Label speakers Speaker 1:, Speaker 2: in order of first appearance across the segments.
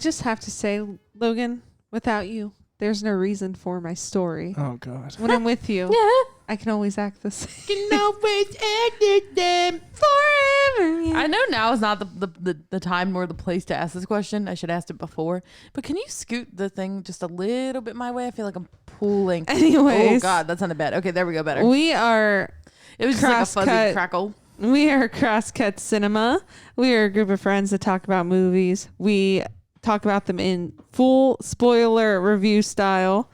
Speaker 1: just have to say, Logan, without you, there's no reason for my story.
Speaker 2: Oh, God.
Speaker 1: When I'm with you, I can always act the same.
Speaker 2: Can always act them
Speaker 1: forever. Yeah.
Speaker 3: I know now is not the time nor the place to ask this question. I should have asked it before. But can you scoot the thing just a little bit my way? I feel like I'm pulling.
Speaker 1: Anyways.
Speaker 3: Oh, God, that sounded bad. Okay, there we go. Better.
Speaker 1: We are...
Speaker 3: It was just like a fuzzy crackle.
Speaker 1: We are Crosscut Cinema. We are a group of friends that talk about movies. We talk about them in full spoiler review style.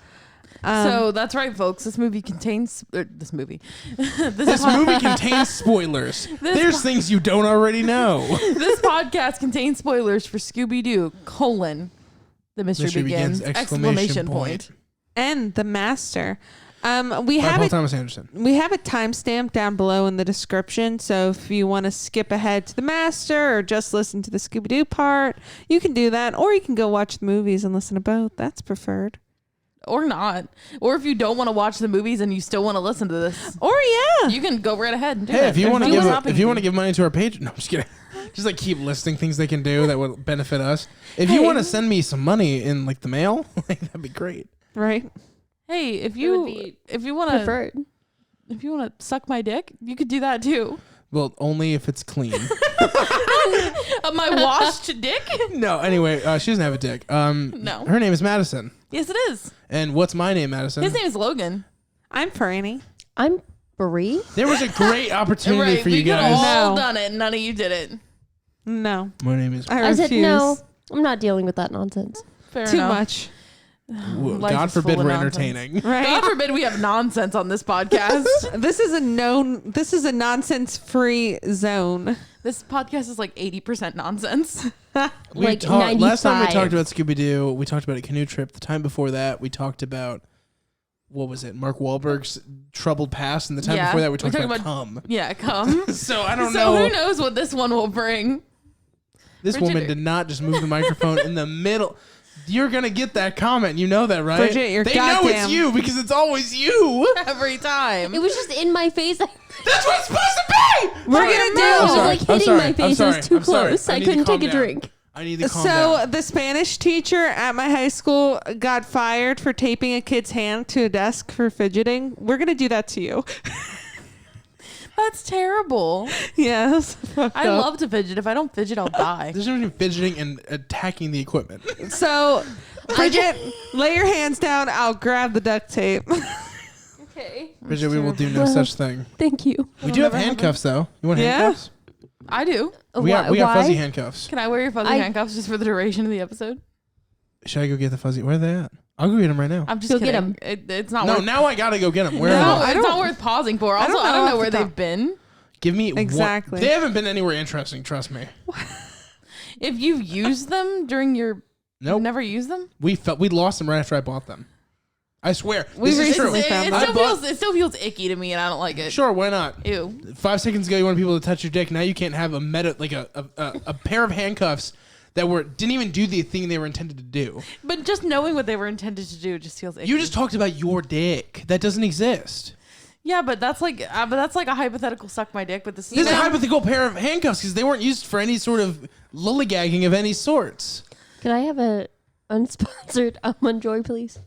Speaker 3: So that's right, folks. This movie contains this movie
Speaker 2: contains spoilers. There's things you don't already know.
Speaker 3: This podcast contains spoilers for Scooby-Doo, the mystery begins, exclamation point.
Speaker 1: And The Master. We have
Speaker 2: Paul Thomas Anderson.
Speaker 1: We have a timestamp down below in the description, so if you want to skip ahead to The Master or just listen to the Scooby-Doo part, you can do that, or you can go watch the movies and listen to both. That's preferred.
Speaker 3: Or not. Or if you don't want to watch the movies and you still want to listen to this.
Speaker 1: Or
Speaker 3: you can go right ahead and do
Speaker 2: hey,
Speaker 3: that.
Speaker 2: if you want to give money to our page, no, I'm just kidding. Just like keep listing things they can do that will benefit us. If you want to send me some money in like the mail, that'd be great.
Speaker 1: Right.
Speaker 3: Hey, if you want to suck my dick, you could do that too.
Speaker 2: Well, only if it's clean.
Speaker 3: My washed dick?
Speaker 2: No, anyway, she doesn't have a dick.
Speaker 3: No.
Speaker 2: Her name is Madison.
Speaker 3: Yes, it is.
Speaker 2: And what's my name, Madison?
Speaker 3: His name is Logan.
Speaker 1: I'm Frani.
Speaker 4: I'm Bree.
Speaker 2: There was a great opportunity for you guys.
Speaker 3: We could have all done it, and none of you did it.
Speaker 1: No.
Speaker 2: My name is...
Speaker 1: I
Speaker 4: said no. I'm not dealing with that nonsense.
Speaker 3: Fair
Speaker 1: Too
Speaker 3: enough.
Speaker 1: much.
Speaker 2: God forbid we're entertaining.
Speaker 1: Right?
Speaker 3: God forbid we have nonsense on this podcast.
Speaker 1: This is a nonsense-free zone.
Speaker 3: This podcast is like 80% nonsense.
Speaker 4: Like 95.
Speaker 2: Last time we talked about Scooby-Doo, we talked about a canoe trip. The time before that, we talked about, what was it, Mark Wahlberg's troubled past. And the time before that, we talked about cum.
Speaker 3: Yeah, cum.
Speaker 2: So I don't
Speaker 3: know.
Speaker 2: So
Speaker 3: who knows what this one will bring.
Speaker 2: This woman did not just move the microphone in the middle. You're going to get that comment. You know that, right?
Speaker 1: Bridget,
Speaker 2: they know it's you because it's always you.
Speaker 3: Every time.
Speaker 4: It was just in my face.
Speaker 2: That's what it's supposed to be.
Speaker 1: We're going to do.
Speaker 4: It was like hitting my face. It was too close. I couldn't take a drink.
Speaker 2: I need to calm down.
Speaker 1: So the Spanish teacher at my high school got fired for taping a kid's hand to a desk for fidgeting. We're going to do that to you.
Speaker 3: That's terrible.
Speaker 1: Yes.
Speaker 3: I love to fidget. If I don't fidget, I'll die.
Speaker 2: There's no difference in fidgeting and attacking the equipment.
Speaker 1: So, Bridget, lay your hands down. I'll grab the duct tape.
Speaker 4: Okay.
Speaker 2: Bridget, we will do no such thing.
Speaker 4: Thank you.
Speaker 2: We do have handcuffs, though. You want handcuffs?
Speaker 3: I do.
Speaker 2: We got fuzzy handcuffs.
Speaker 3: Can I wear your fuzzy handcuffs just for the duration of the episode?
Speaker 2: Should I go get the fuzzy? Where are they at? I'll go get them right now.
Speaker 3: I'm just
Speaker 4: Go
Speaker 3: kidding.
Speaker 4: get 'em.
Speaker 3: It's not.
Speaker 2: No,
Speaker 3: worth
Speaker 2: now I gotta go get them. Where
Speaker 3: No,
Speaker 2: are they?
Speaker 3: it's not worth pausing for. Also, I don't know where they've been.
Speaker 2: Give me
Speaker 1: exactly.
Speaker 2: They haven't been anywhere interesting. Trust me.
Speaker 3: If you've used them during your,
Speaker 2: nope,
Speaker 3: you've never used them.
Speaker 2: We lost them right after I bought them. I swear.
Speaker 1: We
Speaker 2: this is true.
Speaker 1: recently found them.
Speaker 3: It still feels icky to me, and I don't like it.
Speaker 2: Sure, why not?
Speaker 3: Ew.
Speaker 2: 5 seconds ago, you wanted people to touch your dick. Now you can't have a pair of handcuffs that didn't even do the thing they were intended to do.
Speaker 3: But just knowing what they were intended to do just feels icky.
Speaker 2: You just talked about your dick. That doesn't exist.
Speaker 3: Yeah, but that's like a hypothetical suck my dick. But this
Speaker 2: is a hypothetical pair of handcuffs because they weren't used for any sort of lollygagging of any sorts.
Speaker 4: Could I have a unsponsored Almond Joy, please?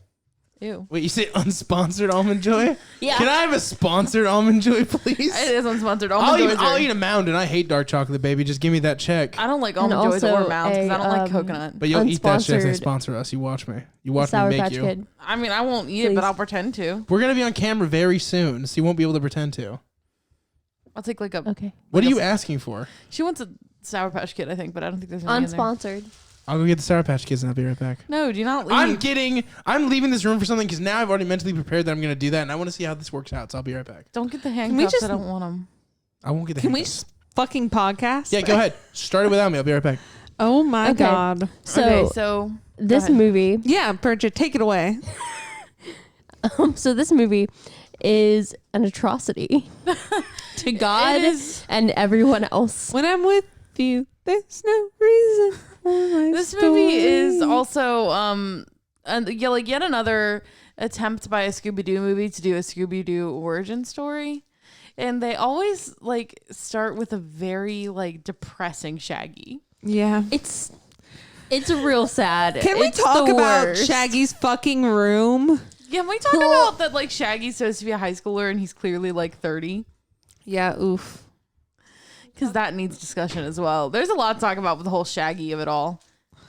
Speaker 3: Ew.
Speaker 2: Wait, you say unsponsored Almond Joy?
Speaker 4: Yeah.
Speaker 2: Can I have a sponsored Almond Joy, please?
Speaker 3: It is unsponsored. Almond Joy.
Speaker 2: I'll eat a mound, and I hate dark chocolate, baby. Just give me that check.
Speaker 3: I don't like Almond Joys or mounds because I don't like coconut.
Speaker 2: But you'll eat that shit if they sponsor us. You watch me. You watch me make you.
Speaker 4: Kid.
Speaker 3: I mean, I won't eat it, but I'll pretend to.
Speaker 2: We're going to be on camera very soon, so you won't be able to pretend to.
Speaker 3: I'll take like a...
Speaker 4: Okay.
Speaker 2: What are you asking for?
Speaker 3: She wants a Sour Patch Kid, I think, but I don't think there's any
Speaker 4: unsponsored.
Speaker 2: I'll go get the Sour Patch Kids and I'll be right back.
Speaker 3: No, do not leave.
Speaker 2: I'm kidding. I'm leaving this room for something because now I've already mentally prepared that I'm going to do that, and I want to see how this works out, so I'll be right back.
Speaker 3: Don't get the handcuffs. I don't want them.
Speaker 2: I won't get the handcuffs.
Speaker 1: Can we fucking podcast?
Speaker 2: Yeah, go ahead. Start it without me. I'll be right back.
Speaker 1: Oh my God.
Speaker 4: So this movie.
Speaker 1: Yeah, Bridget, take it away.
Speaker 4: So this movie is an atrocity to God and everyone else.
Speaker 1: When I'm with you, there's no reason for my
Speaker 3: This
Speaker 1: story.
Speaker 3: movie is also yet another attempt by a Scooby-Doo movie to do a Scooby-Doo origin story. And they always start with a very depressing Shaggy.
Speaker 1: Yeah.
Speaker 4: It's It's real sad.
Speaker 1: Can we talk about Shaggy's fucking room?
Speaker 3: Can we talk about that? Like Shaggy's supposed to be a high schooler and he's clearly like 30.
Speaker 1: Yeah, oof.
Speaker 3: Because that needs discussion as well. There's a lot to talk about with the whole Shaggy of it all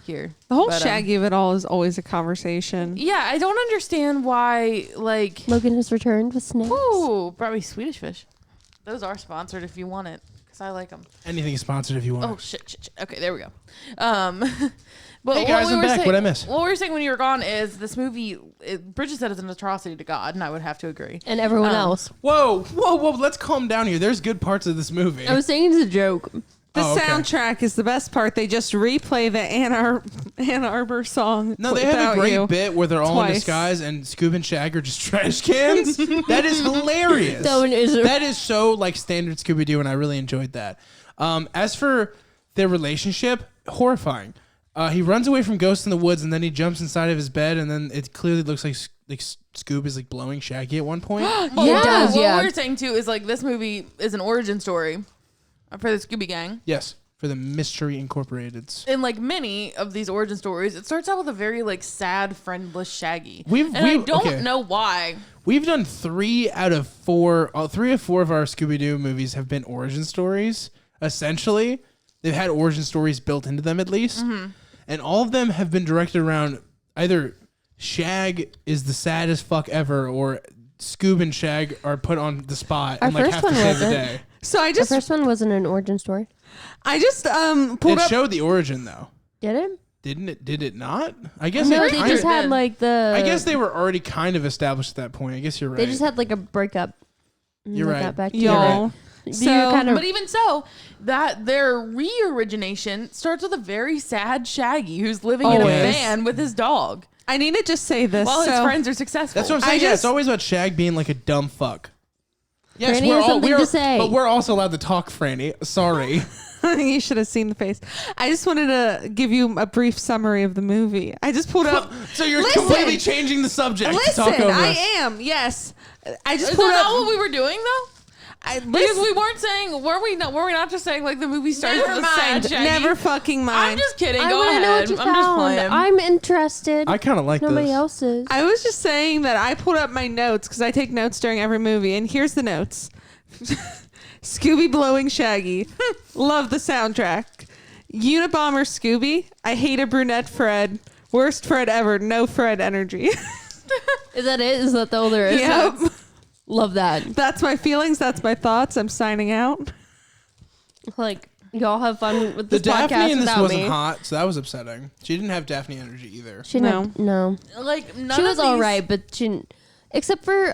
Speaker 3: here.
Speaker 1: The whole Shaggy of it all is always a conversation.
Speaker 3: Yeah, I don't understand why, like...
Speaker 4: Logan has returned with snacks.
Speaker 3: Ooh, probably Swedish Fish. Those are sponsored if you want it, because I like them.
Speaker 2: Anything is sponsored if you want.
Speaker 3: Oh, shit. Okay, there we go. But
Speaker 2: hey guys, I'm back. What'd I miss?
Speaker 3: What we were saying when you were gone is this movie, Bridget said it's an atrocity to God, and I would have to agree.
Speaker 4: And everyone else.
Speaker 2: Whoa. Let's calm down here. There's good parts of this movie.
Speaker 4: I was saying it's a joke.
Speaker 1: The soundtrack is the best part. They just replay the Ann Arbor song.
Speaker 2: No, they have a great bit where they're all in disguise and Scoob and Shag are just trash cans. That is hilarious. That is so like standard Scooby-Doo, and I really enjoyed that. As for their relationship, horrifying. He runs away from ghosts in the woods, and then he jumps inside of his bed, and then it clearly looks like Scoob is like blowing Shaggy at one point.
Speaker 3: It does. What we're saying too is like this movie is an origin story for the Scooby Gang.
Speaker 2: Yes, for the Mystery Incorporated.
Speaker 3: In like many of these origin stories, it starts out with a very like sad, friendless Shaggy.
Speaker 2: I
Speaker 3: don't know why.
Speaker 2: We've done 3 out of 4. 3 or 4 of our Scooby-Doo movies have been origin stories. Essentially, they've had origin stories built into them at least. Mm-hmm. And all of them have been directed around either Shag is the saddest fuck ever, or Scoob and Shag are put on the spot and like have to save the day.
Speaker 1: So
Speaker 4: the first one wasn't an origin story.
Speaker 1: I just pulled up.
Speaker 2: It showed the origin though.
Speaker 4: Did it?
Speaker 2: Didn't it? Did it not? I guess
Speaker 4: no. They just had like the.
Speaker 2: I guess they were already kind of established at that point. I guess you're right.
Speaker 4: They just had like a breakup.
Speaker 2: You're right.
Speaker 4: Got back
Speaker 1: Y'all.
Speaker 3: But even so, that their re-origination starts with a very sad Shaggy who's living in a van with his dog.
Speaker 1: I need to just say this.
Speaker 3: While his friends are successful.
Speaker 2: That's what I'm saying. It's always about Shag being like a dumb fuck. Yes,
Speaker 4: Franny has something to say.
Speaker 2: But we're also allowed to talk, Franny. Sorry.
Speaker 1: You should have seen the face. I just wanted to give you a brief summary of the movie. I just pulled up.
Speaker 2: So you're completely changing the subject.
Speaker 1: Listen,
Speaker 2: to talk over
Speaker 1: I
Speaker 2: us.
Speaker 1: am. Yes. I just
Speaker 3: Is
Speaker 1: pulled
Speaker 3: that
Speaker 1: up.
Speaker 3: not what we were doing though? Because we weren't saying, were we not just saying like the movie starts with a sad Shaggy?
Speaker 1: Never fucking mind.
Speaker 3: I'm just kidding.
Speaker 4: I
Speaker 3: Go ahead.
Speaker 4: know what you
Speaker 3: I'm just playing.
Speaker 4: I'm interested.
Speaker 2: I kind of like
Speaker 4: Nobody
Speaker 2: this.
Speaker 4: else is.
Speaker 1: I was just saying that I pulled up my notes because I take notes during every movie, and here's the notes. Scooby blowing Shaggy. Love the soundtrack. Unabomber Scooby. I hate a brunette Fred. Worst Fred ever. No Fred energy.
Speaker 4: Is that it? Is that the older is?
Speaker 1: Yep.
Speaker 4: Love that.
Speaker 1: That's my feelings. That's my thoughts. I'm signing out.
Speaker 4: Like, y'all have fun with this
Speaker 2: the
Speaker 4: podcast
Speaker 2: Daphne in this
Speaker 4: without
Speaker 2: wasn't
Speaker 4: me.
Speaker 2: hot, so that was upsetting. She didn't have Daphne energy either.
Speaker 4: She no.
Speaker 3: Like none
Speaker 4: She was
Speaker 3: of
Speaker 4: all
Speaker 3: these-
Speaker 4: right, but she didn't. Except for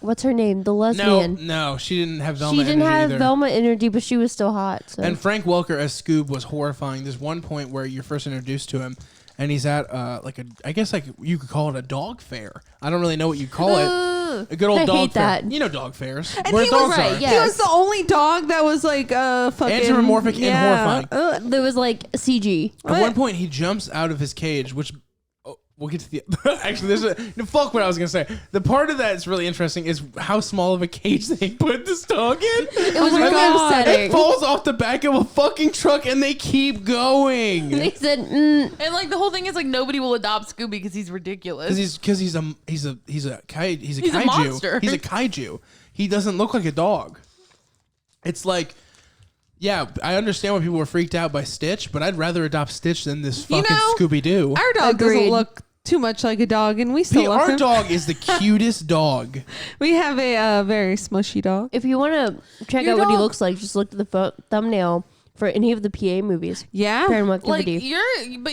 Speaker 4: what's her name? The lesbian.
Speaker 2: No, she didn't have Velma
Speaker 4: She didn't
Speaker 2: energy
Speaker 4: have
Speaker 2: either.
Speaker 4: Velma energy, but she was still hot. So.
Speaker 2: And Frank Welker as Scoob was horrifying. There's one point where you're first introduced to him, and he's at I guess you could call it a dog fair. I don't really know what you call it. A good old
Speaker 4: I
Speaker 2: dog
Speaker 4: hate
Speaker 2: fair.
Speaker 4: that.
Speaker 2: You know dog fairs.
Speaker 1: And
Speaker 2: where
Speaker 1: he
Speaker 2: dogs
Speaker 1: was
Speaker 2: are.
Speaker 4: right, yeah.
Speaker 1: He was the only dog that was like fucking
Speaker 2: Anthropomorphic and horrifying.
Speaker 4: There was like CG.
Speaker 2: At one point, he jumps out of his cage, which we'll get to the. Actually, fuck what I was gonna say. The part of that that's really interesting is how small of a cage they put this dog in.
Speaker 4: It was
Speaker 2: And
Speaker 4: really
Speaker 2: then
Speaker 4: upsetting.
Speaker 2: It falls off the back of a fucking truck, and they keep going.
Speaker 4: They said,
Speaker 3: And like the whole thing is like nobody will adopt Scooby because he's ridiculous.
Speaker 2: Because he's a kaiju.
Speaker 3: He's a monster.
Speaker 2: He's a kaiju. He doesn't look like a dog. It's like, yeah, I understand why people were freaked out by Stitch, but I'd rather adopt Stitch than this fucking Scooby Doo.
Speaker 1: Our dog doesn't
Speaker 4: Agreed.
Speaker 1: look too much like a dog, and we still love
Speaker 2: Our
Speaker 1: him.
Speaker 2: dog is the cutest dog.
Speaker 1: We have a very smushy dog.
Speaker 4: if you want to check
Speaker 3: Your
Speaker 4: out what he
Speaker 3: dog-
Speaker 4: looks like, just look at the thumbnail for any of the PA movies.
Speaker 1: Yeah.
Speaker 4: Paranormal
Speaker 3: like
Speaker 4: Activity.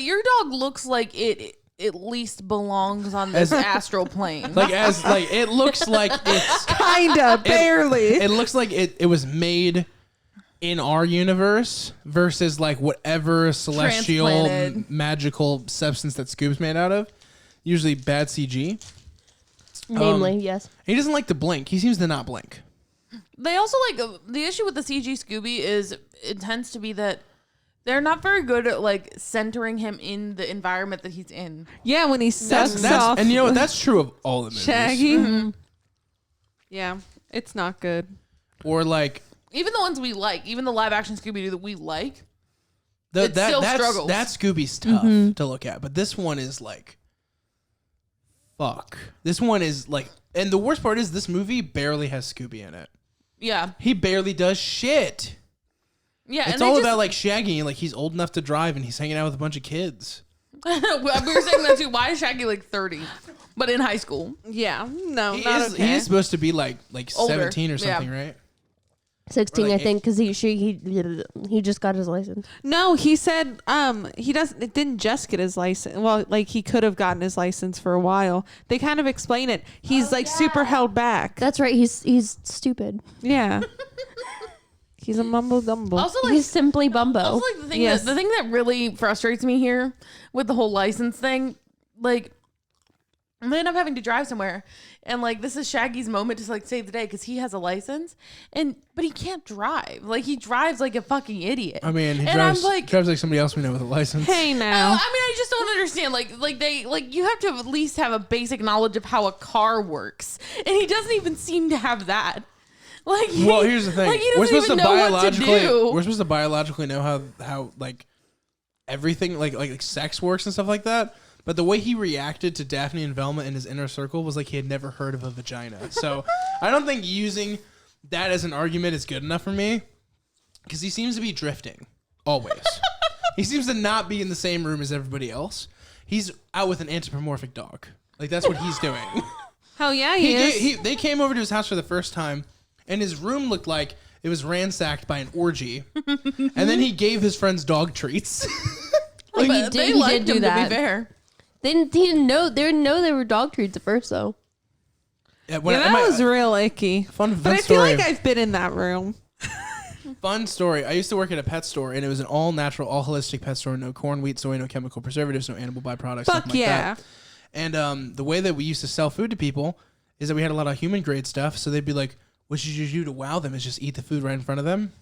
Speaker 3: your dog looks like it at least belongs on this astral plane.
Speaker 2: It looks like it's
Speaker 1: Kinda, barely.
Speaker 2: It looks like it was made in our universe versus like whatever celestial
Speaker 3: Transplanted.
Speaker 2: magical substance that Scoob's made out of. Usually bad CG.
Speaker 4: Namely, yes.
Speaker 2: He doesn't like to blink. He seems to not blink.
Speaker 3: They also like the issue with the CG Scooby is it tends to be that they're not very good at like centering him in the environment that he's in.
Speaker 1: Yeah, when he sucks off.
Speaker 2: And you know what? That's true of all the movies.
Speaker 1: Shaggy. Mm-hmm. Yeah, it's not good.
Speaker 2: Or like
Speaker 3: Even the ones we like, even the live action Scooby Doo that we like, still struggles.
Speaker 2: That Scooby's tough to look at, but this one is like, fuck. This one is like, and the worst part is this movie barely has Scooby in it.
Speaker 3: Yeah.
Speaker 2: He barely does shit.
Speaker 3: Yeah,
Speaker 2: it's all about like Shaggy, like he's old enough to drive and he's hanging out with a bunch of kids.
Speaker 3: we were saying that too. Why is Shaggy like 30, but in high school?
Speaker 1: Yeah, no,
Speaker 2: He
Speaker 1: okay.
Speaker 2: is supposed to be like
Speaker 3: Older.
Speaker 2: 17 or something, right?
Speaker 4: 16,
Speaker 2: Or like
Speaker 4: I think, because he just got his license.
Speaker 1: No, he said he didn't just get his license. Well, like he could have gotten his license for a while. They kind of explain it. He's super held back.
Speaker 4: That's right. He's stupid.
Speaker 1: Yeah. He's a mumbo gumbo.
Speaker 3: Also, like,
Speaker 4: He's simply Bumbo.
Speaker 3: Also, like the thing that really frustrates me here with the whole license thing, like they end up having to drive somewhere, and like this is Shaggy's moment to like save the day because he has a license, but he can't drive. Like he drives like a fucking idiot.
Speaker 2: I mean, he
Speaker 3: drives
Speaker 2: like somebody else we know with a license.
Speaker 1: Hey now.
Speaker 3: I mean, I just don't understand. Like you have to at least have a basic knowledge of how a car works, and he doesn't even seem to have that. Like,
Speaker 2: well, here's the thing.
Speaker 3: Like, he doesn't even know what to do.
Speaker 2: We're supposed to biologically know how like everything like sex works and stuff like that. But the way he reacted to Daphne and Velma in his inner circle was like he had never heard of a vagina. So I don't think using that as an argument is good enough for me because he seems to be drifting always. He seems to not be in the same room as everybody else. He's out with an anthropomorphic dog. Like that's what he's doing.
Speaker 1: Hell yeah, he is.
Speaker 2: They came over to his house for the first time. And his room looked like it was ransacked by an orgy. And then he gave his friends dog treats.
Speaker 3: Like
Speaker 4: he did do that.
Speaker 3: To be fair.
Speaker 4: They didn't know they were dog treats at first though.
Speaker 2: Yeah,
Speaker 1: that was real icky.
Speaker 2: Fun
Speaker 1: but I
Speaker 2: story.
Speaker 1: feel like I've been in that room.
Speaker 2: Fun story. I used to work at a pet store, and it was an all natural, all holistic pet store. No corn, wheat, soy, no chemical preservatives, no animal byproducts.
Speaker 1: Fuck yeah.
Speaker 2: Like that. And the way that we used to sell food to people is that we had a lot of human grade stuff. So they'd be like, what should you do to wow them is just eat the food right in front of them.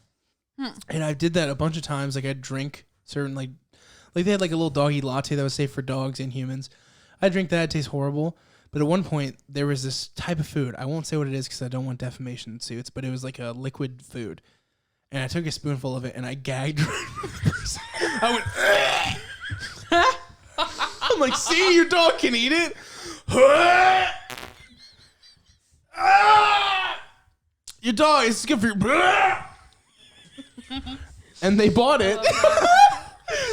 Speaker 2: And I did that a bunch of times. Like I'd drink certain like they had like a little doggy latte that was safe for dogs and humans. I'd drink that. It tastes horrible. But at one point there was this type of food. I won't say what it is because I don't want defamation suits, but it was like a liquid food. And I took a spoonful of it and I gagged. I went, I'm like, see, your dog can eat it. Your dog is good for your. And they bought it.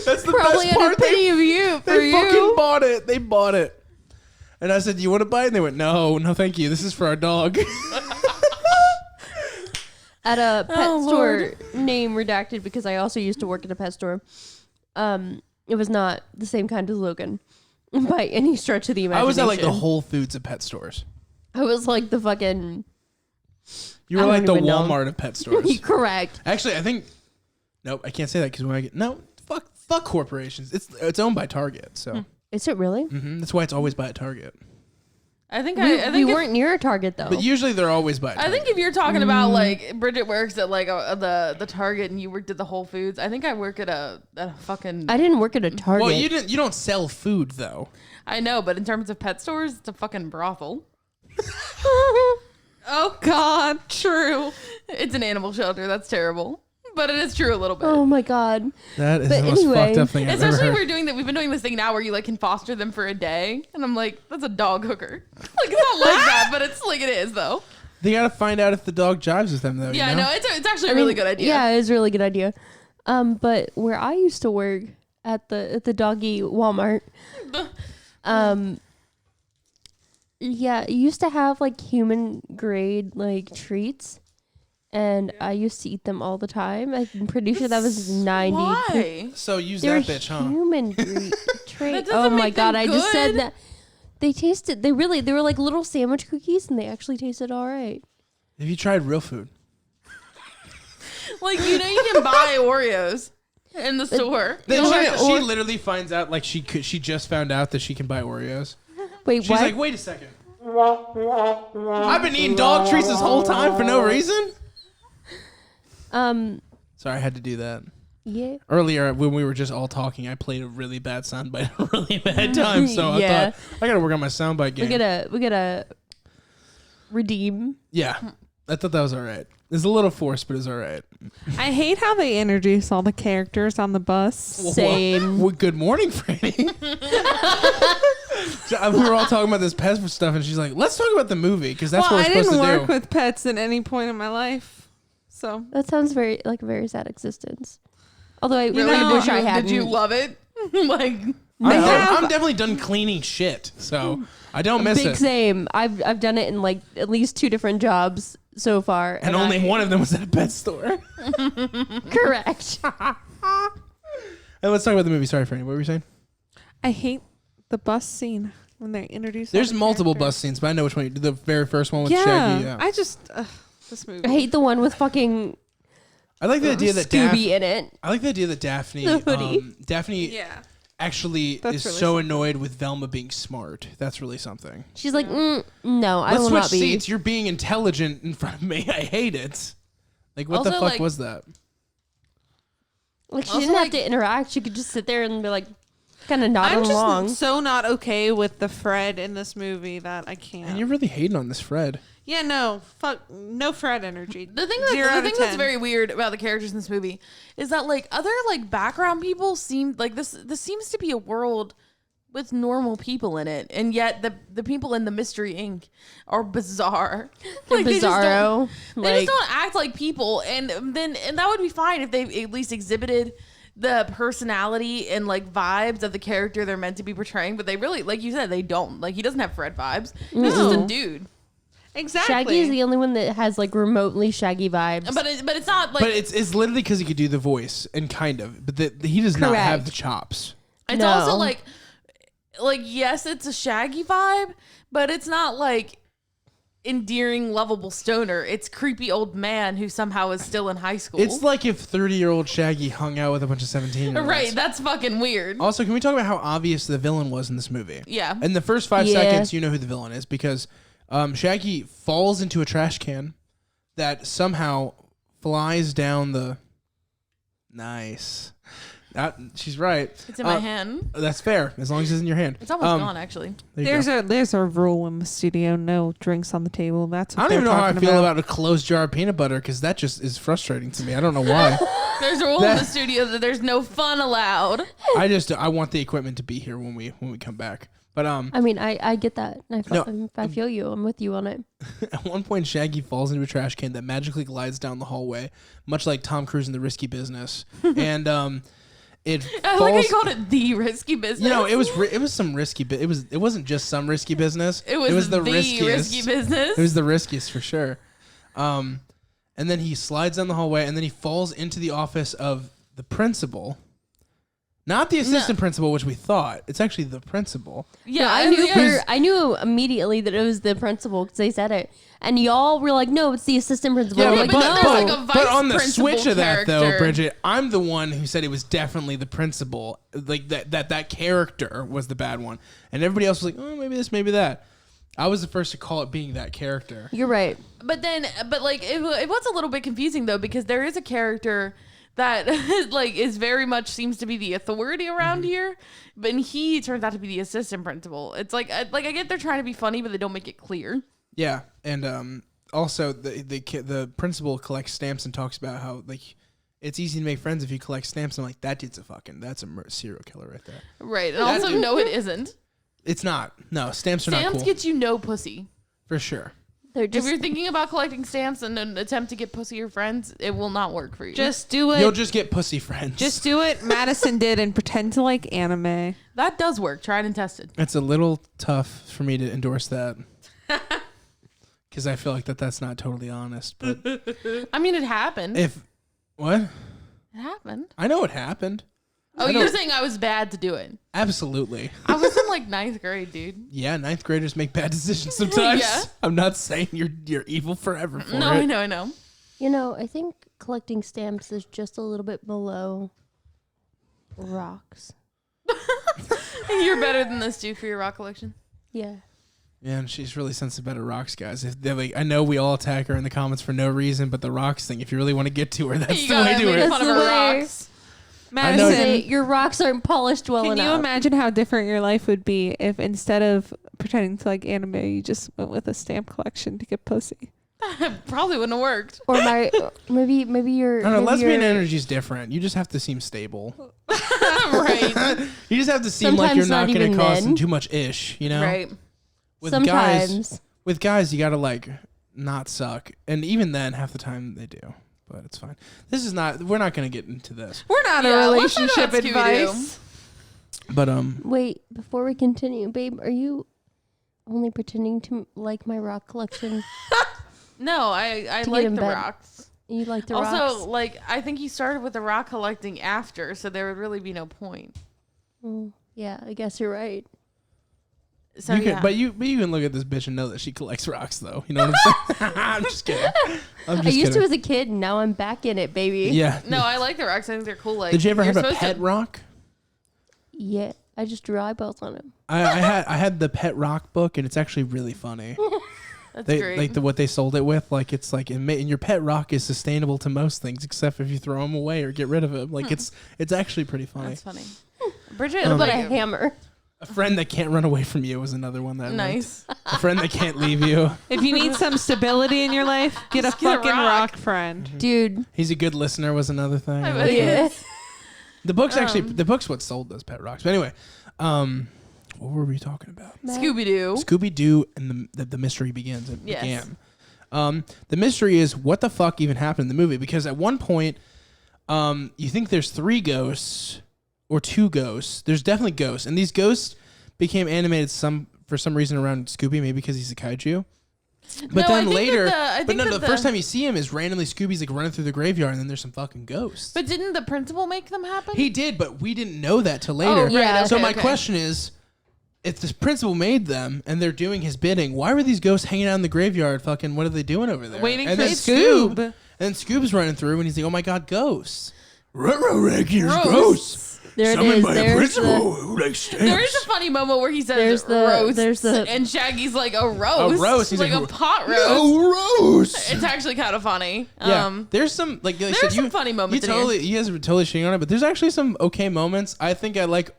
Speaker 2: That's the
Speaker 4: Probably
Speaker 2: best part.
Speaker 4: Probably out of pity of you.
Speaker 2: They fucking bought it. They bought it. And I said, "Do you want to buy it?" And they went, "No, thank you. This is for our dog."
Speaker 4: At a pet store, name redacted because I also used to work at a pet store. It was not the same kind as Logan by any stretch of the imagination.
Speaker 2: I was at like the Whole Foods of pet stores.
Speaker 4: I was like the fucking.
Speaker 2: You were like the Walmart of pet stores.
Speaker 4: Correct.
Speaker 2: Actually, I think. Nope, I can't say that because when I get fuck corporations. It's owned by Target, so.
Speaker 4: Is it really?
Speaker 2: Mm-hmm. That's why it's always by a Target.
Speaker 3: I think
Speaker 4: we weren't near a Target though.
Speaker 2: But usually they're always by a Target.
Speaker 3: I think if you're talking about like Bridget works at like the Target and you worked at the Whole Foods, I think I work at a fucking.
Speaker 4: I didn't work at a Target.
Speaker 2: Well, you don't sell food though.
Speaker 3: I know, but in terms of pet stores, it's a fucking brothel.
Speaker 1: Oh God, true.
Speaker 3: It's an animal shelter. That's terrible. But it is true a little bit.
Speaker 4: Oh my God.
Speaker 2: That is the most fucked up thing I've ever
Speaker 3: Especially
Speaker 2: heard.
Speaker 3: we've been doing this thing now where you like can foster them for a day. And I'm like, that's a dog hooker. Like it's not like that, but it's like it is though.
Speaker 2: They gotta find out if the dog jives with them though.
Speaker 3: Yeah,
Speaker 2: you know?
Speaker 3: no, it's actually a really good idea.
Speaker 4: Yeah, it's a really good idea. But where I used to work at the doggy Walmart, yeah, it used to have like human grade like treats. And I used to eat them all the time. I'm pretty sure that was 90.
Speaker 3: Why?
Speaker 2: So use
Speaker 4: They're
Speaker 2: that bitch, huh?
Speaker 4: human treats.
Speaker 3: doesn't
Speaker 4: Oh my
Speaker 3: make
Speaker 4: God,
Speaker 3: them
Speaker 4: I just said
Speaker 3: good.
Speaker 4: that. They tasted, they were like little sandwich cookies and they actually tasted all right.
Speaker 2: Have you tried real food?
Speaker 3: Like, you can buy Oreos in the store.
Speaker 2: Then she literally finds out like she just found out that she can buy Oreos.
Speaker 4: Wait,
Speaker 2: She's
Speaker 4: what?
Speaker 2: like, wait a second. I've been eating dog treats this whole time for no reason. Sorry, I had to do that.
Speaker 4: Yeah.
Speaker 2: Earlier, when we were just all talking, I played a really bad soundbite at a really bad time. So
Speaker 4: Yeah.
Speaker 2: I thought, I got to work on my soundbite game.
Speaker 4: We gotta redeem.
Speaker 2: Yeah. I thought that was all right. It's a little forced, but it's all right.
Speaker 1: I hate how they introduce all the characters on the bus.
Speaker 4: Same.
Speaker 2: Well, good morning, Franny. We were all talking about this pet stuff, and she's like, "Let's talk about the movie because that's what we're supposed to do."
Speaker 1: I didn't work with pets at any point in my life, so
Speaker 4: That sounds like a very sad existence. Although I
Speaker 3: Really?
Speaker 4: really wish I had.
Speaker 3: Did you love it? Like,
Speaker 2: I'm definitely done cleaning shit, so I don't miss
Speaker 4: Big
Speaker 2: it.
Speaker 4: same. I've done it in like at least 2 different jobs so far,
Speaker 2: And only one of them was at a pet store.
Speaker 4: correct.
Speaker 2: Hey, let's talk about the movie. Sorry, Franny. What were you saying?
Speaker 1: I hate the bus scene when they introduce.
Speaker 2: There's
Speaker 1: all the
Speaker 2: multiple
Speaker 1: characters.
Speaker 2: bus scenes, but I know which one. The very first one with
Speaker 1: Yeah,
Speaker 2: Shaggy. Yeah.
Speaker 1: I just this movie.
Speaker 4: I hate the one with fucking
Speaker 2: I like the idea that
Speaker 4: Scooby in it.
Speaker 2: I like the idea that Daphne.
Speaker 4: The hoodie.
Speaker 2: Daphne
Speaker 1: Yeah,
Speaker 2: actually
Speaker 1: That's
Speaker 2: is
Speaker 1: really
Speaker 2: so
Speaker 1: something.
Speaker 2: annoyed with Velma being smart. That's really something.
Speaker 4: She's like, no, I
Speaker 2: Let's
Speaker 4: will
Speaker 2: switch
Speaker 4: not be.
Speaker 2: seats. You're being intelligent in front of me. I hate it. Like, what the
Speaker 3: Also,
Speaker 2: fuck
Speaker 3: like-
Speaker 2: was that?
Speaker 4: Like she
Speaker 3: Also,
Speaker 4: didn't have
Speaker 3: like-
Speaker 4: to interact. She could just sit there and be like, kind of nodding
Speaker 1: I'm just
Speaker 4: along.
Speaker 1: so not okay with the Fred in this movie that I can't.
Speaker 2: And you're really hating on this Fred.
Speaker 1: Yeah, no, fuck, no Fred energy.
Speaker 3: the thing
Speaker 1: Zero
Speaker 3: that's very weird about the characters in this movie is that like other like background people seem like this seems to be a world with normal people in it, and yet the people in the Mystery Inc. are bizarre.
Speaker 4: They're
Speaker 3: They just don't-
Speaker 4: bizarro.
Speaker 3: They just don't act like people, and that would be fine if they at least exhibited the personality and like vibes of the character they're meant to be portraying. But they really, like you said, they don't. Like he doesn't have Fred vibes. He's just a
Speaker 1: No.
Speaker 3: dude.
Speaker 1: Exactly.
Speaker 4: Shaggy is the only one that has like remotely Shaggy vibes.
Speaker 3: But it's not like
Speaker 2: But it's literally because he could do the voice and kind of, but he does not
Speaker 4: Correct.
Speaker 2: have the chops.
Speaker 3: it's
Speaker 4: No.
Speaker 3: also like yes, it's a Shaggy vibe, but it's not like endearing, lovable stoner. It's creepy old man who somehow is still in high school.
Speaker 2: It's like if 30-year-old Shaggy hung out with a bunch of 17-year-olds.
Speaker 3: right. That's fucking weird.
Speaker 2: Also, can we talk about how obvious the villain was in this movie?
Speaker 3: Yeah.
Speaker 2: In the first 5
Speaker 4: Yeah.
Speaker 2: seconds, you know who the villain is because Shaggy falls into a trash can that somehow flies down the. Nice. She's right.
Speaker 3: It's in my hand.
Speaker 2: That's fair, as long as it's in your hand.
Speaker 3: It's almost gone, actually.
Speaker 2: There you go.
Speaker 1: There's a rule in the studio: no drinks on the table. That's what
Speaker 2: I don't even
Speaker 1: they're
Speaker 2: know how I
Speaker 1: talking
Speaker 2: feel about a closed jar of peanut butter because that just is frustrating to me. I don't know why.
Speaker 3: There's a rule in the studio that there's no fun allowed.
Speaker 2: I want the equipment to be here when we come back. But
Speaker 4: I mean, I get that.
Speaker 2: No.
Speaker 4: I feel you. I'm with you on it.
Speaker 2: at one point, Shaggy falls into a trash can that magically glides down the hallway, much like Tom Cruise in The Risky Business, and it
Speaker 3: I
Speaker 2: falls.
Speaker 3: like how you called it the risky business.
Speaker 2: You know, it was some risky. It wasn't just some risky business.
Speaker 3: It was
Speaker 2: the
Speaker 3: the
Speaker 2: riskiest.
Speaker 3: risky business.
Speaker 2: It was the riskiest for sure. And then he slides down the hallway, and then he falls into the office of the principal. Not the assistant principal, which we thought. It's actually the principal.
Speaker 3: Yeah,
Speaker 4: I knew immediately that it was the principal because they said it, and y'all were like, "No, it's the assistant principal."
Speaker 2: Yeah,
Speaker 4: I'm
Speaker 2: but,
Speaker 4: like,
Speaker 3: but
Speaker 4: no.
Speaker 3: then there's like a vice
Speaker 2: but on the
Speaker 3: principal
Speaker 2: switch of that, though,
Speaker 3: character.
Speaker 2: Bridget, I'm the one who said it was definitely the principal. Like that character was the bad one, and everybody else was like, "Oh, maybe this, maybe that." I was the first to call it being that character.
Speaker 4: You're right.
Speaker 3: But like it was a little bit confusing though because there is a character that like is very much seems to be the authority around here, but he turns out to be the assistant principal. It's like I get they're trying to be funny, but they don't make it clear.
Speaker 2: Yeah, and also the principal collects stamps and talks about how like it's easy to make friends if you collect stamps. I'm like, that dude's that's a serial killer right there.
Speaker 3: Right, and also no, it isn't.
Speaker 2: It's not. No, stamps are not
Speaker 3: Stamps
Speaker 2: cool
Speaker 3: get you no pussy.
Speaker 2: for sure.
Speaker 4: They're
Speaker 3: If
Speaker 4: just
Speaker 3: you're thinking about collecting stamps and an attempt to get pussy or friends, it will not work for you.
Speaker 1: Just do it.
Speaker 2: You'll just get pussy friends.
Speaker 1: Just do it. Madison did and pretend to like anime.
Speaker 3: that does work. Tried and tested.
Speaker 2: It's a little tough for me to endorse that. Because I feel like that's not totally honest. But
Speaker 3: I mean, it happened.
Speaker 2: what?
Speaker 3: It happened.
Speaker 2: I know it happened.
Speaker 3: Oh, you're saying I was bad to do it?
Speaker 2: Absolutely.
Speaker 3: I was in like 9th grade, dude.
Speaker 2: Yeah, 9th graders make bad decisions sometimes.
Speaker 3: Yeah.
Speaker 2: I'm not saying you're evil forever for
Speaker 3: No,
Speaker 2: it.
Speaker 3: I know.
Speaker 4: You know, I think collecting stamps is just a little bit below rocks.
Speaker 3: You're better than this dude for your rock collection.
Speaker 4: Yeah.
Speaker 2: Yeah, and she's really sensitive about her rocks, guys. If they're like, I know we all attack her in the comments for no reason, but the rocks thing, if you really want to get to her, that's
Speaker 3: You
Speaker 2: the way
Speaker 3: gotta
Speaker 2: to
Speaker 3: make
Speaker 2: it.
Speaker 3: fun of
Speaker 4: That's
Speaker 3: her
Speaker 4: the way.
Speaker 3: rocks.
Speaker 2: I know.
Speaker 1: Madison,
Speaker 4: Your rocks aren't polished well
Speaker 1: can
Speaker 4: enough.
Speaker 1: you imagine how different your life would be if instead of pretending to like anime, you just went with a stamp collection to get pussy?
Speaker 3: Probably wouldn't have worked.
Speaker 4: Or maybe you're.
Speaker 2: I don't know. Lesbian energy is different. You just have to seem stable.
Speaker 3: Right.
Speaker 2: You just have to seem like you're not going to cause them too much ish, you know?
Speaker 3: Right.
Speaker 2: With guys, you got to like not suck. And even then, half the time they do. But it's fine. We're not going to get into this.
Speaker 1: We're not a relationship advice.
Speaker 2: But,
Speaker 4: Wait, before we continue, babe, are you only pretending to like my rock collection?
Speaker 3: No, I like the rocks.
Speaker 4: You like the rocks?
Speaker 3: Also, like, I think you started with the rock collecting after, so there would really be no point.
Speaker 4: Yeah, I guess you're right.
Speaker 3: So
Speaker 2: but you can look at this bitch and know that she collects rocks, though. You know what I'm saying? I'm just kidding.
Speaker 4: I used to as a kid, and now I'm back in it, baby.
Speaker 2: Yeah.
Speaker 3: No, I like the rocks. I think they're cool. Like,
Speaker 2: did you ever have a pet rock?
Speaker 4: Yeah, I just drew eyeballs on him.
Speaker 2: I had the pet rock book, and it's actually really funny.
Speaker 3: That's
Speaker 2: great. Like what they sold it with, like it's like, and your pet rock is sustainable to most things, except if you throw them away or get rid of them. Like it's actually pretty funny.
Speaker 3: That's funny. Bridget,
Speaker 4: what about a hammer?
Speaker 2: A friend that can't run away from you was another one that
Speaker 3: nice.
Speaker 2: A friend that can't leave you.
Speaker 1: If you need some stability in your life, get a fucking rock friend.
Speaker 2: Mm-hmm.
Speaker 4: Dude.
Speaker 2: He's a good listener was another thing.
Speaker 3: I bet he is.
Speaker 2: The book's what sold those pet rocks. But anyway, what were we talking about?
Speaker 3: Scooby-Doo.
Speaker 2: Scooby-Doo and the mystery begins. It
Speaker 3: yes.
Speaker 2: began. The mystery is what the fuck even happened in the movie, because at one point you think there's 3 ghosts or 2 ghosts. There's definitely ghosts, and these ghosts became animated for some reason around Scooby, maybe because he's a kaiju. But then later, the first time you see him is randomly Scooby's like running through the graveyard, and then there's some fucking ghosts.
Speaker 3: But didn't the principal make them happen?
Speaker 2: He did, but we didn't know that till later.
Speaker 3: Oh, right,
Speaker 2: so my question is, if the principal made them and they're doing his bidding, why were these ghosts hanging out in the graveyard? Fucking, what are they doing over there?
Speaker 1: Waiting for Scoob.
Speaker 2: And then Scoob's running through, and he's like, "Oh my god, ghosts! Here's ghosts."
Speaker 4: There it is. There's
Speaker 3: there is a funny moment where he says roast, and Shaggy's like a roast.
Speaker 2: A roast. He's
Speaker 3: like a pot roast.
Speaker 2: No roast.
Speaker 3: It's actually kind of funny.
Speaker 2: Yeah. There's some
Speaker 3: there's some funny moments.
Speaker 2: You guys were totally shitting on it, but there's actually some okay moments. I think I like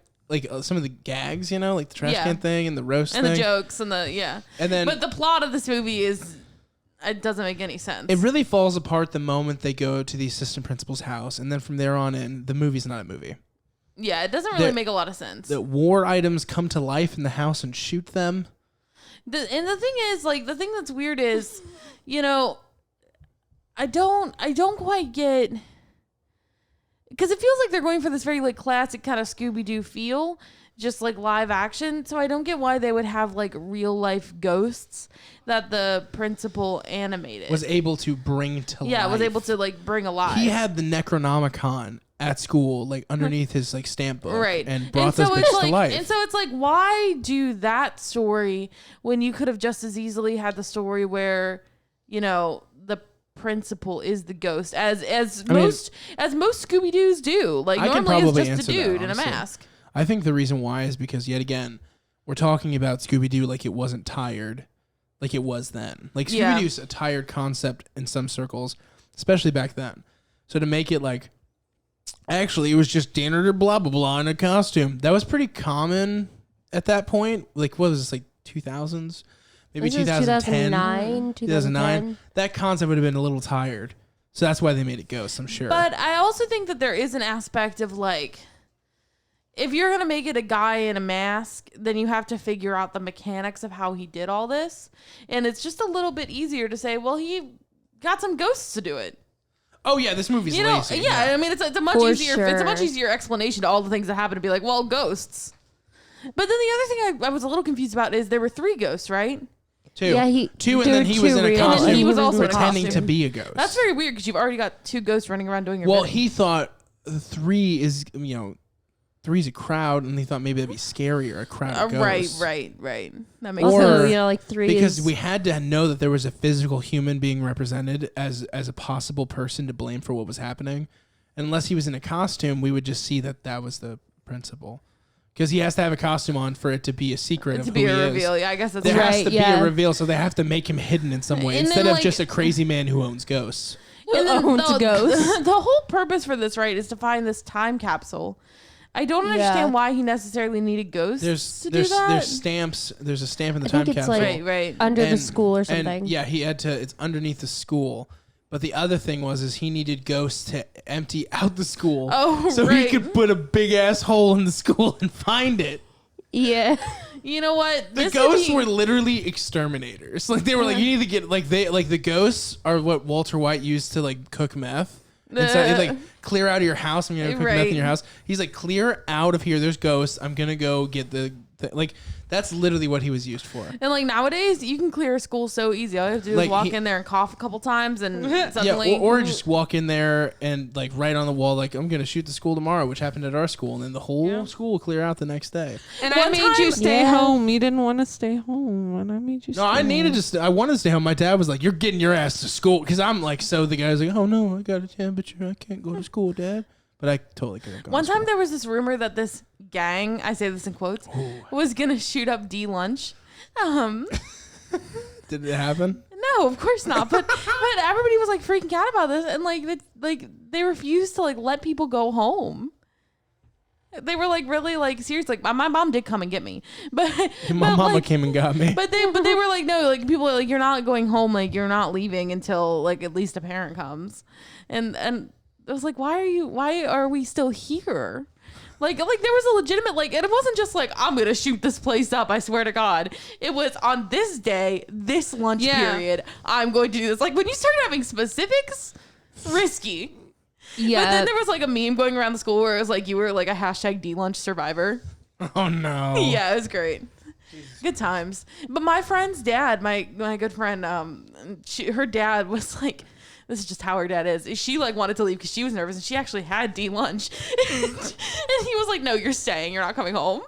Speaker 2: some of the gags, like the trash can thing and the roast
Speaker 3: and
Speaker 2: thing.
Speaker 3: The jokes and but the plot of this movie it doesn't make any sense.
Speaker 2: It really falls apart the moment they go to the assistant principal's house, and then from there on in, the movie's not a movie.
Speaker 3: Yeah, it doesn't really make a lot of sense.
Speaker 2: The war items come to life in the house and shoot them.
Speaker 3: And the thing is, the thing that's weird is, I don't quite get, because it feels like they're going for this very classic kind of Scooby-Doo feel, just like live action. So I don't get why they would have real life ghosts that the principal animated
Speaker 2: was able to bring to life.
Speaker 3: Yeah, was able to bring alive.
Speaker 2: He had the Necronomicon at school, underneath his stamp book,
Speaker 3: right?
Speaker 2: And brought those bitches to life.
Speaker 3: And so it's why do that story when you could have just as easily had the story where, the principal is the ghost, as most Scooby-Doos do. Normally it's just a dude in a mask.
Speaker 2: I think the reason why is because, yet again, we're talking about Scooby-Doo like it wasn't tired, like it was then. Scooby-Doo's a tired concept in some circles, especially back then. So to make it actually, it was just janitor blah, blah, blah in a costume. That was pretty common at that point. What was this, 2000s? Maybe 2010? 2009. That concept would have been a little tired. So that's why they made it ghost, I'm sure.
Speaker 3: But I also think that there is an aspect of, if you're going to make it a guy in a mask, then you have to figure out the mechanics of how he did all this. And it's just a little bit easier to say, well, he got some ghosts to do it.
Speaker 2: Oh yeah, this movie's lazy.
Speaker 3: Yeah, I mean it's a much easier explanation to all the things that happen to be well, ghosts. But then the other thing I was a little confused about is there were 3 ghosts, right?
Speaker 2: 2.
Speaker 4: Yeah,
Speaker 2: 2, and then he was in a costume.
Speaker 3: And he was also
Speaker 2: pretending to be a ghost.
Speaker 3: That's very weird because you've already got 2 ghosts running around doing your bidding.
Speaker 2: He thought 3 is 3's a crowd, and he thought maybe that'd be scarier, a crowd of ghosts.
Speaker 3: Right. That makes
Speaker 4: sense.
Speaker 3: Also,
Speaker 4: 3
Speaker 2: because we had to know that there was a physical human being represented as a possible person to blame for what was happening. And unless he was in a costume, we would just see that was the principal. Because he has to have a costume on for it to be a secret of who he is. To be a reveal,
Speaker 3: yeah, I guess that's
Speaker 2: there
Speaker 3: right.
Speaker 2: There has to be a reveal, so they have to make him hidden in some way,
Speaker 3: and
Speaker 2: instead of just a crazy man who owns ghosts.
Speaker 3: Owns ghosts. The whole purpose for this, right, is to find this time capsule I don't understand why he necessarily needed ghosts to do that.
Speaker 2: There's stamps. There's a stamp in the time capsule.
Speaker 4: Like
Speaker 3: right.
Speaker 4: Under the school or something.
Speaker 2: And yeah, he had to. It's underneath the school. But the other thing is he needed ghosts to empty out the school.
Speaker 3: Oh,
Speaker 2: so he could put a big ass hole in the school and find it.
Speaker 4: Yeah.
Speaker 3: You know what?
Speaker 2: The ghosts were literally exterminators. Like they were like, you need to get the ghosts are what Walter White used to like cook meth. And so he's like, clear out of your house. I'm gonna cook meth in your house. He's like, clear out of here. There's ghosts. I'm gonna go get like. That's literally what he was used for.
Speaker 3: And like nowadays, you can clear a school so easy. All you have to do is walk in there and cough a couple times, and suddenly,
Speaker 2: or just walk in there and like write on the wall like, I'm gonna shoot the school tomorrow, which happened at our school, and then the whole school will clear out the next day.
Speaker 1: And I made you stay home. You didn't want to stay home, and I made you.
Speaker 2: I needed to. I wanted to stay home. My dad was like, "You're getting your ass to school," because I'm like, so the guy's like, "Oh no, I got a temperature. I can't go to school, Dad." But I totally could have gone.
Speaker 3: One time there was this rumor that this gang, I say this in quotes, was gonna shoot up D lunch.
Speaker 2: Did it happen?
Speaker 3: No, of course not. But everybody was like freaking out about this, and like they refused to like let people go home. They were like really like seriously. Like my mom did come and get me, but
Speaker 2: my mama came and got me.
Speaker 3: But they were like, no, like people are like, you're not going home. Like you're not leaving until like at least a parent comes, and I was like, why are we still here? Like there was a legitimate, like, and it wasn't just like, I'm going to shoot this place up, I swear to God. It was on this day, this lunch period, I'm going to do this. Like when you started having specifics, risky. Yeah. But then there was like a meme going around the school where it was like, you were like a #DLunch survivor.
Speaker 2: Oh no.
Speaker 3: Yeah, it was great. Good times. But my friend's dad, my good friend, her dad was like, this is just how her dad is. She like wanted to leave because she was nervous, and she actually had D lunch. And he was like, "No, you're staying. You're not coming home."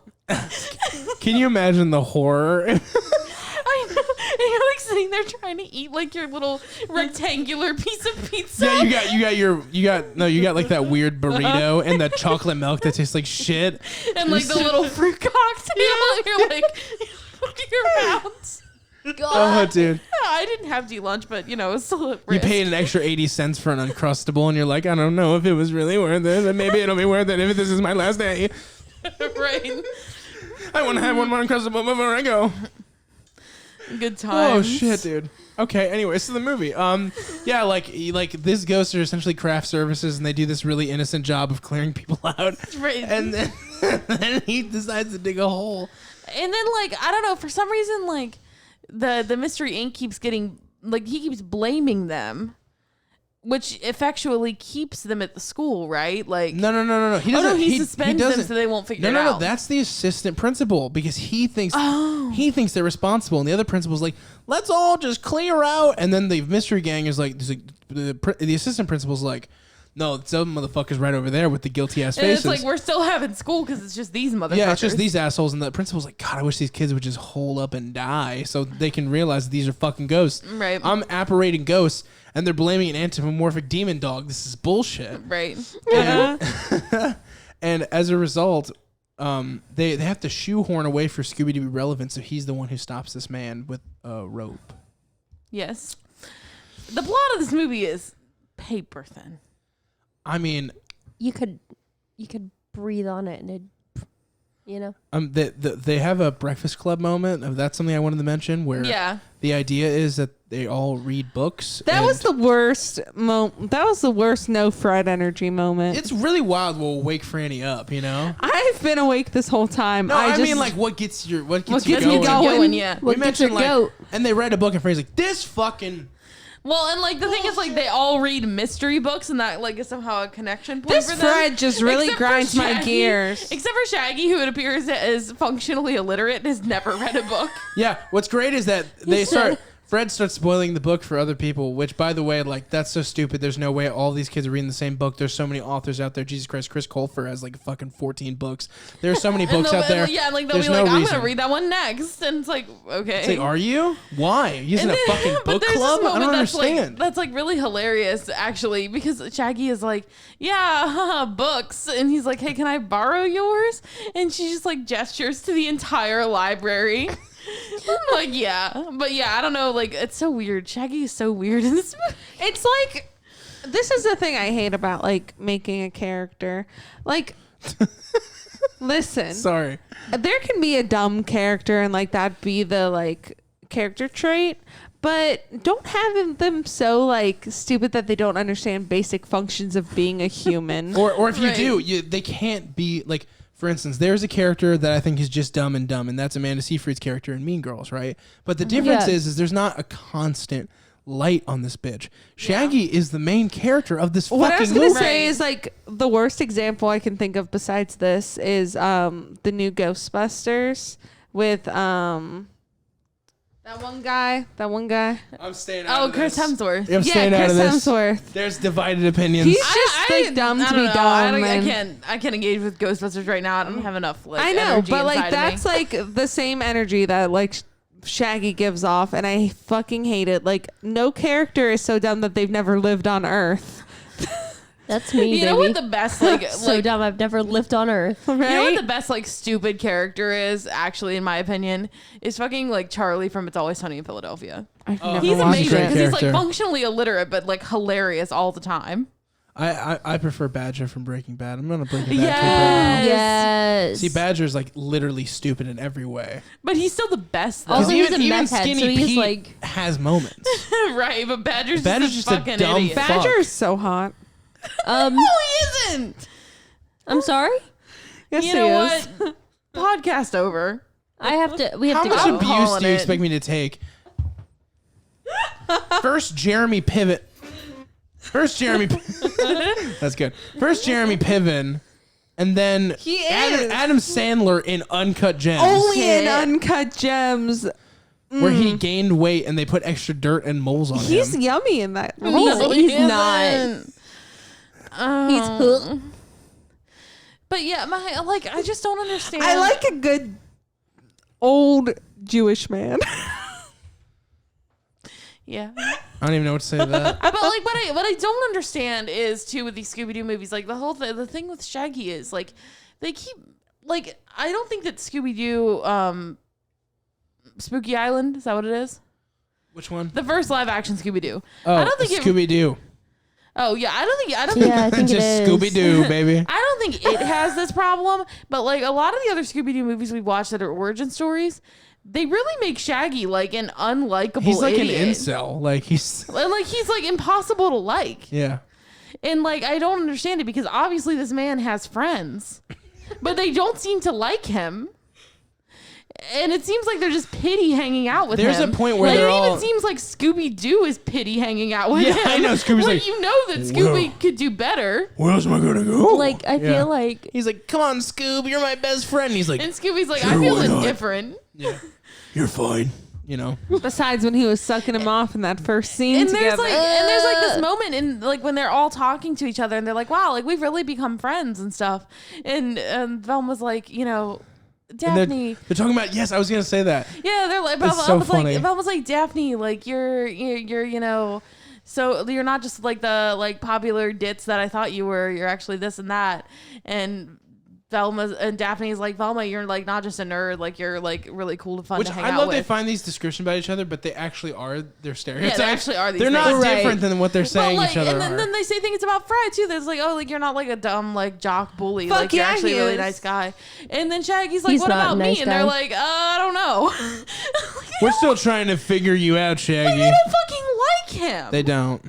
Speaker 2: Can you imagine the horror?
Speaker 3: I know. And you're like sitting there trying to eat like your little rectangular piece of pizza.
Speaker 2: Yeah, you got like that weird burrito and that chocolate milk that tastes like shit,
Speaker 3: and like the little fruit cocktail. You're like, your mouth. God.
Speaker 2: Oh, dude.
Speaker 3: I didn't have D-lunch, but, you know, it was still a risk.
Speaker 2: You paid an extra 80 cents for an Uncrustable, and you're like, I don't know if it was really worth it, and maybe it'll be worth it if this is my last day.
Speaker 3: Right.
Speaker 2: I want to have one more Uncrustable before I go.
Speaker 3: Good times.
Speaker 2: Oh, shit, dude. Okay, anyway, so the movie. Yeah, like these ghosts are essentially craft services, and they do this really innocent job of clearing people out.
Speaker 3: Right.
Speaker 2: And then he decides to dig a hole.
Speaker 3: And then, like, I don't know, for some reason, like, the Mystery Inc. keeps getting, like, he keeps blaming them, which effectually keeps them at the school, right? Like,
Speaker 2: no. He doesn't.
Speaker 3: He suspends them so they won't figure it out.
Speaker 2: No, that's the assistant principal, because he thinks they're responsible, and the other principal's like, let's all just clear out. And then the mystery gang is like, the assistant principal's like, no, some motherfuckers right over there with the guilty ass faces.
Speaker 3: And it's like, we're still having school because it's just these motherfuckers.
Speaker 2: Yeah, it's just these assholes. And the principal's like, God, I wish these kids would just hole up and die so they can realize that these are fucking ghosts.
Speaker 3: Right.
Speaker 2: I'm apparating ghosts, and they're blaming an anthropomorphic demon dog. This is bullshit.
Speaker 3: Right.
Speaker 2: Yeah. And as a result, they have to shoehorn a way for Scooby to be relevant, so he's the one who stops this man with a rope. Yes.
Speaker 3: The plot of this movie is paper thin.
Speaker 2: I mean,
Speaker 4: you could breathe on it and it, you know.
Speaker 2: They have a Breakfast Club moment. That's something I wanted to mention. Where the idea is that they all read books.
Speaker 1: That was the worst That was the worst no Fred energy moment.
Speaker 2: It's really wild. We'll wake Franny up. You know.
Speaker 1: I've been awake this whole time.
Speaker 2: No, I mean, like, what gets you going?
Speaker 3: Yeah.
Speaker 2: We mentioned like, and they read a book and Franny's like, this fucking.
Speaker 3: Well, and like the thing is, like, they all read mystery books, and that like is somehow a connection point for them.
Speaker 1: This Fred just really grinds my gears.
Speaker 3: Except for Shaggy, who it appears is functionally illiterate and has never read a book.
Speaker 2: Yeah, what's great is that Fred starts spoiling the book for other people, which, by the way, like, that's so stupid. There's no way all these kids are reading the same book. There's so many authors out there. Jesus Christ, Chris Colfer has like fucking 14 books. There's so many books out there.
Speaker 3: Yeah, like they'll be like, I'm going to read that one next. And it's like, okay.
Speaker 2: It's like, are you? Why? Are you using a fucking book club? I don't understand.
Speaker 3: That's like really hilarious, actually, because Shaggy is like, yeah, books. And he's like, hey, can I borrow yours? And she just like gestures to the entire library. I'm like, yeah. But yeah, I don't know. Like, it's so weird. Shaggy is so weird in this movie.
Speaker 1: It's like, this is the thing I hate about like making a character. Like, Listen.
Speaker 2: Sorry.
Speaker 1: There can be a dumb character and like that be the like character trait, but don't have them so like stupid that they don't understand basic functions of being a human.
Speaker 2: Or if you do, they can't be like. For instance, there's a character that I think is just dumb, and that's Amanda Seyfried's character in Mean Girls, right? But the difference is there's not a constant light on this bitch. Shaggy is the main character of this
Speaker 1: what
Speaker 2: fucking movie.
Speaker 1: What I was gonna say is like the worst example I can think of besides this is the new Ghostbusters with that one guy.
Speaker 2: I'm staying out of
Speaker 3: Chris
Speaker 2: this.
Speaker 3: Hemsworth.
Speaker 2: I'm staying out of this.
Speaker 1: Hemsworth.
Speaker 2: There's divided opinions.
Speaker 1: He's just like dumb to be dumb.
Speaker 3: I can't engage with Ghostbusters right now. I don't have enough. Like,
Speaker 1: I know,
Speaker 3: energy
Speaker 1: but like
Speaker 3: inside of me.
Speaker 1: that's like the same energy that like Shaggy gives off, and I fucking hate it. Like no character is so dumb that they've never lived on Earth.
Speaker 4: That's me,
Speaker 3: You know what the best like
Speaker 4: so dumb I've never lived on Earth.
Speaker 1: Right?
Speaker 3: You know what the best like stupid character is actually in my opinion is fucking like Charlie from It's Always Sunny in Philadelphia.
Speaker 1: I've never
Speaker 3: He's
Speaker 1: watched
Speaker 3: amazing
Speaker 1: it.
Speaker 3: because he's like
Speaker 2: character.
Speaker 3: functionally illiterate but like hilarious all the time.
Speaker 2: I prefer Badger from Breaking Bad. I'm gonna Breaking Bad
Speaker 3: Yes.
Speaker 2: tape right now.
Speaker 4: Yes.
Speaker 2: See, Badger's like literally stupid in every way.
Speaker 3: But he's still the best though.
Speaker 4: Also, he's a
Speaker 2: even
Speaker 4: meth head,
Speaker 2: Skinny
Speaker 4: so he's
Speaker 2: Pete
Speaker 4: like
Speaker 2: has moments.
Speaker 3: Right, but Badger's
Speaker 2: Badger's
Speaker 3: just a fucking
Speaker 2: dumb
Speaker 3: idiot.
Speaker 2: fuck.
Speaker 1: Badger is so hot.
Speaker 3: No, he isn't.
Speaker 4: I'm sorry.
Speaker 1: Yes,
Speaker 3: You know
Speaker 1: he is.
Speaker 3: what? Podcast over.
Speaker 4: We have
Speaker 2: How
Speaker 4: to
Speaker 2: much
Speaker 4: go.
Speaker 2: abuse
Speaker 3: calling
Speaker 2: do you
Speaker 3: it.
Speaker 2: expect me to take? First, Jeremy That's good. First, Jeremy Piven, and then
Speaker 1: He is.
Speaker 2: Adam Sandler in Uncut Gems,
Speaker 1: Only in
Speaker 4: Shit.
Speaker 1: Uncut Gems.
Speaker 2: where he gained weight and they put extra dirt and moles on
Speaker 1: He's
Speaker 2: him.
Speaker 1: yummy in that role.
Speaker 4: No, he's not.
Speaker 3: isn't.
Speaker 4: He's
Speaker 3: But yeah, I just don't understand.
Speaker 1: I like a good old Jewish man.
Speaker 3: Yeah.
Speaker 2: I don't even know what to say to that.
Speaker 3: But like what I don't understand is too with these Scooby Doo movies, like the whole the thing with Shaggy is like they keep like I don't think that Scooby Doo Spooky Island, is that what it is?
Speaker 2: Which one?
Speaker 3: The first live action Scooby Doo.
Speaker 2: Oh,
Speaker 3: I don't think
Speaker 2: Scooby Doo.
Speaker 3: Oh yeah, I don't think
Speaker 4: Yeah, I think it
Speaker 2: Just
Speaker 4: is.
Speaker 2: Scooby Doo, baby.
Speaker 3: I don't think it has this problem, but like a lot of the other Scooby Doo movies we've watched that are origin stories, they really make Shaggy like an unlikable
Speaker 2: He's like
Speaker 3: idiot.
Speaker 2: an incel. Like he's
Speaker 3: He's impossible to like.
Speaker 2: yeah.
Speaker 3: And like I don't understand it because obviously this man has friends, but they don't seem to like him. And it seems like they're just pity hanging out with
Speaker 2: There's
Speaker 3: him.
Speaker 2: a point where
Speaker 3: like,
Speaker 2: they're
Speaker 3: it
Speaker 2: all-
Speaker 3: even seems like Scooby Doo is pity hanging out with him.
Speaker 2: Yeah, I know. Scooby's
Speaker 3: When
Speaker 2: like,
Speaker 3: you know that Scooby
Speaker 2: "Whoa.
Speaker 3: could do better.
Speaker 2: Where else am I gonna go?
Speaker 4: Like, I
Speaker 2: Yeah.
Speaker 4: feel like
Speaker 2: He's like, come on, Scoob, you're my best friend. And he's like,
Speaker 3: And Scooby's like,
Speaker 2: Sure,
Speaker 3: I feel
Speaker 2: why not?
Speaker 3: indifferent.
Speaker 2: yeah, you're fine. You know.
Speaker 1: Besides when he was sucking him off in that first scene
Speaker 3: And
Speaker 1: together.
Speaker 3: there's like this moment in like when they're all talking to each other and they're like, wow, like we've really become friends and stuff. And Velma's like, you know,
Speaker 2: And
Speaker 3: Daphne.
Speaker 2: they're talking about, yes, I was going to say that.
Speaker 3: Yeah, they're like,
Speaker 2: It's so funny.
Speaker 3: Velma's like, Daphne, like you're, you know, so you're not just like the like popular ditz that I thought you were. You're actually this and that. And Daphne's like, Velma, you're like not just a nerd, like you're like really cool to fun
Speaker 2: Which
Speaker 3: to hang
Speaker 2: I
Speaker 3: out
Speaker 2: love
Speaker 3: with.
Speaker 2: they find these descriptions about each other, but they actually are their stereotypes.
Speaker 3: Yeah, they actually are these
Speaker 2: They're not
Speaker 3: things.
Speaker 2: different than what they're saying
Speaker 3: Well,
Speaker 2: each other
Speaker 3: and
Speaker 2: are.
Speaker 3: then they say things about Fry too. There's like, oh, like you're not like a dumb like jock bully.
Speaker 1: Fuck
Speaker 3: like you're
Speaker 1: yeah,
Speaker 3: actually
Speaker 1: he
Speaker 3: a really
Speaker 1: is.
Speaker 3: nice guy. And then Shaggy's like,
Speaker 4: He's
Speaker 3: what
Speaker 4: not
Speaker 3: about
Speaker 4: a
Speaker 3: me?
Speaker 4: nice
Speaker 3: And they're
Speaker 4: guy.
Speaker 3: like, I don't know.
Speaker 2: We're still trying to figure you out, Shaggy.
Speaker 3: They don't fucking like him.
Speaker 2: They don't.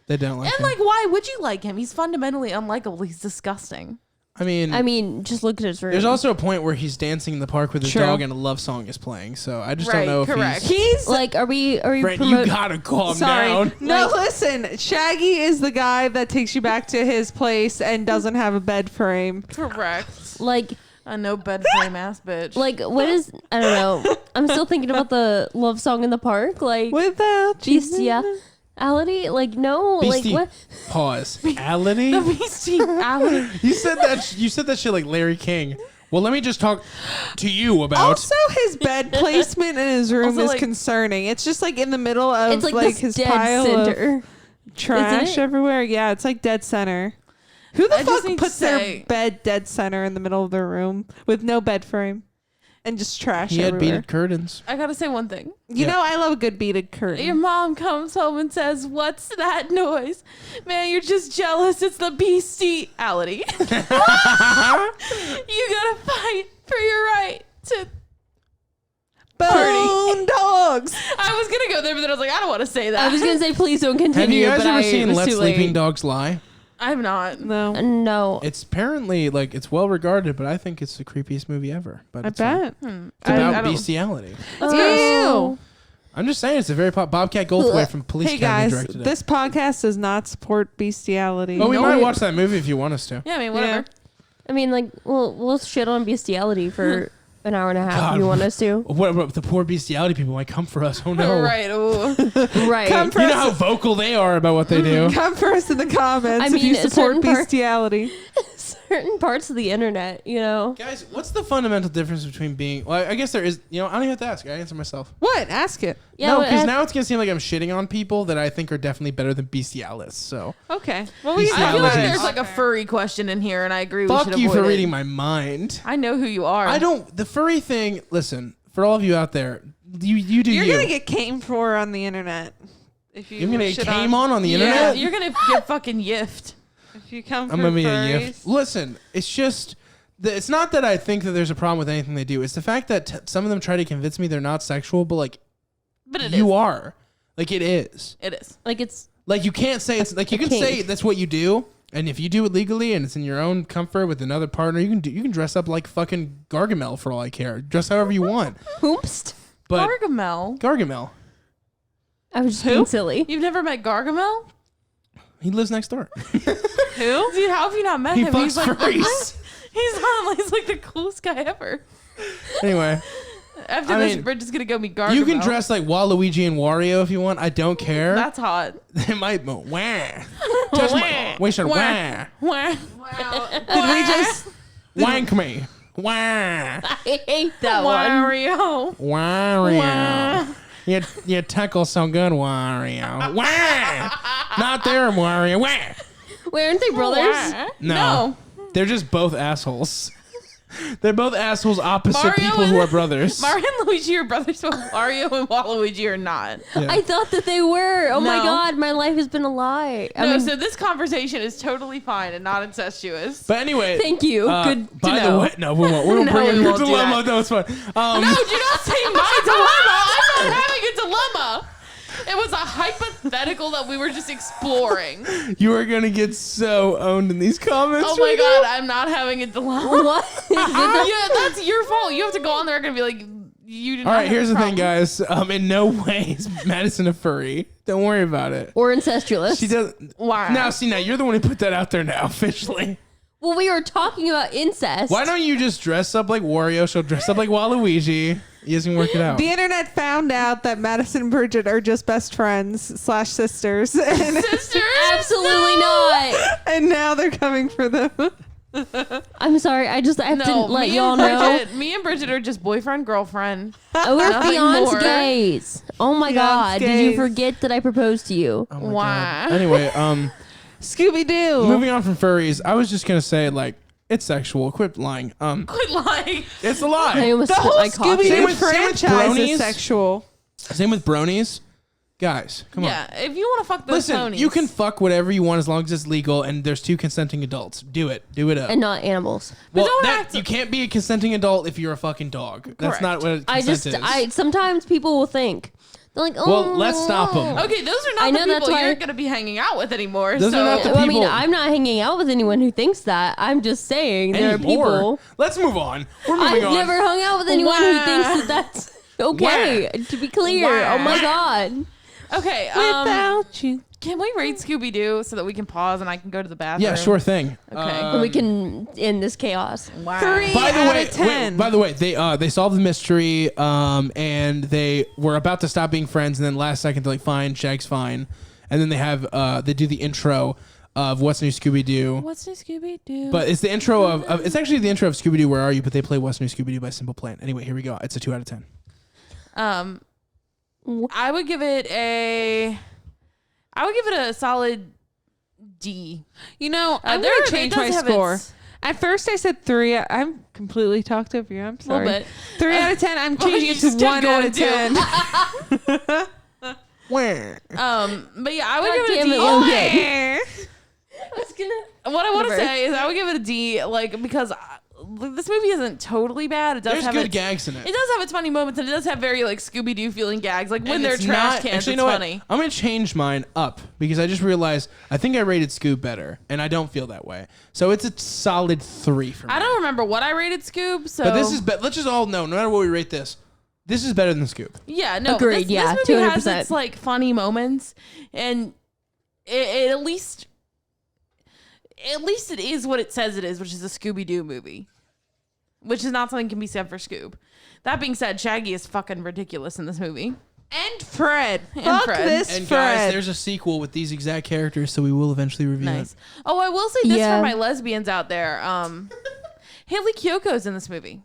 Speaker 2: They don't like
Speaker 3: And
Speaker 2: him.
Speaker 3: like, why would you like him? He's fundamentally unlikable. He's disgusting.
Speaker 2: I mean,
Speaker 4: just look at his room.
Speaker 2: there's also a point where he's dancing in the park with his
Speaker 1: True.
Speaker 2: dog and a love song is playing. So I just
Speaker 3: Right,
Speaker 2: don't know if
Speaker 3: correct.
Speaker 1: He's
Speaker 4: like, are we
Speaker 2: Brent, you
Speaker 4: promoting?
Speaker 2: gotta calm
Speaker 1: sorry.
Speaker 2: down.
Speaker 1: No, listen. Shaggy is the guy that takes you back to his place and doesn't have a bed frame.
Speaker 3: Correct.
Speaker 4: Like,
Speaker 3: A no bed frame ass bitch.
Speaker 4: like what is? I don't know. I'm still thinking about the love song in the park. Like,
Speaker 1: Without you.
Speaker 4: bestiality. Like, no.
Speaker 2: Beastie.
Speaker 4: Like, what?
Speaker 2: Pause. Ality?
Speaker 3: the bestiality.
Speaker 2: You said that shit like Larry King. Well, let me just talk to you about.
Speaker 1: Also, his bed placement in his room
Speaker 3: Also,
Speaker 1: is
Speaker 3: like-
Speaker 1: concerning. It's just like in the middle of
Speaker 4: It's like, this
Speaker 1: his
Speaker 4: dead
Speaker 1: pile
Speaker 4: center.
Speaker 1: of trash
Speaker 4: it?
Speaker 1: everywhere. Yeah, it's like dead center. Who the
Speaker 3: I just
Speaker 1: fuck
Speaker 3: need
Speaker 1: puts
Speaker 3: to
Speaker 1: their
Speaker 3: say-
Speaker 1: bed dead center in the middle of their room with no bed frame? and just trash
Speaker 2: He had
Speaker 1: everywhere.
Speaker 2: beaded curtains.
Speaker 3: I gotta say one thing.
Speaker 1: You
Speaker 2: Yeah.
Speaker 1: know, I love a good beaded curtain.
Speaker 3: Your mom comes home and says, "What's that noise?" Man, you're just jealous. It's the bestiality. You gotta fight for your right to
Speaker 1: Bone dogs.
Speaker 3: I was gonna go there, but then I was like, I don't want to say that.
Speaker 4: I was gonna say please don't continue.
Speaker 2: Have you guys
Speaker 4: but
Speaker 2: ever
Speaker 4: I
Speaker 2: seen
Speaker 4: was
Speaker 2: Let
Speaker 4: too
Speaker 2: Sleeping
Speaker 4: late.
Speaker 2: Dogs Lie?
Speaker 3: I have not.
Speaker 1: No.
Speaker 4: No.
Speaker 2: It's apparently like it's well regarded, but I think it's the creepiest movie ever. But
Speaker 1: I
Speaker 2: it's
Speaker 1: bet.
Speaker 2: It's about bestiality.
Speaker 1: Ew.
Speaker 2: I'm just saying it's a very Bobcat Goldthwait from Police
Speaker 1: Hey
Speaker 2: Academy
Speaker 1: guys,
Speaker 2: directed it.
Speaker 1: this podcast does not support bestiality.
Speaker 2: Oh, we
Speaker 4: No,
Speaker 2: might
Speaker 4: we-
Speaker 2: watch that movie if you want us to.
Speaker 3: Yeah, I mean, whatever.
Speaker 4: I mean, like, we'll shit on bestiality for an hour and a half
Speaker 2: God.
Speaker 4: if you want us to.
Speaker 2: What about the poor bestiality people might come for us? Oh no!
Speaker 3: Right. Ooh.
Speaker 4: Right.
Speaker 1: Come for
Speaker 2: You know
Speaker 1: us.
Speaker 2: how vocal they are about what they do.
Speaker 1: Come for us in the comments
Speaker 4: I
Speaker 1: if
Speaker 4: mean,
Speaker 1: you
Speaker 4: a
Speaker 1: support
Speaker 4: certain part-
Speaker 1: bestiality.
Speaker 4: Certain parts of the internet, you know.
Speaker 2: Guys, what's the fundamental difference between being? Well, I guess there is. You know, I don't even have to ask. I answer myself.
Speaker 1: What? Ask it.
Speaker 4: Yeah,
Speaker 2: no,
Speaker 4: but
Speaker 2: because now it's gonna seem like I'm shitting on people that I think are definitely better than bestialists. So
Speaker 1: Okay. Well, we
Speaker 3: I feel like
Speaker 2: Bestiality.
Speaker 3: there's like a furry question in here, and I agree. we
Speaker 2: fuck
Speaker 3: should
Speaker 2: you
Speaker 3: avoid
Speaker 2: for
Speaker 3: it.
Speaker 2: reading my mind.
Speaker 3: I know who you are.
Speaker 2: I don't. The furry thing. Listen, for all of you out there, you do
Speaker 1: You're
Speaker 2: you.
Speaker 1: gonna get came for on the internet. If you
Speaker 2: You're gonna get
Speaker 1: shit
Speaker 2: came on the
Speaker 3: Yeah,
Speaker 2: internet.
Speaker 3: you're gonna get fucking yiffed.
Speaker 1: If you come for
Speaker 2: I'm gonna be a
Speaker 1: furries.
Speaker 2: yiff. Listen, it's just. It's not that I think that there's a problem with anything they do. It's the fact that some of them try to convince me they're not sexual, but like
Speaker 3: But it
Speaker 2: you
Speaker 3: is.
Speaker 2: are. Like it is.
Speaker 3: It is.
Speaker 4: Like, it's
Speaker 2: Like you can't say it's like you can
Speaker 4: kink.
Speaker 2: say that's what you do, and if you do it legally and it's in your own comfort with another partner, you can dress up like fucking Gargamel for all I care. Dress however you want.
Speaker 4: hoopst.
Speaker 2: But
Speaker 3: Gargamel.
Speaker 2: Gargamel,
Speaker 4: I was just being silly.
Speaker 3: You've never met Gargamel?
Speaker 2: he lives next door.
Speaker 3: Who? Dude, how have you not met
Speaker 2: He
Speaker 3: him?
Speaker 2: fucks
Speaker 3: He's like
Speaker 2: furries.
Speaker 3: he's like the coolest guy ever.
Speaker 2: Anyway,
Speaker 3: After
Speaker 2: I
Speaker 3: this,
Speaker 2: mean,
Speaker 3: we're just gonna go meet Gargamel.
Speaker 2: you can dress like Waluigi and Wario if you want. I don't care.
Speaker 3: That's hot.
Speaker 2: They might wah. Touch my. We should wah.
Speaker 3: Wah.
Speaker 1: Did we just?
Speaker 2: Wank me. Wah.
Speaker 4: I hate that one.
Speaker 3: Wario.
Speaker 2: Wario. You tickle so good, Wario. Wah. Not there, Wario. Wah.
Speaker 4: Wait, aren't they brothers?
Speaker 3: Wah.
Speaker 2: No. They're just both assholes. They're both assholes opposite
Speaker 3: Mario
Speaker 2: people
Speaker 3: and-
Speaker 2: who are brothers.
Speaker 3: Mario and Luigi are brothers, but Wario and Waluigi are not.
Speaker 2: Yeah.
Speaker 4: I thought that they were. Oh my
Speaker 3: No.
Speaker 4: god, my life has been a lie. I
Speaker 3: No,
Speaker 4: mean,
Speaker 3: so this conversation is totally fine and not incestuous.
Speaker 2: But anyway.
Speaker 4: thank you. Good to
Speaker 2: By
Speaker 4: know.
Speaker 2: the way, no, we won't. We won't
Speaker 3: No,
Speaker 2: bring up
Speaker 3: we
Speaker 2: your
Speaker 3: won't do
Speaker 2: dilemma.
Speaker 3: that.
Speaker 2: No, it's fine.
Speaker 3: No, do not say my dilemma. I'm not having a dilemma. It was a hypothetical that we were just exploring.
Speaker 2: You are going to get so owned in these comments.
Speaker 3: Oh my
Speaker 2: right
Speaker 3: god,
Speaker 2: now.
Speaker 3: I'm not having a dilemma.
Speaker 4: What?
Speaker 3: Yeah, that's your fault. You have to go on there and be like, you did
Speaker 2: All
Speaker 3: not
Speaker 2: right,
Speaker 3: have
Speaker 2: here's
Speaker 3: a
Speaker 2: the thing,
Speaker 3: problem.
Speaker 2: guys. In no way is Madison a furry. Don't worry about it.
Speaker 4: Or incestuous.
Speaker 2: She does.
Speaker 3: Why?
Speaker 2: Now, see, now you're the one who put that out there now, officially.
Speaker 4: Well, we were talking about incest.
Speaker 2: Why don't you just dress up like Wario? She'll dress up like Waluigi. You guys can work it out.
Speaker 1: The internet found out that Madison and Bridget are just best friends / sisters, and,
Speaker 3: Sisters?
Speaker 4: Absolutely not.
Speaker 1: and now they're coming for them.
Speaker 4: I'm sorry. I have to let y'all know.
Speaker 3: Me and Bridget are just boyfriend, girlfriend.
Speaker 4: We're
Speaker 3: Nothing more.
Speaker 4: fiancés. Oh my god. Did you
Speaker 1: Fiancés.
Speaker 4: forget that I proposed to you?
Speaker 2: Oh my
Speaker 3: Why?
Speaker 2: God. Anyway,
Speaker 1: Scooby Doo.
Speaker 2: moving on from furries, I was just gonna say like it's sexual. Quit lying.
Speaker 3: Quit lying.
Speaker 2: It's a
Speaker 4: I
Speaker 2: lie.
Speaker 4: almost
Speaker 1: The
Speaker 4: spit
Speaker 1: whole
Speaker 4: my coffee.
Speaker 1: Scooby
Speaker 2: Same
Speaker 1: Doo
Speaker 2: with- same with
Speaker 1: franchise
Speaker 2: bronies.
Speaker 1: is sexual.
Speaker 2: Same with bronies, guys. Come on.
Speaker 3: Yeah, if you want to fuck those
Speaker 2: Listen,
Speaker 3: ponies.
Speaker 2: you can fuck whatever you want as long as it's legal and there's two consenting adults. Do it. Do it up.
Speaker 4: And not animals.
Speaker 3: But
Speaker 2: well,
Speaker 3: don't
Speaker 2: that,
Speaker 3: act-
Speaker 2: you can't be a consenting adult if you're a fucking dog. That's
Speaker 3: Correct.
Speaker 2: not what consent is.
Speaker 4: Sometimes people will think. They're like, oh.
Speaker 2: Well, let's stop 'em.
Speaker 3: Okay, those are not
Speaker 4: I
Speaker 3: the
Speaker 4: know that's
Speaker 3: people
Speaker 4: why-
Speaker 3: you're going to be hanging out with anymore.
Speaker 2: Those
Speaker 3: so
Speaker 2: are not the
Speaker 4: Well, I mean,
Speaker 2: people-
Speaker 4: I'm not hanging out with anyone who thinks that. I'm just saying there are
Speaker 2: Anymore.
Speaker 4: people.
Speaker 2: Let's move on. We're moving
Speaker 4: I've
Speaker 2: on.
Speaker 4: never hung out with anyone who
Speaker 3: Wah.
Speaker 4: thinks that that's okay. To be clear.
Speaker 3: Wah.
Speaker 4: Oh my god.
Speaker 3: Okay,
Speaker 1: Without you.
Speaker 3: can we rate Scooby Doo so that we can pause and I can go to the bathroom?
Speaker 2: Yeah, sure thing.
Speaker 3: Okay.
Speaker 4: And we can end this chaos.
Speaker 3: Wow.
Speaker 1: 3
Speaker 2: By the
Speaker 1: out
Speaker 2: way,
Speaker 1: of 10.
Speaker 2: by the way, they solved the mystery, and they were about to stop being friends, and then last second they're like, "Fine, Shag's fine," and then they do the intro of What's New Scooby Doo.
Speaker 3: What's new Scooby Doo?
Speaker 2: But it's the intro of it's actually the intro of Scooby Doo. Where are you? But they play What's New Scooby Doo by Simple Plan. Anyway, here we go. It's a 2 out of 10.
Speaker 3: I would give it a solid D.
Speaker 1: You know, I'm
Speaker 3: There
Speaker 1: going
Speaker 3: are-
Speaker 1: to change
Speaker 3: it
Speaker 1: my
Speaker 3: does have
Speaker 1: score.
Speaker 3: its-
Speaker 1: At first I said 3. I'm completely talked over you. I'm sorry.
Speaker 3: A little bit.
Speaker 1: 3 out of 10. I'm changing it to 1 out of 10.
Speaker 2: Where?
Speaker 3: But yeah, I would
Speaker 4: God
Speaker 3: give it a
Speaker 4: damn
Speaker 3: D.
Speaker 4: it, Logan.
Speaker 3: I was gonna. What I want to say is I would give it a D, like because this movie isn't totally bad. It does
Speaker 2: There's
Speaker 3: have
Speaker 2: good gags in it.
Speaker 3: It does have its funny moments, and it does have very like Scooby Doo feeling gags, like when
Speaker 2: And
Speaker 3: they're
Speaker 2: it's
Speaker 3: trash
Speaker 2: not-
Speaker 3: cans.
Speaker 2: actually, you
Speaker 3: It's
Speaker 2: know what?
Speaker 3: funny.
Speaker 2: I'm gonna change mine up because I just realized I think I rated Scoob better, and I don't feel that way. So it's a solid 3 for me.
Speaker 3: I don't remember what I rated Scoob, so
Speaker 2: But this is let's just all know, no matter what we rate this is better than Scoob.
Speaker 3: yeah, no,
Speaker 4: Agreed,
Speaker 3: This,
Speaker 4: yeah,
Speaker 3: this movie has
Speaker 4: 200%.
Speaker 3: its like funny moments, and it at least it is what it says it is, which is a Scooby Doo movie. Which is not something can be said for Scoob. That being said, Shaggy is fucking ridiculous in this movie.
Speaker 1: And Fred.
Speaker 3: And
Speaker 1: Fuck
Speaker 3: Fred.
Speaker 1: this
Speaker 2: And
Speaker 1: Fred.
Speaker 2: guys, there's a sequel with these exact characters, so we will eventually review
Speaker 3: Nice.
Speaker 2: it.
Speaker 3: Oh, I will say this
Speaker 4: Yeah.
Speaker 3: for my lesbians out there. Haley Kyoko's in this movie.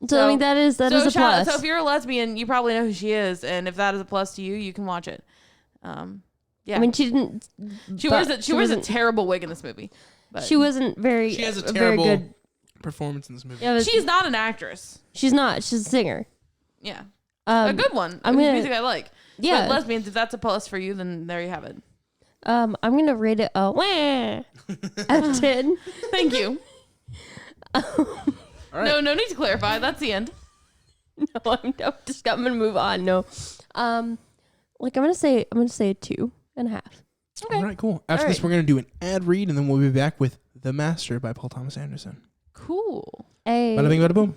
Speaker 4: So I mean that is a
Speaker 3: shout out-
Speaker 4: plus.
Speaker 3: So if you're a lesbian, you probably know who she is, and if that is a plus to you, you can watch it. Yeah.
Speaker 4: I mean, she didn't.
Speaker 3: she
Speaker 4: but
Speaker 3: wears a
Speaker 4: wasn't-
Speaker 3: terrible wig in this movie. But
Speaker 4: She wasn't very.
Speaker 2: She has a
Speaker 4: very
Speaker 2: terrible
Speaker 4: good.
Speaker 2: performance in this movie.
Speaker 4: Yeah, but
Speaker 3: she's not an actress.
Speaker 4: she's not. She's a singer.
Speaker 3: Yeah. A good one.
Speaker 4: I'm
Speaker 3: Whose
Speaker 4: gonna-
Speaker 3: music I like.
Speaker 4: Yeah.
Speaker 3: But lesbians, if that's a plus for you, then there you have it.
Speaker 4: I'm gonna rate it a wah out of 10.
Speaker 3: Thank you.
Speaker 2: All right.
Speaker 3: No need to clarify. That's the end.
Speaker 4: No, I'm gonna move on. No, like I'm gonna say a 2.5.
Speaker 3: Okay.
Speaker 2: All right, cool. After
Speaker 3: All
Speaker 2: this,
Speaker 3: right.
Speaker 2: we're going to do an ad read, and then we'll be back with The Master by Paul Thomas Anderson.
Speaker 3: Cool.
Speaker 4: Hey,
Speaker 2: Bada bing, bada boom.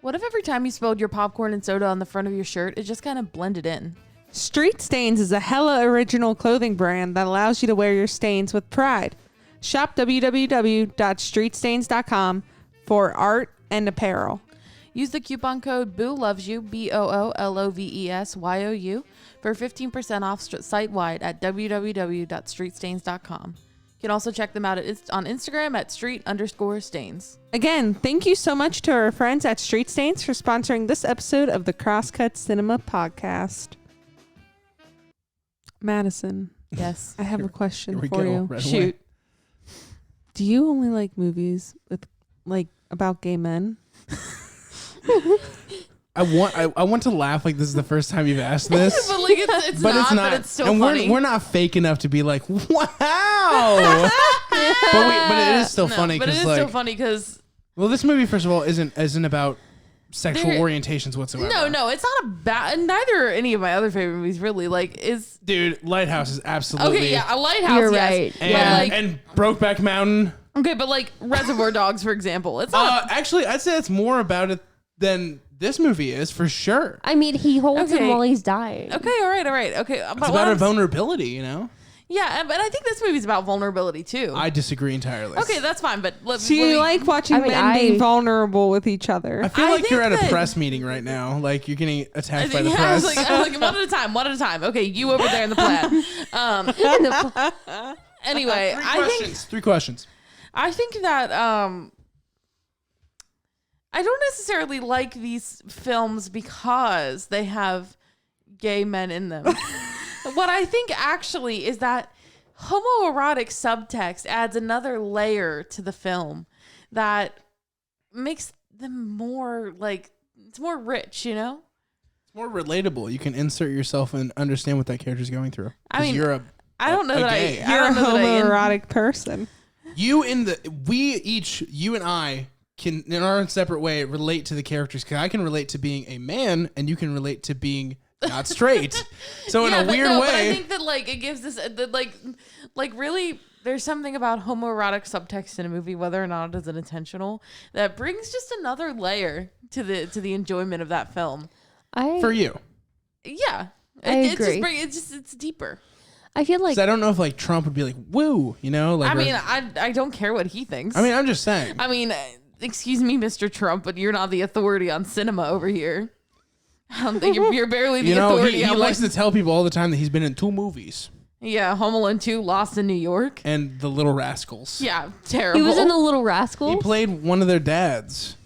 Speaker 3: What if every time you spilled your popcorn and soda on the front of your shirt, it just kind of blended in?
Speaker 1: Street Stains is a hella original clothing brand that allows you to wear your stains with pride. Shop www.streetstains.com for art and apparel.
Speaker 3: Use the coupon code BOOLOVESYOU, BOOLOVESYOU, for 15% off site-wide at www.streetstains.com. You can also check them out on Instagram at street_stains.
Speaker 1: Again, thank you so much to our friends at Street Stains for sponsoring this episode of the Crosscut Cinema Podcast. Madison,
Speaker 3: Yes.
Speaker 1: I have a question
Speaker 2: Here we
Speaker 1: for
Speaker 2: go.
Speaker 1: you.
Speaker 2: Right
Speaker 3: Shoot.
Speaker 2: away.
Speaker 1: Do you only like movies with about gay men?
Speaker 2: I want to laugh like this is the first time you've asked this.
Speaker 3: but like it's
Speaker 2: But
Speaker 3: not,
Speaker 2: it's not.
Speaker 3: but it's still
Speaker 2: and
Speaker 3: funny.
Speaker 2: we're not fake enough to be like, wow. but it is still funny
Speaker 3: but it
Speaker 2: because
Speaker 3: is still funny because
Speaker 2: well, this movie first of all isn't about sexual
Speaker 3: There-
Speaker 2: orientations whatsoever.
Speaker 3: no, it's not about neither are any of my other favorite movies really. Like is
Speaker 2: Dude, Lighthouse is absolutely
Speaker 3: okay, yeah, a Lighthouse.
Speaker 4: You're
Speaker 3: yes.
Speaker 4: right.
Speaker 2: And,
Speaker 3: But like
Speaker 2: and Brokeback Mountain.
Speaker 3: okay, but like Reservoir Dogs, for example, it's not.
Speaker 2: Actually, I'd say it's more about it than this movie is for sure.
Speaker 4: I mean, he holds
Speaker 3: Okay.
Speaker 4: him while he's dying.
Speaker 3: Okay, all right. Okay, but
Speaker 2: It's about her vulnerability, you know?
Speaker 3: yeah, but I think this movie's about vulnerability too.
Speaker 2: I disagree entirely.
Speaker 3: Okay, that's fine. But
Speaker 1: So you like watching men being vulnerable with each other?
Speaker 2: I feel
Speaker 3: I
Speaker 2: like you're at
Speaker 3: think
Speaker 2: a
Speaker 3: that-
Speaker 2: press meeting right now. Like you're getting attacked by the
Speaker 3: I
Speaker 2: press.
Speaker 3: was like one at a time. One at a time. Okay, you over there in the plaid. Anyway,
Speaker 2: Three questions.
Speaker 3: I think that I don't necessarily like these films because they have gay men in them. What I think actually is that homoerotic subtext adds another layer to the film that makes them more like it's more rich, you know?
Speaker 2: It's more relatable. You can insert yourself and understand what that character's going through.
Speaker 3: I mean,
Speaker 2: you're
Speaker 3: I don't know
Speaker 2: a
Speaker 3: that
Speaker 2: gay.
Speaker 3: I
Speaker 1: You're a
Speaker 3: don't know that I
Speaker 1: homoerotic person.
Speaker 2: you and I can in our separate way relate to the characters because I can relate to being a man and you can relate to being not straight. So in a
Speaker 3: but
Speaker 2: weird
Speaker 3: no,
Speaker 2: way,
Speaker 3: but I think that like it gives this like really there's something about homoerotic subtext in a movie, whether or not it is intentional, that brings just another layer to the enjoyment of that film.
Speaker 2: for you.
Speaker 3: Yeah,
Speaker 4: I agree.
Speaker 3: It's deeper.
Speaker 4: I feel like
Speaker 2: 'Cause I don't know if like Trump would be like, woo, you know? Like,
Speaker 3: I mean, I don't care what he thinks.
Speaker 2: I'm just saying.
Speaker 3: I mean, excuse me, Mr. Trump, but you're not the authority on cinema over here. I don't think you're barely the
Speaker 2: You know,
Speaker 3: authority
Speaker 2: he
Speaker 3: on
Speaker 2: likes
Speaker 3: what-
Speaker 2: to tell people all the time that he's been in 2 movies
Speaker 3: Yeah, Home Alone 2, Lost in New York.
Speaker 2: and The Little Rascals.
Speaker 3: Yeah, terrible.
Speaker 4: he was in The Little
Speaker 2: He
Speaker 4: Rascals.
Speaker 2: played one of their dads.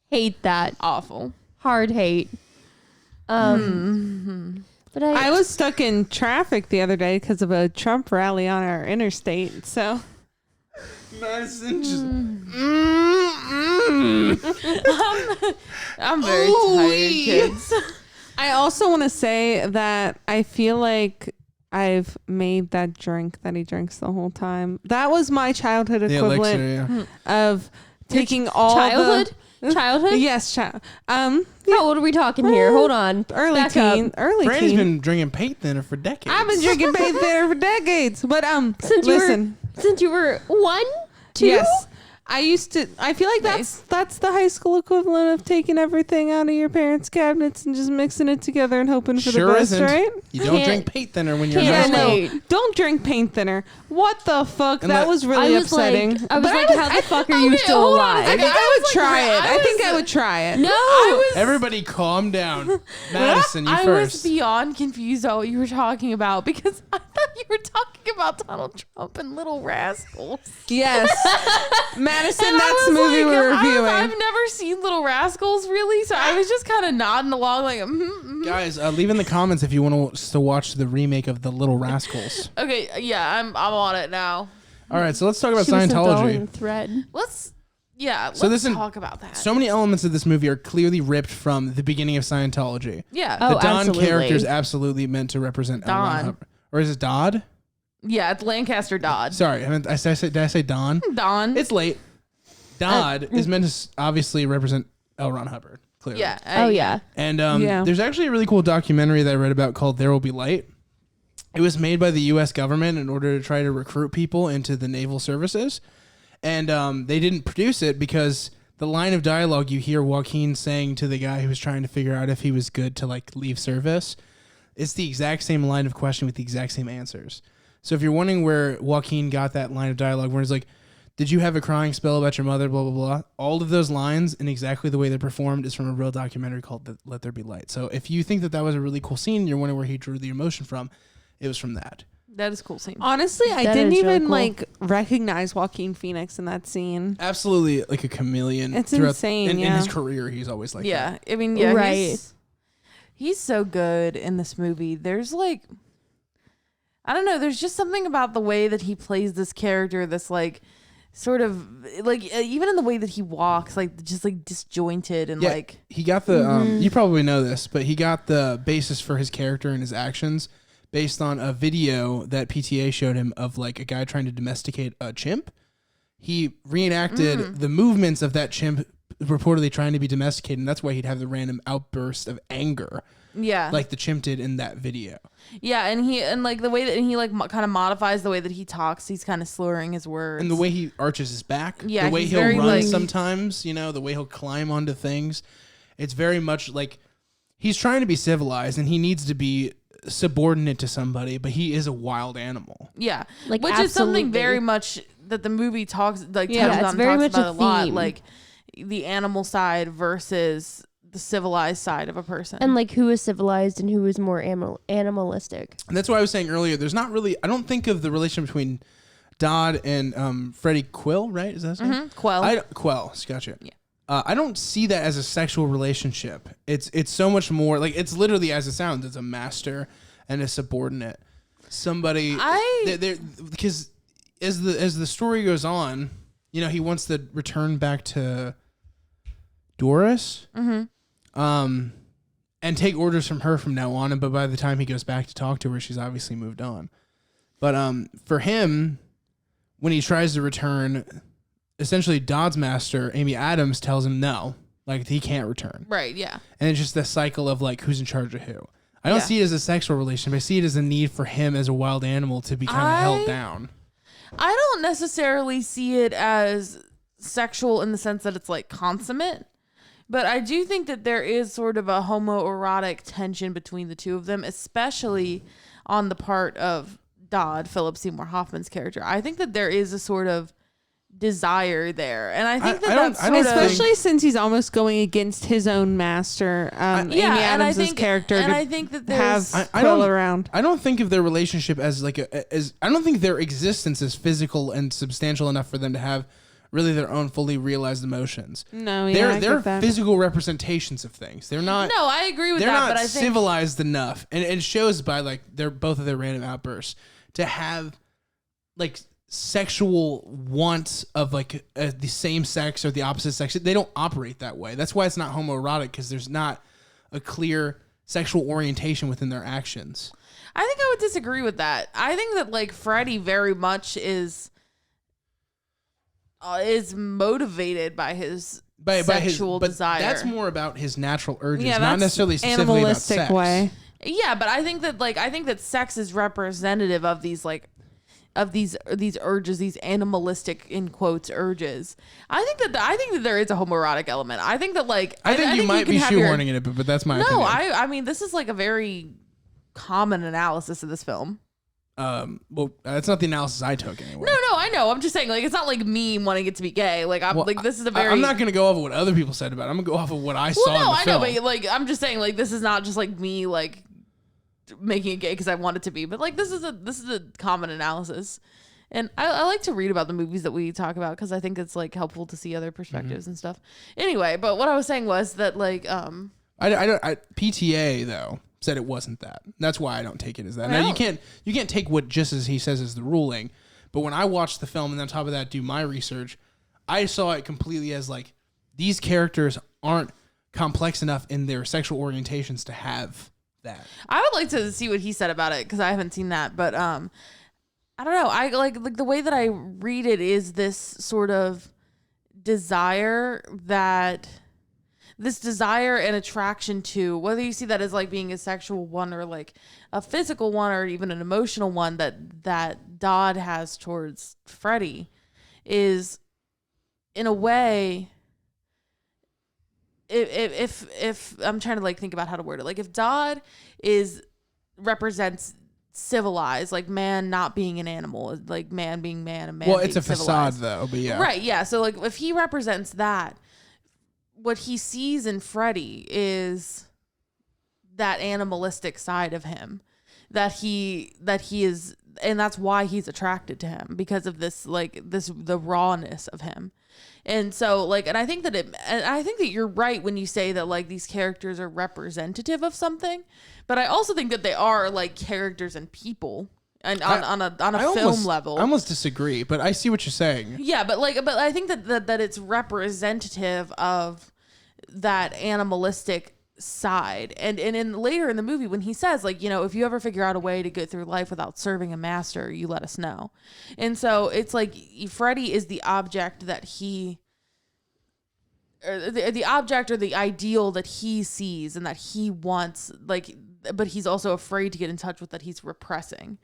Speaker 4: Hate that.
Speaker 3: awful.
Speaker 4: Hard hate. But
Speaker 1: I was stuck in traffic the other day because of a Trump rally on our interstate. So
Speaker 2: Madison just.
Speaker 3: I'm very tired, kids.
Speaker 1: I also want to say that I feel like I've made that drink that he drinks the whole time. That was my childhood
Speaker 2: The
Speaker 1: equivalent
Speaker 2: elixir,
Speaker 1: of taking all
Speaker 4: Childhood? Childhood?
Speaker 1: Yes, child.
Speaker 4: How old are we talking here? Hold on.
Speaker 1: Early
Speaker 4: Back up.
Speaker 1: teen. Early
Speaker 2: Franny's
Speaker 1: teen.
Speaker 2: been drinking paint thinner for decades.
Speaker 1: I've been drinking paint thinner for decades. But
Speaker 4: Since you were 1, 2?
Speaker 1: Yes. I feel like that's the high school equivalent of taking everything out of your parents' cabinets and just mixing it together and hoping for the best,
Speaker 2: isn't.
Speaker 1: right?
Speaker 2: You don't drink paint thinner when you're in high
Speaker 4: Can't
Speaker 2: school.
Speaker 4: relate.
Speaker 1: Don't drink paint thinner. What the fuck?
Speaker 2: And
Speaker 1: that was really upsetting.
Speaker 4: I was like, how the fuck are you still
Speaker 3: hold on a
Speaker 4: alive?
Speaker 1: I think I would
Speaker 3: was
Speaker 1: try
Speaker 3: like,
Speaker 1: it. I think I would try it.
Speaker 4: No.
Speaker 2: Everybody calm down. Madison, you
Speaker 3: I
Speaker 2: first.
Speaker 3: was beyond confused about what you were talking about because I thought you were talking about Donald Trump and Little Rascals.
Speaker 1: Yes. Madison,
Speaker 3: And I
Speaker 1: that's the
Speaker 3: was
Speaker 1: movie
Speaker 3: like,
Speaker 1: we're reviewing.
Speaker 3: I've never seen Little Rascals really, so I was just kind of nodding along like,
Speaker 2: Guys, leave in the comments if you want to watch the remake of The Little Rascals.
Speaker 3: Okay, yeah, I'm on it now.
Speaker 2: All right, so let's talk about
Speaker 4: She was so dull
Speaker 2: Scientology.
Speaker 4: and thread.
Speaker 3: Let's talk about that.
Speaker 2: So many elements of this movie are clearly ripped from the beginning of Scientology.
Speaker 3: Yeah.
Speaker 4: Oh,
Speaker 2: The Don
Speaker 4: absolutely.
Speaker 2: character is absolutely meant to represent L. Ron
Speaker 3: Don.
Speaker 2: Hubbard. Or is it Dodd?
Speaker 3: Yeah, it's Lancaster Dodd.
Speaker 2: Sorry, did I say Don?
Speaker 3: Don.
Speaker 2: It's late. Dodd is meant to obviously represent L. Ron Hubbard, clearly.
Speaker 3: yeah.
Speaker 4: Oh, yeah.
Speaker 2: And
Speaker 1: Yeah.
Speaker 2: there's actually a really cool documentary that I read about called There Will Be Light. It was made by the U.S. government in order to try to recruit people into the naval services. And they didn't produce it because the line of dialogue you hear Joaquin saying to the guy who was trying to figure out if he was good to like leave service, it's the exact same line of question with the exact same answers. So if you're wondering where Joaquin got that line of dialogue where he's like, did you have a crying spell about your mother, blah, blah, blah. All of those lines and exactly the way they're performed is from a real documentary called Let There Be Light. So if you think that was a really cool scene, you're wondering where he drew the emotion from, it was from that.
Speaker 3: That is a cool scene.
Speaker 1: Honestly, I
Speaker 4: That
Speaker 1: didn't
Speaker 4: is really
Speaker 1: even
Speaker 4: cool.
Speaker 1: recognize Joaquin Phoenix in that scene.
Speaker 2: Absolutely like a chameleon.
Speaker 1: It's
Speaker 2: throughout-
Speaker 1: insane,
Speaker 2: In
Speaker 1: yeah.
Speaker 2: his career, he's always like
Speaker 3: Yeah.
Speaker 2: that.
Speaker 3: I mean, yeah.
Speaker 4: Right.
Speaker 3: He's so good in this movie. There's like, I don't know. There's just something about the way that he plays this character that's like, sort of like even in the way that he walks, like just like disjointed and
Speaker 2: Yeah,
Speaker 3: like
Speaker 2: he got the you probably know this, but he got the basis for his character and his actions based on a video that PTA showed him of like a guy trying to domesticate a chimp. He reenacted the movements of that chimp reportedly trying to be domesticated, and that's why he'd have the random outburst of anger
Speaker 3: yeah,
Speaker 2: like the chimp did in that video.
Speaker 3: yeah, and like the way that he like kind of modifies the way that he talks. He's kind of slurring his words
Speaker 2: And the way he arches his back,
Speaker 3: Yeah,
Speaker 2: the way
Speaker 3: he's
Speaker 2: he'll
Speaker 3: very,
Speaker 2: run
Speaker 3: like-
Speaker 2: sometimes, the way he'll climb onto things. It's very much like he's trying to be civilized and he needs to be subordinate to somebody, but he is a wild animal.
Speaker 3: Yeah,
Speaker 4: Like,
Speaker 3: which is something
Speaker 4: absolutely.
Speaker 3: very much that the movie talks like
Speaker 4: Yeah,
Speaker 3: touches
Speaker 4: it's
Speaker 3: on,
Speaker 4: very
Speaker 3: talks
Speaker 4: much
Speaker 3: about
Speaker 4: a
Speaker 3: a lot,
Speaker 4: theme.
Speaker 3: like the animal side versus the civilized side of a person.
Speaker 4: And like who is civilized and who is more animalistic.
Speaker 2: And that's why I was saying earlier, there's not really, I don't think of the relation between Dodd and Freddie Quill, right? Is that his name?
Speaker 3: Quell.
Speaker 2: Quell, gotcha.
Speaker 3: Yeah.
Speaker 2: I don't see that as a sexual relationship. It's so much more, like it's literally as it sounds, it's a master and a subordinate. Somebody, because as the story goes on, he wants to return back to Doris, and take orders from her from now on. But by the time he goes back to talk to her, she's obviously moved on. But for him, when he tries to return, essentially Dodd's master, Amy Adams, tells him no, like he can't return.
Speaker 3: Right. Yeah.
Speaker 2: And it's just the cycle of like who's in charge of who. I don't
Speaker 3: Yeah.
Speaker 2: see it as a sexual relationship. I see it as a need for him as a wild animal to be kind of held down.
Speaker 3: I don't necessarily see it as sexual in the sense that it's like consummate, but I do think that there is sort of a homoerotic tension between the two of them, especially on the part of Dodd, Philip Seymour Hoffman's character. I think that there is a sort of desire there, and I think that's
Speaker 2: I don't
Speaker 1: Especially since he's almost going against his own master, Amy
Speaker 3: and I
Speaker 1: Adams'
Speaker 3: think
Speaker 1: character,
Speaker 3: and
Speaker 1: to
Speaker 3: I think that
Speaker 1: have
Speaker 3: there's
Speaker 1: Quill around.
Speaker 2: I don't think of their relationship as like I don't think their existence is physical and substantial enough for them to have really their own fully realized emotions.
Speaker 1: No, yeah, I
Speaker 2: they're
Speaker 1: get that.
Speaker 2: physical representations of things. They're not.
Speaker 3: no, I agree with
Speaker 2: They're
Speaker 3: that,
Speaker 2: not
Speaker 3: but I think
Speaker 2: civilized enough, and it shows by like both of their random outbursts to have like sexual wants of like the same sex or the opposite sex. They don't operate that way. That's why it's not homoerotic, because there's not a clear sexual orientation within their actions.
Speaker 3: I think I would disagree with that. I think that like Freddy very much is motivated by his sexual desire.
Speaker 2: That's more about his natural urges, not necessarily specifically about sex.
Speaker 1: Way.
Speaker 3: Yeah, but I think that sex is representative of these these urges, these animalistic in quotes urges. I think that there is a homoerotic element. I think that
Speaker 2: I think you might be shoehorning it, but that's my opinion.
Speaker 3: No, I mean this is like a very common analysis of this film.
Speaker 2: Well, that's not the analysis I took anyway.
Speaker 3: No, I know. I'm just saying, like, it's not like me wanting it to be gay. Like, this is a very.
Speaker 2: I'm not gonna go off of what other people said about it. I'm gonna go off of what I saw.
Speaker 3: No,
Speaker 2: in the
Speaker 3: I
Speaker 2: film.
Speaker 3: know, but like, I'm just saying, like, this is not just like me, like, making it gay because I want it to be, but like, this is a common analysis, and I like to read about the movies that we talk about because I think it's like helpful to see other perspectives and stuff. Anyway, but what I was saying was that like,
Speaker 2: PTA though said it wasn't that. That's why I don't take it as that. Now you can't take what just as he says is the ruling, but when I watched the film and on top of that do my research, I saw it completely as like these characters aren't complex enough in their sexual orientations to have that.
Speaker 3: I would like to see what he said about it because I haven't seen that, but I don't know. I like the way that I read it is this sort of desire and attraction to, whether you see that as like being a sexual one or like a physical one or even an emotional one that Dodd has towards Freddy, is in a way, if I'm trying to like think about how to word it, like if Dodd represents civilized, like man not being an animal, like man being man and man. Well,
Speaker 2: it's a facade though, but yeah,
Speaker 3: right, yeah. So like if he represents that, what he sees in Freddy is that animalistic side of him that he is, and that's why he's attracted to him, because of the rawness of him. And so like, and I think that you're right when you say that like these characters are representative of something, but I also think that they are like characters and people. And on a film level,
Speaker 2: I almost disagree, but I see what you're saying.
Speaker 3: Yeah, but I think that it's representative of that animalistic side, and later in the movie when he says like, you know, if you ever figure out a way to get through life without serving a master, you let us know. And so it's like Freddy is the object that the object or the ideal that he sees and that he wants, like, but he's also afraid to get in touch with, that he's repressing.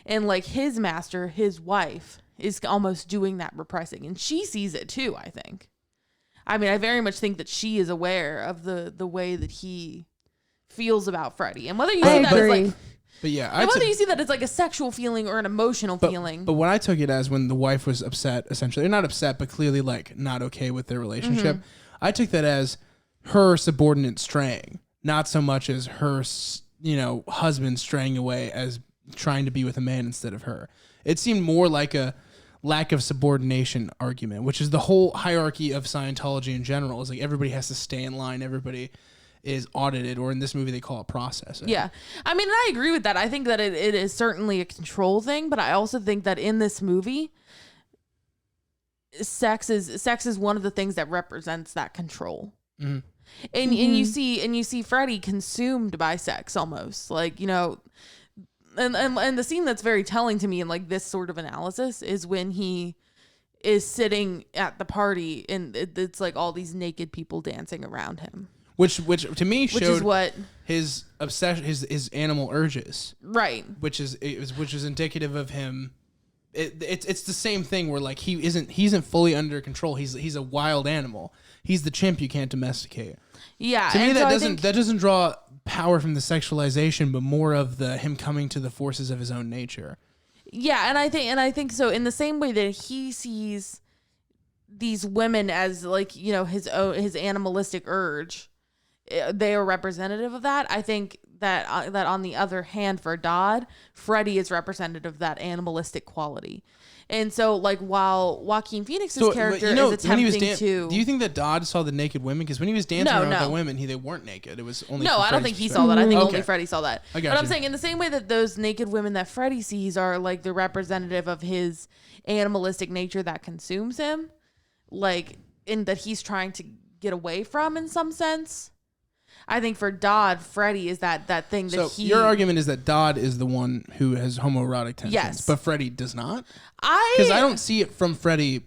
Speaker 3: And like his master, his wife, is almost doing that repressing, and she sees it too, I think. I mean, I very much think that she is aware of the way that he feels about Freddy, and whether you see that as like,
Speaker 2: but yeah,
Speaker 3: whether you see that as like a sexual feeling or an emotional feeling. But
Speaker 2: what I took it as, when the wife was upset, essentially, or not upset, but clearly like not okay with their relationship, I took that as her subordinate straying, not so much as her, you know, husband straying away as trying to be with a man instead of her. It seemed more like a lack of subordination argument, which is the whole hierarchy of Scientology in general. Is like everybody has to stay in line, everybody is audited, or in this movie they call it processing.
Speaker 3: Yeah, I mean, I agree with that. I think that it is certainly a control thing, but I also think that in this movie, sex is one of the things that represents that control. And you see Freddy consumed by sex almost, like, you know. And the scene that's very telling to me in like this sort of analysis is when he is sitting at the party and it's like all these naked people dancing around him.
Speaker 2: Which to me showed
Speaker 3: is what
Speaker 2: his obsession, his animal urges.
Speaker 3: Right.
Speaker 2: Which is indicative of him. It's the same thing where like he isn't fully under control. He's a wild animal. He's the chimp you can't domesticate.
Speaker 3: Yeah.
Speaker 2: To me, that doesn't draw power from the sexualization, but more of him coming to the forces of his own nature.
Speaker 3: Yeah, and I think so. In the same way that he sees these women as like, you know, his animalistic urge, they are representative of that. I think that on the other hand, for Dodd, Freddy is representative of that animalistic quality. And so, like, while Joaquin Phoenix's character is attempting to...
Speaker 2: Do you think that Dodd saw the naked women? Because when he was dancing around with the women, they weren't naked. It was only...
Speaker 3: No, I don't think he saw that. I think only Freddy saw that.
Speaker 2: I got
Speaker 3: But I'm saying in the same way that those naked women that Freddy sees are, like, the representative of his animalistic nature that consumes him, like, in that he's trying to get away from in some sense. I think for Dodd, Freddy is that thing that
Speaker 2: So your argument is that Dodd is the one who has homoerotic tendencies,
Speaker 3: yes,
Speaker 2: but Freddy does not? Because I don't see it from Freddy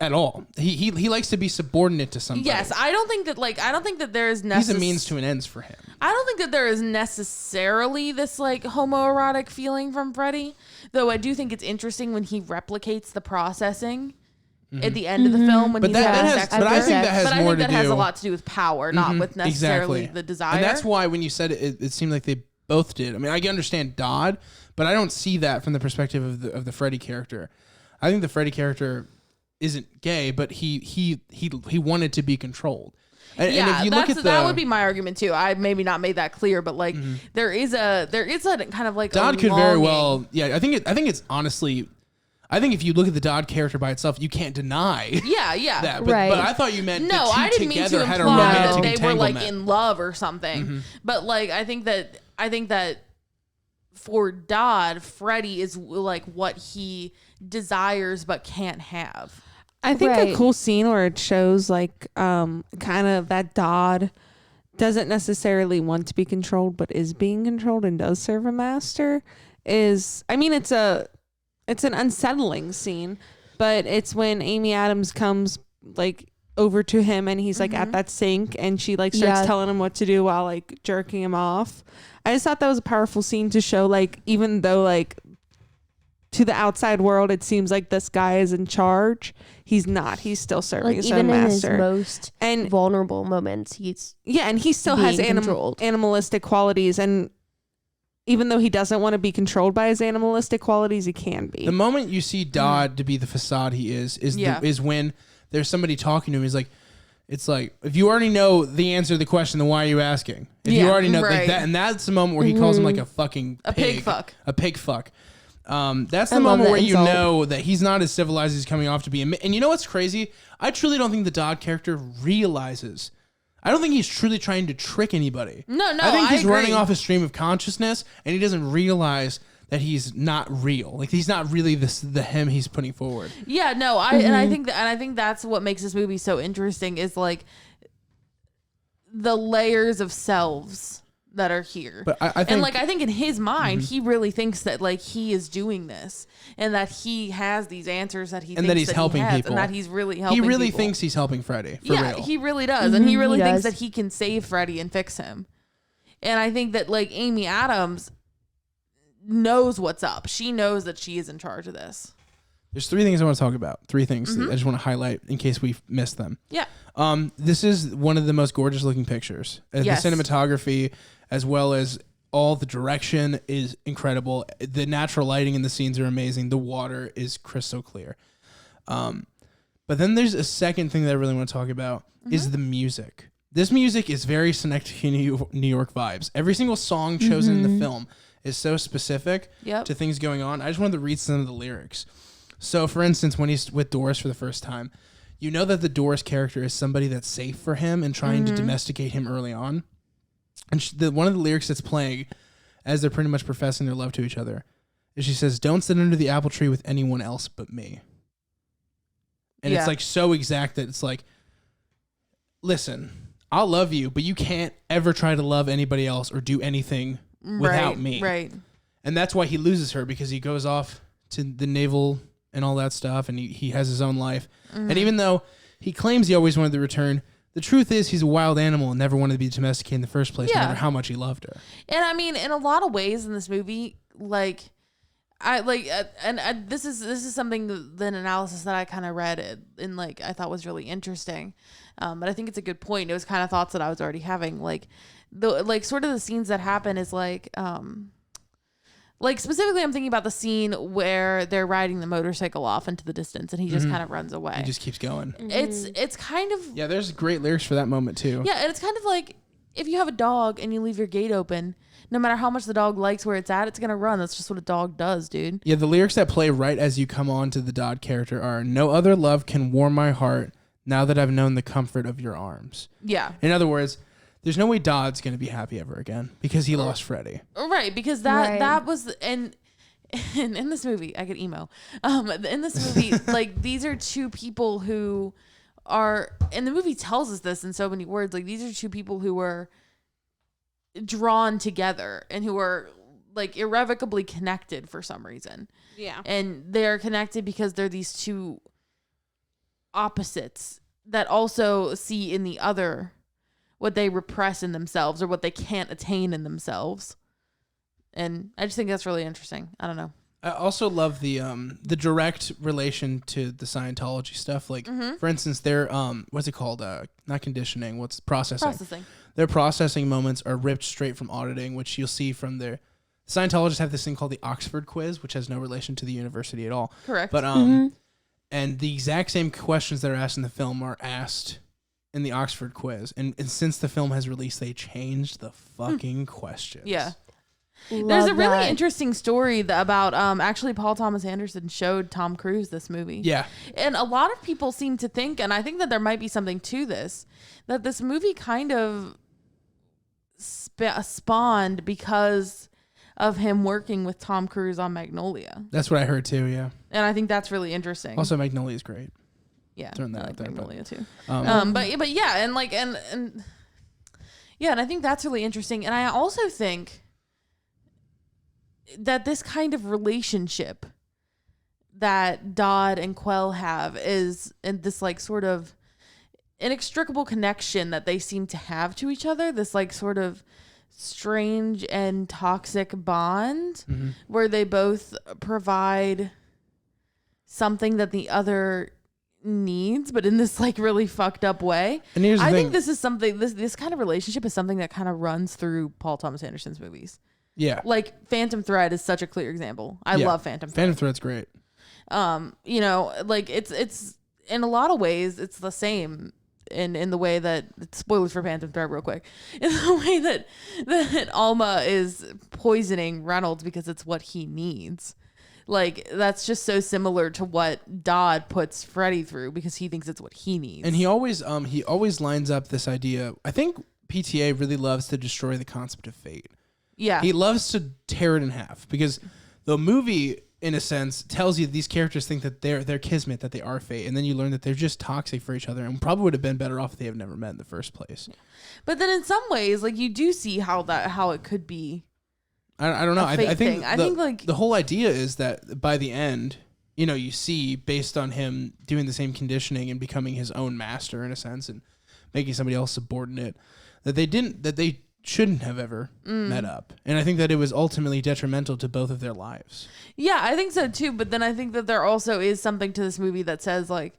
Speaker 2: at all. He likes to be subordinate to somebody.
Speaker 3: Yes, I don't think that there is
Speaker 2: he's a means to an ends for him.
Speaker 3: I don't think that there is necessarily this like homoerotic feeling from Freddy, though I do think it's interesting when he replicates the processing at the end of the film when he's having sex with her.
Speaker 2: But I think that has more to do.
Speaker 3: But I think that has a lot to do with power, not with necessarily the desire.
Speaker 2: And that's why when you said it seemed like they both did. I mean, I can understand Dodd, but I don't see that from the perspective of the Freddy character. I think the Freddy character isn't gay, but he wanted to be be And if you look at
Speaker 3: that would be my argument too. I maybe not made that clear, but like there is a kind of like
Speaker 2: Dodd could very well. Yeah, I think it's honestly. I think if you look at the Dodd character by itself, you can't deny.
Speaker 3: That.
Speaker 2: But I thought you meant
Speaker 3: no. I didn't mean to imply that they were like in love or something. But like I think that for Dodd, Freddy is like what he desires but can't have.
Speaker 1: I think a cool scene where it shows like kind of that Dodd doesn't necessarily want to be controlled but is being controlled and does serve a master is, I mean, it's an unsettling scene, but it's when Amy Adams comes like over to him and he's like at that sink and she like starts telling him what to do while like jerking him off. I just thought that was a powerful scene to show like, even though like to the outside world it seems like this guy is in charge, he's not. He's still serving his own master.
Speaker 4: Even in his most vulnerable moments, he's
Speaker 1: and he still has animalistic qualities, and even though he doesn't want to be controlled by his animalistic qualities, he can be.
Speaker 2: The moment you see Dodd to be the facade he is when there's somebody talking to him. He's like, it's like, if you already know the answer to the question, then why are you asking? If you already know like that, and that's the moment where he calls him like a fucking pig fuck. A pig fuck. That's the moment where you know that he's not as civilized as he's coming off to be. And you know what's crazy? I truly don't think the Dodd character realizes. I don't think he's truly trying to trick anybody.
Speaker 3: No,
Speaker 2: I think he's running off a stream of consciousness, and he doesn't realize that he's not real. Like he's not really the him he's putting forward.
Speaker 3: Yeah, no, I think that's what makes this movie so interesting is like the layers of selves that are here.
Speaker 2: But I
Speaker 3: think in his mind, he really thinks that like he is doing this and that he has these answers that
Speaker 2: and that he's helping people
Speaker 3: and that he's really helping. He
Speaker 2: really thinks he's helping Freddy. Real.
Speaker 3: He really does, and he really thinks that he can save Freddy and fix him. And I think that like Amy Adams knows what's up. She knows that she is in charge of this.
Speaker 2: There's three things I want to talk about. Three things that I just want to highlight in case we've missed them.
Speaker 3: Yeah.
Speaker 2: This is one of the most gorgeous looking pictures. Yes. The cinematography, as well as all the direction, is incredible. The natural lighting in the scenes are amazing. The water is crystal clear. But then there's a second thing that I really want to talk about is the music. This music is very Synecdoche, New York vibes. Every single song chosen in the film is so specific to things going on. I just wanted to read some of the lyrics. So, for instance, when he's with Doris for the first time, you know that the Doris character is somebody that's safe for him and trying to domesticate him early on. And one of the lyrics that's playing as they're pretty much professing their love to each other is she says, "Don't sit under the apple tree with anyone else but me." And it's like so exact that it's like, listen, I'll love you, but you can't ever try to love anybody else or do anything without me.
Speaker 3: Right.
Speaker 2: And that's why he loses her, because he goes off to the naval and all that stuff, and he has his own life. And even though he claims he always wanted to return, the truth is he's a wild animal and never wanted to be domesticated in the first place, no matter how much he loved her.
Speaker 3: And I mean, in a lot of ways in this movie, like, this is something an analysis that I kind of read and like I thought was really interesting, but I think it's a good point. It was kind of thoughts that I was already having, like sort of the scenes that happen is like specifically I'm thinking about the scene where they're riding the motorcycle off into the distance and he just kind of runs away.
Speaker 2: He just keeps going.
Speaker 3: It's kind of
Speaker 2: there's great lyrics for that moment too.
Speaker 3: Yeah, and it's kind of like if you have a dog and you leave your gate open, no matter how much the dog likes where it's at, it's going to run. That's just what a dog does, dude.
Speaker 2: Yeah, the lyrics that play right as you come on to the Dodd character are, no other love can warm my heart now that I've known the comfort of your arms.
Speaker 3: Yeah.
Speaker 2: In other words, there's no way Dodd's going to be happy ever again because he lost Freddy.
Speaker 3: Right, because that was... And in this movie, I get emo. In this movie, like, these are two people who are... And the movie tells us this in so many words. Like, these are two people who were drawn together and who are like irrevocably connected for some reason.
Speaker 1: Yeah.
Speaker 3: And they're connected because they're these two opposites that also see in the other what they repress in themselves or what they can't attain in themselves. And I just think that's really interesting. I don't know.
Speaker 2: I also love the direct relation to the Scientology stuff. Like, for instance, their what's it called? Not conditioning. What's processing? Their processing moments are ripped straight from auditing, which you'll see from their... Scientologists have this thing called the Oxford quiz, which has no relation to the university at all.
Speaker 3: Correct.
Speaker 2: But and the exact same questions that are asked in the film are asked in the Oxford quiz. And since the film has released, they changed the fucking questions.
Speaker 3: Yeah. There's a really interesting story about actually Paul Thomas Anderson showed Tom Cruise this movie.
Speaker 2: Yeah.
Speaker 3: And a lot of people seem to think, and I think that there might be something to this, that this movie kind of spawned because of him working with Tom Cruise on Magnolia.
Speaker 2: That's what I heard too, yeah.
Speaker 3: And I think that's really interesting.
Speaker 2: Also, Magnolia is great.
Speaker 3: Yeah.
Speaker 2: Throwing that
Speaker 3: I like
Speaker 2: out there,
Speaker 3: Magnolia too.
Speaker 2: But
Speaker 3: yeah, and yeah, and I think that's really interesting. And I also think that this kind of relationship that Dodd and Quell have is in this like sort of inextricable connection that they seem to have to each other, this like sort of strange and toxic bond where they both provide something that the other needs, but in this like really fucked up way.
Speaker 2: And here's the thing.
Speaker 3: think this is something, this kind of relationship is something that kind of runs through Paul Thomas Anderson's movies.
Speaker 2: Yeah.
Speaker 3: Like Phantom Thread is such a clear example. I love Phantom Thread.
Speaker 2: Phantom Thread's great.
Speaker 3: You know, like it's in a lot of ways it's the same in the way that, spoilers for Phantom Thread real quick, in the way that Alma is poisoning Reynolds because it's what he needs. Like, that's just so similar to what Dodd puts Freddy through because he thinks it's what he needs.
Speaker 2: And he always lines up this idea. I think PTA really loves to destroy the concept of fate.
Speaker 3: Yeah.
Speaker 2: He loves to tear it in half because the movie, in a sense, tells you these characters think that they're kismet, that they are fate, and then you learn that they're just toxic for each other and probably would have been better off if they have never met in the first place.
Speaker 3: But then in some ways, like, you do see how it could be.
Speaker 2: I don't know. I think
Speaker 3: like
Speaker 2: the whole idea is that by the end, you know, you see based on him doing the same conditioning and becoming his own master in a sense and making somebody else subordinate, that they shouldn't have ever met up. And I think that it was ultimately detrimental to both of their lives.
Speaker 3: Yeah, I think so too. But then I think that there also is something to this movie that says like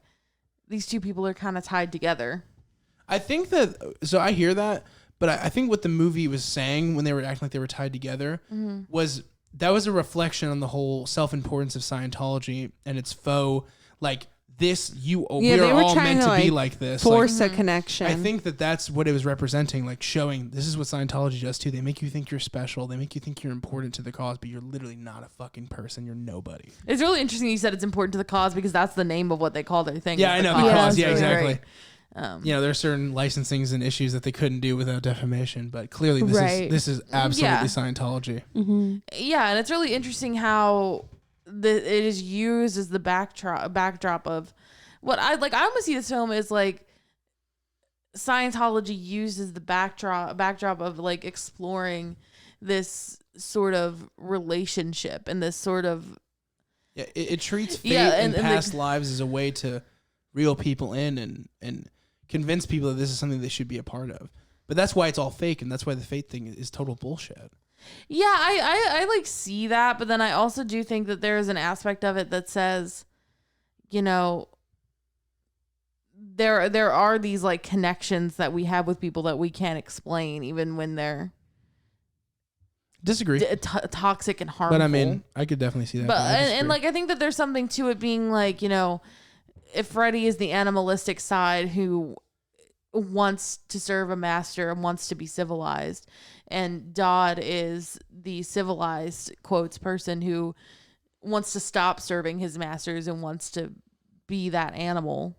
Speaker 3: these two people are kind of tied together.
Speaker 2: I think that, so I hear that, but I think what the movie was saying when they were acting like they were tied together was a reflection on the whole self-importance of Scientology and its faux, like, this, we are all meant to be like this.
Speaker 1: Force a connection.
Speaker 2: I think that that's what it was representing, like showing this is what Scientology does too. They make you think you're special. They make you think you're important to the cause, but you're literally not a fucking person. You're nobody.
Speaker 3: It's really interesting you said it's important to the cause because that's the name of what they call their thing.
Speaker 2: Yeah, I know. The cause. Yeah, exactly.
Speaker 3: Right.
Speaker 2: You know, there are certain licensings and issues that they couldn't do without defamation, but clearly this is absolutely Scientology.
Speaker 3: Mm-hmm. Yeah, and it's really interesting how it is used as the backdrop of what I almost see this film as like Scientology uses the backdrop of like exploring this sort of relationship and this sort of
Speaker 2: it treats fate and past lives as a way to reel people in and convince people that this is something they should be a part of. But that's why it's all fake, and that's why the fate thing is total bullshit.
Speaker 3: Yeah, I like see that, but then I also do think that there is an aspect of it that says, you know, there are these like connections that we have with people that we can't explain, even when they're
Speaker 2: disagree
Speaker 3: toxic and harmful.
Speaker 2: But I mean, I could definitely see that.
Speaker 3: But and like I think that there's something to it being like, you know, if Freddy is the animalistic side who wants to serve a master and wants to be civilized, and Dodd is the civilized quotes person who wants to stop serving his masters and wants to be that animal.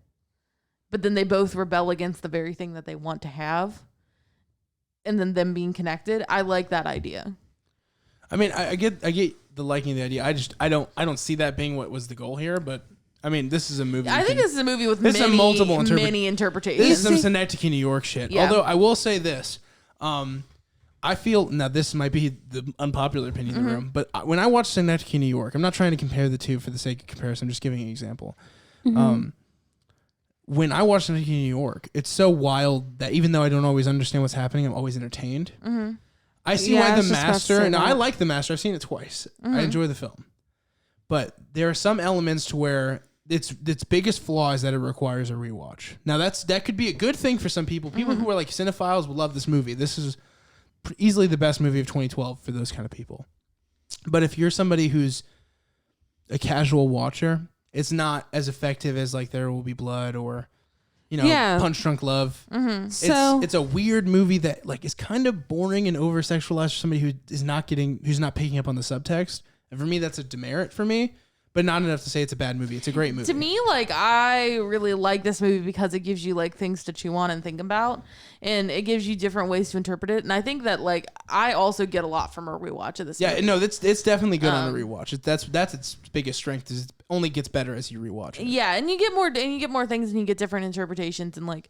Speaker 3: But then they both rebel against the very thing that they want to have, and then them being connected. I like that idea.
Speaker 2: I mean, I get the liking of the idea. I don't see that being what was the goal here, but I mean, this is a movie.
Speaker 3: I think this is a movie with
Speaker 2: many
Speaker 3: interpretations.
Speaker 2: This is some Synecdoche, New York shit.
Speaker 3: Yeah.
Speaker 2: Although I will say this, I feel now this might be the unpopular opinion in the room, but when I watch Synecdoche, New York, I'm not trying to compare the two for the sake of comparison. I'm just giving an example. When I watch Synecdoche, New York, it's so wild that even though I don't always understand what's happening, I'm always entertained. I see why the master. Now I like the master. I've seen it twice. I enjoy the film, but there are some elements to where its biggest flaw is that it requires a rewatch. Now that could be a good thing for some people. People who are like cinephiles will love this movie. This is easily the best movie of 2012 for those kind of people. But if you're somebody who's a casual watcher, it's not as effective as like There Will Be Blood or Punch Drunk Love.
Speaker 1: So
Speaker 2: it's a weird movie that like is kind of boring and over sexualized for somebody who's not picking up on the subtext. And for me, that's a demerit for me, but not enough to say it's a bad movie. It's a great movie.
Speaker 3: To me, like, I really like this movie because it gives you like things to chew on and think about, and it gives you different ways to interpret it. And I think that like I also get a lot from a rewatch of this movie.
Speaker 2: Yeah, no, it's definitely good on a rewatch. That's its biggest strength, is it only gets better as you rewatch it.
Speaker 3: Yeah, and you get more things, and you get different interpretations. And like,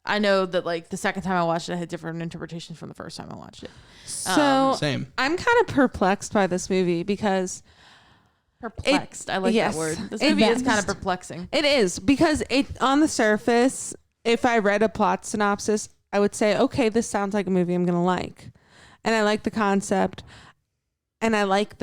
Speaker 3: I know that like the second time I watched it, I had different interpretations from the first time I watched it.
Speaker 1: So
Speaker 2: same.
Speaker 1: I'm kind of perplexed by this movie because
Speaker 3: perplexed. I like that word. This movie is kind of perplexing.
Speaker 1: It is, because it on the surface, if I read a plot synopsis, I would say, okay, this sounds like a movie I'm gonna like, and I like the concept, and I like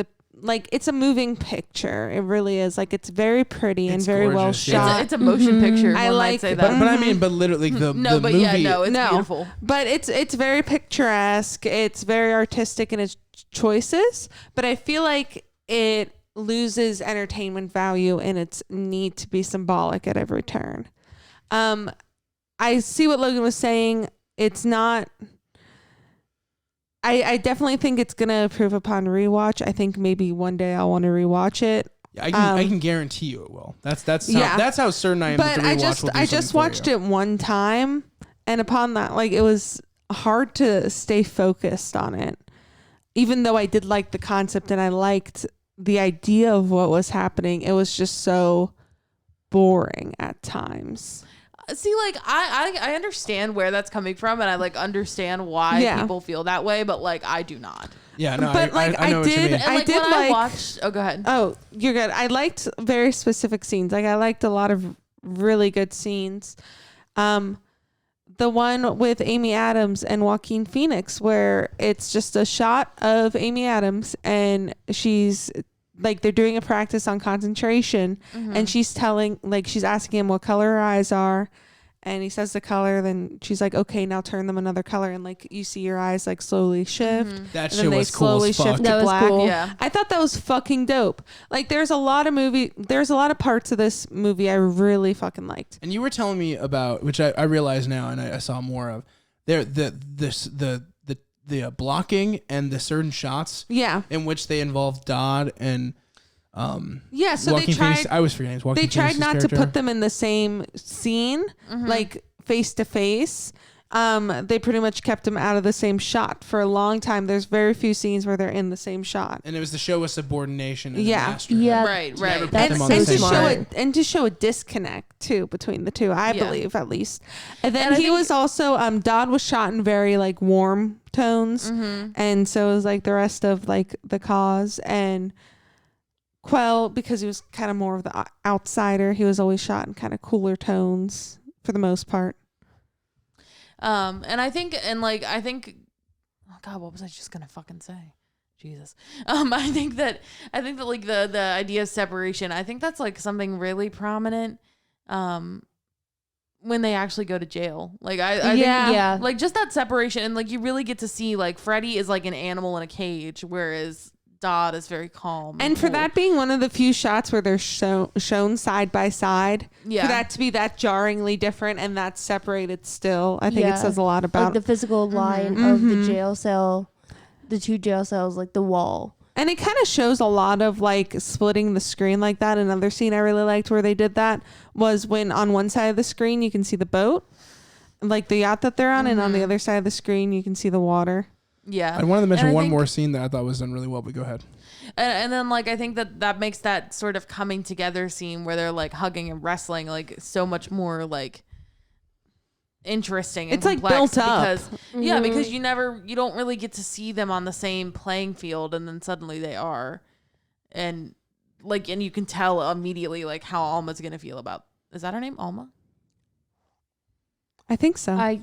Speaker 1: it's a moving picture. It really is. Like, it's very pretty and very
Speaker 2: gorgeous,
Speaker 1: well shot.
Speaker 3: It's a motion picture.
Speaker 1: I like
Speaker 3: say that.
Speaker 2: But I mean, but literally the movie.
Speaker 3: It's beautiful.
Speaker 1: But it's very picturesque. It's very artistic in its choices. But I feel like it loses entertainment value in its need to be symbolic at every turn. I see what Logan was saying. It's not. I definitely think it's gonna improve upon rewatch. I think maybe one day I'll want to rewatch it.
Speaker 2: I can guarantee you it will. That's how certain I am.
Speaker 1: But
Speaker 2: that the rewatch will do
Speaker 1: I just watched it one time, and upon that, like, it was hard to stay focused on it. Even though I did like the concept and I liked the idea of what was happening, it was just so boring at times.
Speaker 3: See, like, I understand where that's coming from, and I like understand why people feel that way, but like I do not.
Speaker 2: Yeah, no,
Speaker 1: but like
Speaker 2: I know what you mean.
Speaker 3: And, like, when I watched, oh, go ahead.
Speaker 1: Oh, you're good. I liked very specific scenes. Like, I liked a lot of really good scenes. The one with Amy Adams and Joaquin Phoenix, where it's just a shot of Amy Adams, and she's like, they're doing a practice on concentration, and she's asking him what color her eyes are, and he says the color, then she's like, okay, now turn them another color, and like you see your eyes like slowly shift.
Speaker 2: That shit was cool as fuck.
Speaker 1: Shift
Speaker 4: that
Speaker 1: to
Speaker 4: was
Speaker 1: black.
Speaker 4: cool.
Speaker 3: Yeah.
Speaker 1: I thought that was fucking dope. Like, there's a lot of parts of this movie I really fucking liked.
Speaker 2: And you were telling me about, which I realize now, and I saw more of, the blocking and the certain shots in which they involve Dodd and
Speaker 1: so
Speaker 2: Joaquin Phoenix. I was forgetting.
Speaker 1: They tried not to put them in the same scene, like face to face. They pretty much kept them out of the same shot for a long time. There's very few scenes where they're in the same shot.
Speaker 2: And it was to show a subordination and
Speaker 1: Yeah.
Speaker 2: a master.
Speaker 4: Yeah.
Speaker 3: Right.
Speaker 1: And to show a disconnect too between the two, I believe, at least. And then he was also Dodd was shot in very like warm tones, and so it was like the rest of like the cause, and Quell, because he was kind of more of the outsider, he was always shot in kind of cooler tones for the most part.
Speaker 3: And I think, oh God, what was I just gonna fucking say? Jesus. I think that like the idea of separation, I think that's like something really prominent, when they actually go to jail. Like I think, like just that separation, and like you really get to see like Freddy is like an animal in a cage, whereas Dodd is very calm.
Speaker 1: And for
Speaker 3: cool.
Speaker 1: that being one of the few shots where they're shown side by side, for that to be that jarringly different and that separated still, I think it says a lot about
Speaker 4: the physical line of the jail cell, the two jail cells, like the wall.
Speaker 1: And it kind of shows a lot of like splitting the screen like that. Another scene I really liked where they did that was when on one side of the screen you can see the boat, like the yacht that they're on, and on the other side of the screen you can see the water.
Speaker 3: Yeah.
Speaker 2: I wanted to mention one more scene that I thought was done really well, but go ahead.
Speaker 3: And then like I think that makes that sort of coming together scene where they're like hugging and wrestling like so much more like interesting and
Speaker 1: it's like
Speaker 3: complex
Speaker 1: built up
Speaker 3: because because you don't really get to see them on the same playing field, and then suddenly they are, and you can tell immediately like how Alma's gonna feel about, is that her name, Alma?
Speaker 1: I think so.
Speaker 2: I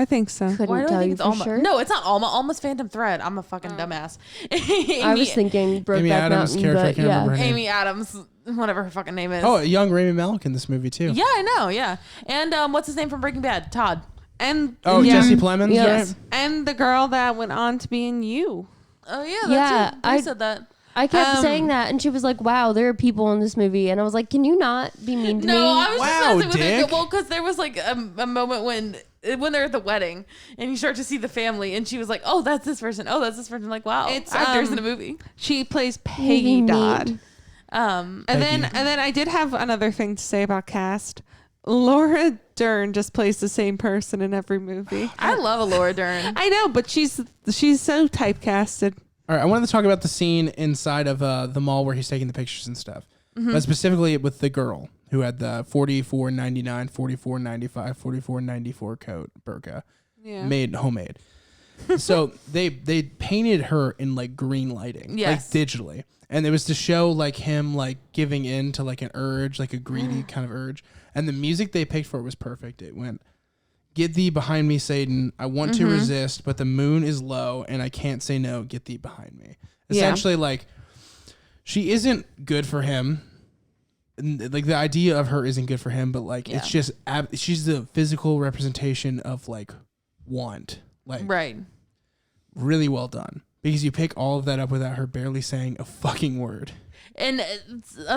Speaker 2: think so.
Speaker 4: Couldn't
Speaker 3: Why do I
Speaker 4: tell
Speaker 3: think
Speaker 4: you
Speaker 3: it's
Speaker 4: for
Speaker 3: Alma?
Speaker 4: sure.
Speaker 3: No, it's not Alma. Alma's Phantom Thread. I'm a fucking dumbass.
Speaker 4: I was thinking Brokeback
Speaker 2: Amy Adams'
Speaker 4: Mountain,
Speaker 2: character, I
Speaker 4: but
Speaker 2: can't remember her name.
Speaker 3: Amy Adams, whatever her fucking name is.
Speaker 2: Oh, young Rami Malek in this movie too.
Speaker 3: Yeah, I know. Yeah, and what's his name from Breaking Bad? Todd.
Speaker 1: And
Speaker 2: Jesse Plemons,
Speaker 3: Yes.
Speaker 2: right?
Speaker 1: And the girl that went on to be in You.
Speaker 3: Oh yeah, I said that.
Speaker 4: I kept saying that, and she was like, "Wow, there are people in this movie," and I was like, "Can you not be mean to me?"
Speaker 3: No, I was
Speaker 2: Wow,
Speaker 3: just messing with
Speaker 2: Dick.
Speaker 3: it. Well, because there was like a moment when they're at the wedding and you start to see the family, and she was like, "Oh, that's this person. Oh, that's this person." Like, wow,
Speaker 1: It's,
Speaker 3: actors in a movie.
Speaker 1: She plays Peggy Dodd.
Speaker 3: Um,
Speaker 1: And then I did have another thing to say about cast. Laura Dern just plays the same person in every movie.
Speaker 3: I love a Laura Dern.
Speaker 1: I know, but she's so typecasted.
Speaker 2: All right, I wanted to talk about the scene inside of the mall where he's taking the pictures and stuff, but specifically with the girl who had the $44.99, $44.95, $44.94 coat burqa, made homemade. So they painted her in like green lighting, like digitally, and it was to show like him like giving in to like an urge, like a greedy kind of urge. And the music they picked for it was perfect. It went, "Get thee behind me, Satan. I want to resist, but the moon is low and I can't say no. Get thee behind me." Essentially, like, she isn't good for him. Like, the idea of her isn't good for him, but like, it's just, she's the physical representation of like want. Like,
Speaker 3: Right.
Speaker 2: Really well done. Because you pick all of that up without her barely saying a fucking word.
Speaker 3: And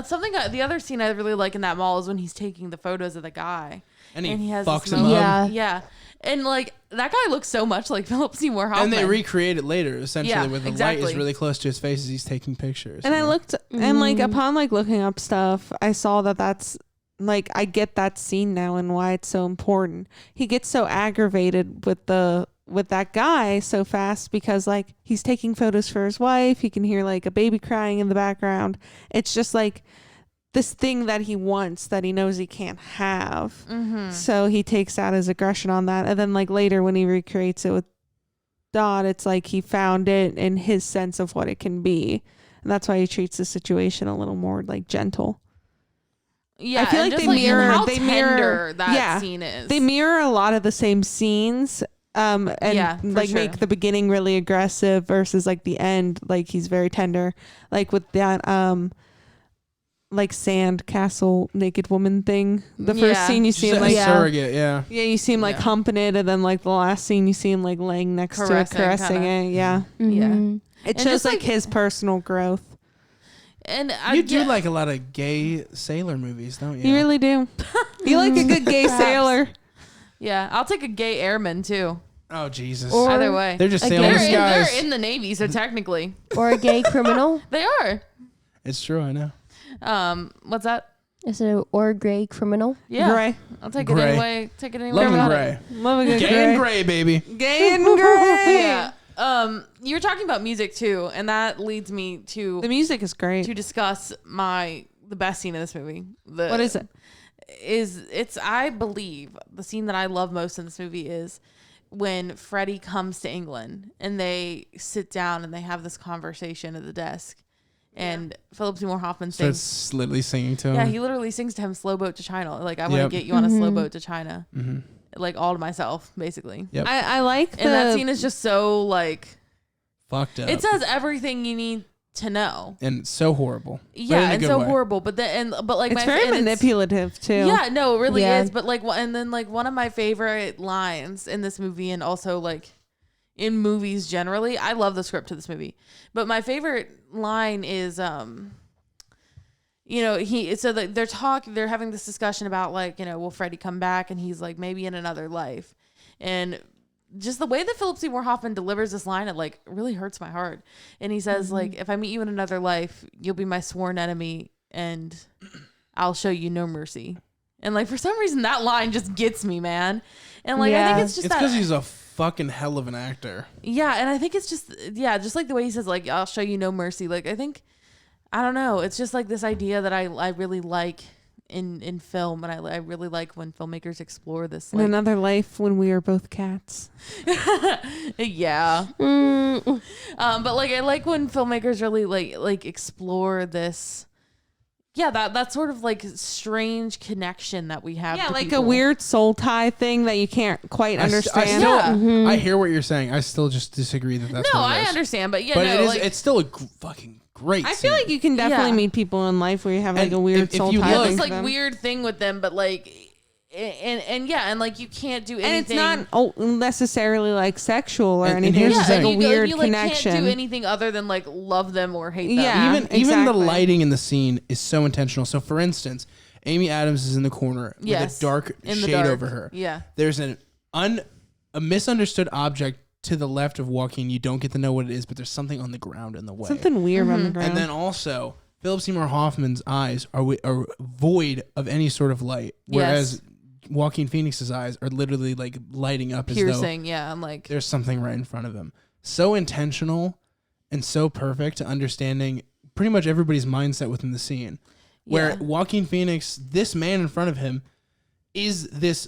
Speaker 3: something, the other scene I really like in that mall is when he's taking the photos of the guy.
Speaker 2: And he
Speaker 3: has
Speaker 2: fucks
Speaker 3: this
Speaker 2: him
Speaker 3: moment.
Speaker 2: up.
Speaker 3: Yeah. And like, that guy looks so much like Philip Seymour Hoffman.
Speaker 2: And they recreate it later, essentially, where the light
Speaker 3: exactly.
Speaker 2: is really close to his face as he's taking pictures.
Speaker 1: And I looked, and like upon like looking up stuff, I saw that's like, I get that scene now and why it's so important. He gets so aggravated with that guy so fast because like he's taking photos for his wife. He can hear like a baby crying in the background. It's just like this thing that he wants that he knows he can't have. So he takes out his aggression on that. And then like later when he recreates it with Dodd, it's like he found it in his sense of what it can be. And that's why he treats the situation a little more like gentle.
Speaker 3: Yeah,
Speaker 1: I feel like
Speaker 3: just
Speaker 1: they mirror
Speaker 3: how
Speaker 1: they
Speaker 3: tender
Speaker 1: mirror
Speaker 3: that scene is.
Speaker 1: They mirror a lot of the same scenes. And like make the beginning really aggressive versus like the end, like he's very tender. Like with that like sand castle naked woman thing. The first scene you see him like
Speaker 2: surrogate,
Speaker 1: you see him like humping it, and then like the last scene you see him like laying next to it, caressing it. Yeah. It shows like his personal growth.
Speaker 3: And
Speaker 2: you do like a lot of gay sailor movies, don't you?
Speaker 1: You really do. You like a good gay sailor.
Speaker 3: Yeah, I'll take a gay airman too.
Speaker 2: Oh Jesus!
Speaker 4: Or
Speaker 3: either way,
Speaker 2: they're just sailing the skies.
Speaker 3: They're in the Navy, so technically,
Speaker 4: or a gay criminal.
Speaker 3: They are.
Speaker 2: It's true, I know.
Speaker 3: What's that?
Speaker 4: I said, or a gray criminal.
Speaker 3: Yeah,
Speaker 1: Gray.
Speaker 3: I'll take it anyway. Take it anyway.
Speaker 2: Love and gray.
Speaker 1: Love a good
Speaker 2: gay
Speaker 1: gray.
Speaker 2: and gray, baby.
Speaker 1: Gay and gray.
Speaker 3: Yeah. You were talking about music too, and that leads me to
Speaker 1: the music is great.
Speaker 3: To discuss the best scene in this movie.
Speaker 1: What is it?
Speaker 3: It's I believe the scene that I love most in this movie is when Freddie comes to England and they sit down and they have this conversation at the desk, and Philip Seymour Hoffman sings.
Speaker 2: Starts literally singing to him.
Speaker 3: Yeah, he literally sings to him "Slow Boat to China." Like, I want to get you on a slow boat to China. Like, all to myself, basically.
Speaker 2: Yep.
Speaker 1: I like
Speaker 3: and that scene is just so like
Speaker 2: fucked up.
Speaker 3: It says everything you need to know,
Speaker 2: and so horrible.
Speaker 3: Yeah, and so horrible. But like
Speaker 1: it's very manipulative too.
Speaker 3: Yeah, no, it really is. But like, and then like one of my favorite lines in this movie, and also like in movies generally. I love the script to this movie, but my favorite line is, they're having this discussion about like, will Freddy come back? And he's like, maybe in another life. And just the way that Philip Seymour Hoffman delivers this line, it like really hurts my heart. And he says like, if I meet you in another life, you'll be my sworn enemy and I'll show you no mercy. And like, for some reason that line just gets me, man. And like, I think it's
Speaker 2: because he's a fucking hell of an actor.
Speaker 3: Yeah. And I think it's just like the way he says like, I'll show you no mercy. Like, I don't know. It's just like this idea that I really like in film, and I really like when filmmakers explore this.
Speaker 1: Like, in another life, when we are both cats.
Speaker 3: Yeah. But like I like when filmmakers really like explore this. Yeah, that sort of like strange connection that we have.
Speaker 1: Yeah,
Speaker 3: to
Speaker 1: like
Speaker 3: people.
Speaker 1: a weird soul tie thing that you can't quite understand.
Speaker 2: I hear what you're saying. I still just disagree that that's.
Speaker 3: No,
Speaker 2: what it
Speaker 3: I
Speaker 2: is.
Speaker 3: understand, but
Speaker 2: it's still a fucking great.
Speaker 1: I feel like you can definitely meet people in life where you have like a weird soul tie.
Speaker 3: Yeah, this like weird thing with them, but like, and like you can't do anything.
Speaker 1: And it's not necessarily like sexual or anything.
Speaker 2: Here's
Speaker 1: It's
Speaker 2: the
Speaker 1: like
Speaker 2: thing.
Speaker 1: a weird
Speaker 3: you like
Speaker 1: connection.
Speaker 3: can't do anything other than like love them or hate them.
Speaker 1: Yeah,
Speaker 2: even the lighting in the scene is so intentional. So for instance, Amy Adams is in the corner with a dark shade over her.
Speaker 3: Yeah.
Speaker 2: There's a misunderstood object to the left of Joaquin. You don't get to know what it is, but there's something on the ground in the way.
Speaker 1: Something weird on the ground.
Speaker 2: And then also, Philip Seymour Hoffman's eyes are void of any sort of light, whereas Joaquin Phoenix's eyes are literally like lighting up,
Speaker 3: piercing.
Speaker 2: As though
Speaker 3: I'm like,
Speaker 2: there's something right in front of him. So intentional and so perfect to understanding pretty much everybody's mindset within the scene. Where Joaquin Phoenix, this man in front of him, is this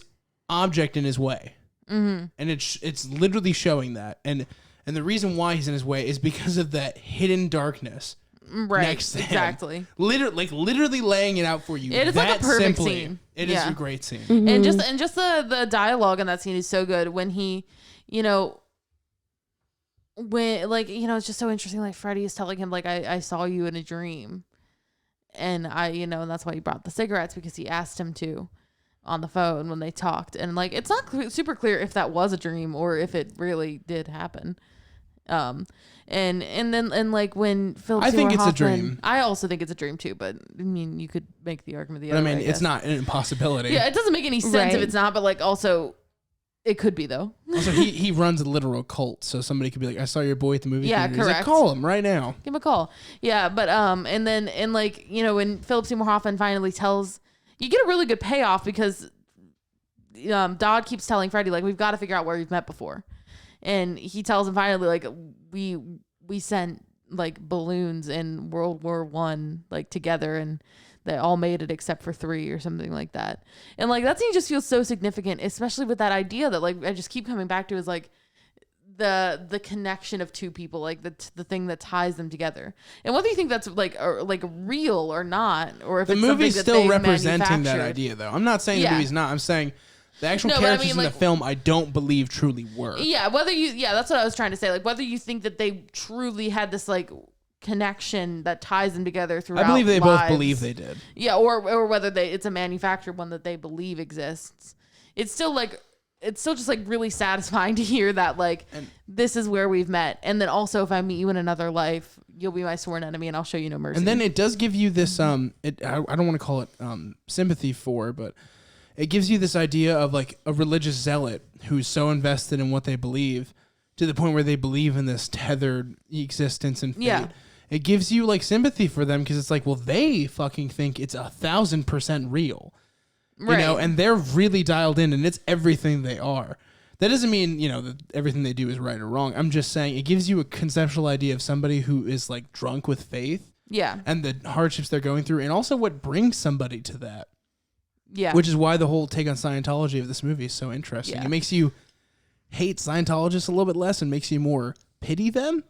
Speaker 2: object in his way. Mm-hmm. And it's literally showing that. And the reason why he's in his way is because of that hidden darkness.
Speaker 3: Right.
Speaker 2: Next to him.
Speaker 3: Exactly.
Speaker 2: Literally laying it out for you.
Speaker 3: It is like a perfect scene.
Speaker 2: It is a great scene.
Speaker 3: Mm-hmm. And just the dialogue in that scene is so good when he, when like, it's just so interesting. Like Freddy is telling him like, I saw you in a dream. And and that's why he brought the cigarettes, because he asked him to on the phone when they talked. And like, it's not super clear if that was a dream or if it really did happen. And then like when Philip Seymour
Speaker 2: think it's
Speaker 3: Hoffman,
Speaker 2: a dream.
Speaker 3: I also think it's a dream too, but I mean, you could make the argument the other way.
Speaker 2: It's not an impossibility.
Speaker 3: Yeah, it doesn't make any sense if it's not, but like also it could be though.
Speaker 2: Also, he runs a literal cult, so somebody could be like, I saw your boy at the movie theater.
Speaker 3: Correct.
Speaker 2: He's like, call him right now.
Speaker 3: Give him a call. Yeah, but and like, when Philip Seymour Hoffman finally tells, you get a really good payoff, because Dodd keeps telling Freddy like, we've got to figure out where we've met before. And he tells him finally like, we sent like balloons in World War I like together, and they all made it except for 3 or something like that. And like that scene just feels so significant, especially with that idea that like I just keep coming back to, is like the connection of two people, like the thing that ties them together. And whether you think that's like real or not, or if
Speaker 2: the
Speaker 3: it's
Speaker 2: movie's
Speaker 3: that
Speaker 2: still
Speaker 3: they
Speaker 2: representing that idea though. I'm not saying the movie's not. I'm saying the actual characters in the film, I don't believe truly were.
Speaker 3: Yeah, that's what I was trying to say. Like whether you think that they truly had this like connection that ties them together throughout.
Speaker 2: I believe they
Speaker 3: lives.
Speaker 2: both believe they did.
Speaker 3: Yeah, or whether it's a manufactured one that they believe exists. It's still just like really satisfying to hear that like this is where we've met, and then also if I meet you in another life, you'll be my sworn enemy, and I'll show you no mercy.
Speaker 2: And then it does give you this I don't want to call it sympathy for, but it gives you this idea of like a religious zealot who's so invested in what they believe to the point where they believe in this tethered existence and fate. Yeah. It gives you like sympathy for them, because it's like, well, they fucking think it's 1,000% real, right? And they're really dialed in, and it's everything they are. That doesn't mean, that everything they do is right or wrong. I'm just saying it gives you a conceptual idea of somebody who is like drunk with faith. Yeah. And the hardships they're going through, and also what brings somebody to that. Yeah. Which is why the whole take on Scientology of this movie is so interesting. Yeah. It makes you hate Scientologists a little bit less and makes you more pity them.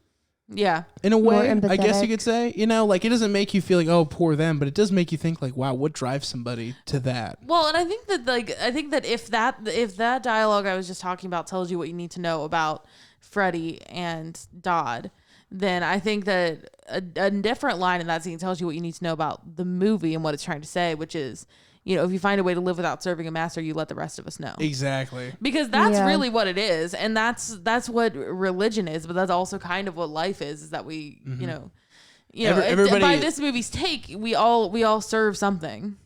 Speaker 2: Yeah. In a way, I guess you could say. Like it doesn't make you feel like, oh, poor them, but it does make you think like, wow, what drives somebody to that?
Speaker 3: Well, and I think that if that dialogue I was just talking about tells you what you need to know about Freddy and Dodd, then I think that a different line in that scene tells you what you need to know about the movie and what it's trying to say, which is, if you find a way to live without serving a master, you let the rest of us know.
Speaker 2: Exactly.
Speaker 3: Because that's really what it is. And that's what religion is. But that's also kind of what life is that we, everybody, by this movie's take, we all serve something.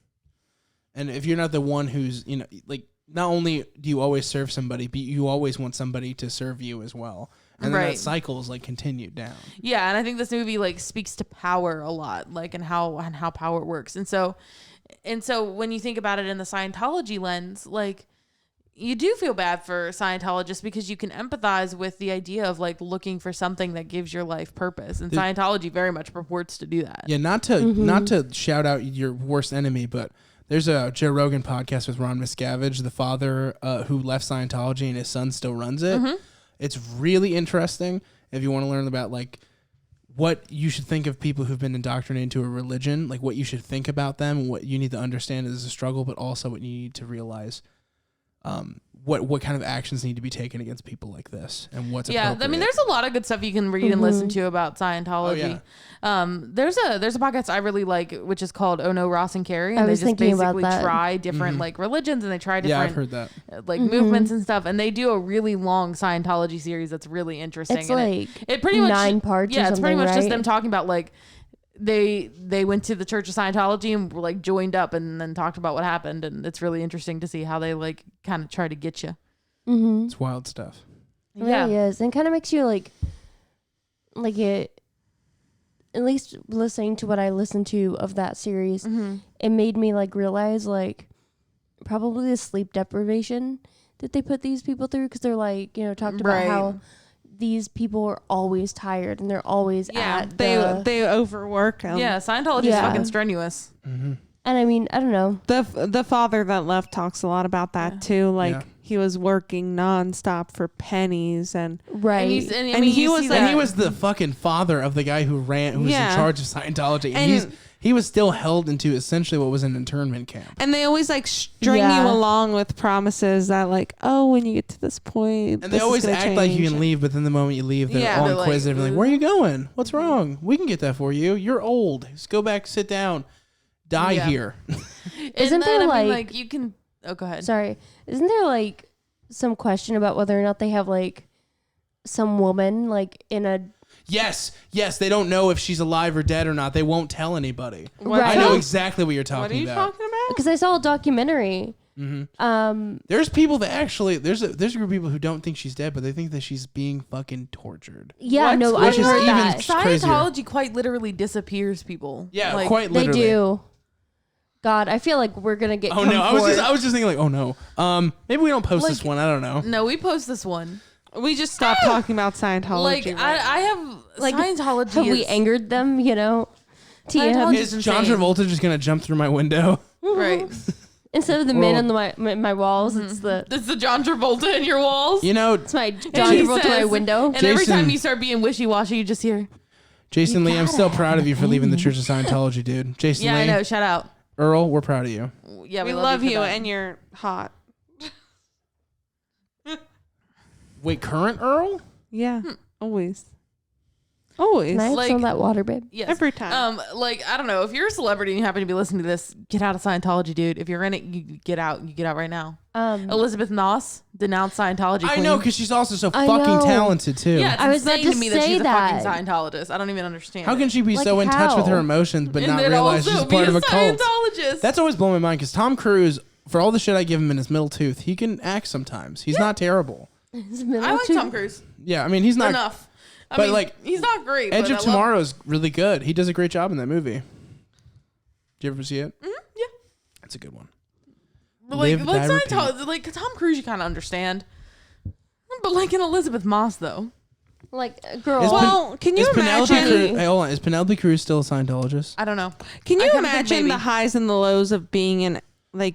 Speaker 2: And if you're not the one who's, not only do you always serve somebody, but you always want somebody to serve you as well. And then that cycle is continued down. Yeah,
Speaker 3: and I think this movie speaks to power a lot, and how power works. And so when you think about it in the Scientology lens, you do feel bad for Scientologists because you can empathize with the idea of looking for something that gives your life purpose. And Scientology very much purports to do that.
Speaker 2: Yeah, not to shout out your worst enemy, but there's a Joe Rogan podcast with Ron Miscavige, the father who left Scientology and his son still runs it. Mm-hmm. It's really interesting if you want to learn about what you should think of people who've been indoctrinated into a religion, what you should think about them, what you need to understand is a struggle, but also what you need to realize what kind of actions need to be taken against people like this and what's appropriate.
Speaker 3: I mean, there's a lot of good stuff you can read and listen to about Scientology. Oh, yeah. There's a podcast I really like, which is called Oh No, Ross and Carrie, and they just basically try different religions, and they try different
Speaker 2: I've heard that.
Speaker 3: Movements and stuff, and they do a really long Scientology series that's really interesting.
Speaker 4: It's
Speaker 3: and it pretty much
Speaker 4: 9 parts.
Speaker 3: Yeah, it's pretty much just them talking about they went to the Church of Scientology and were joined up and then talked about what happened, and it's really interesting to see how they kind of try to get you.
Speaker 4: Mm-hmm.
Speaker 2: It's wild stuff.
Speaker 4: It really is, and kind of makes you it. At least listening to what I listened to of that series, it made me realize probably the sleep deprivation that they put these people through, because they're talked about how these people are always tired and they're always
Speaker 1: they overwork them.
Speaker 3: Yeah, Scientology is fucking strenuous.
Speaker 2: Mm-hmm.
Speaker 4: And I mean, I don't know.
Speaker 1: The father that left talks a lot about that too. He was working nonstop for pennies and
Speaker 2: he was the fucking father of the guy who was in charge of Scientology, and he was still held into essentially what was an internment camp.
Speaker 1: And they always string you along with promises that when you get to this point,
Speaker 2: and they always act like you can leave, but then the moment you leave, they're all inquisitive, where are you going? What's wrong? We can get that for you. You're old. Just go back, sit down, die here.
Speaker 4: Isn't there
Speaker 3: you can? Oh, go ahead.
Speaker 4: Sorry. Isn't there some question about whether or not they have some woman in a...
Speaker 2: Yes, they don't know if she's alive or dead or not. They won't tell anybody.
Speaker 4: Right.
Speaker 2: I know exactly what you're talking about.
Speaker 1: What are you talking about?
Speaker 4: Because I saw a documentary.
Speaker 2: Mm-hmm. There's people that actually... There's a group of people who don't think she's dead, but they think that she's being fucking tortured.
Speaker 4: Yeah, no, I heard that.
Speaker 3: Scientology quite literally disappears people.
Speaker 2: Yeah, quite literally.
Speaker 4: They do. God, I feel like we're gonna get.
Speaker 2: Oh no! I was just thinking oh no. Maybe we don't post this one. I don't know.
Speaker 3: No, we post this one.
Speaker 1: We just stopped talking about Scientology.
Speaker 3: I have Scientology.
Speaker 4: Have we angered them?
Speaker 2: Is John Travolta just gonna jump through my window?
Speaker 3: Right.
Speaker 4: Instead of the men on my walls, it's the
Speaker 3: John Travolta in your walls.
Speaker 4: It's my John Travolta my window.
Speaker 3: And every time you start being wishy-washy, you just hear,
Speaker 2: Jason Lee, I'm still proud of you for leaving the Church of Scientology, dude. Jason Lee.
Speaker 3: Yeah, I know. Shout out.
Speaker 2: Earl, we're proud of you.
Speaker 3: Yeah,
Speaker 1: we love you and you're hot.
Speaker 2: Wait, current Earl?
Speaker 1: Yeah, always. Always.
Speaker 4: Can I have that water, babe?
Speaker 3: Yes.
Speaker 1: Every time.
Speaker 3: I don't know. If you're a celebrity and you happen to be listening to this, get out of Scientology, dude. If you're in it, you get out. You get out right now. Elizabeth Moss denounced Scientology.
Speaker 2: I know, because she's also so fucking talented, too.
Speaker 3: Yeah, I was saying to me that she's a fucking Scientologist. I don't even understand.
Speaker 2: How can she be so in touch with her emotions but not realize she's part of a cult? That's always blown my mind, because Tom Cruise, for all the shit I give him in his middle tooth, he can act sometimes. He's not terrible.
Speaker 3: I like Tom Cruise.
Speaker 2: Yeah, I mean, he's not...
Speaker 3: Enough. I mean, he's not great.
Speaker 2: Edge of Tomorrow is really good. He does a great job in that movie. Did you ever see it?
Speaker 3: Mm-hmm, yeah.
Speaker 2: That's a good one.
Speaker 3: But Scientology, Tom Cruise, you kind of understand. But in Elizabeth Moss, though.
Speaker 1: Girl. Can you imagine?
Speaker 2: Hold on. Is Penelope Cruz still a Scientologist?
Speaker 3: I don't know.
Speaker 1: Can you imagine the highs and the lows of being an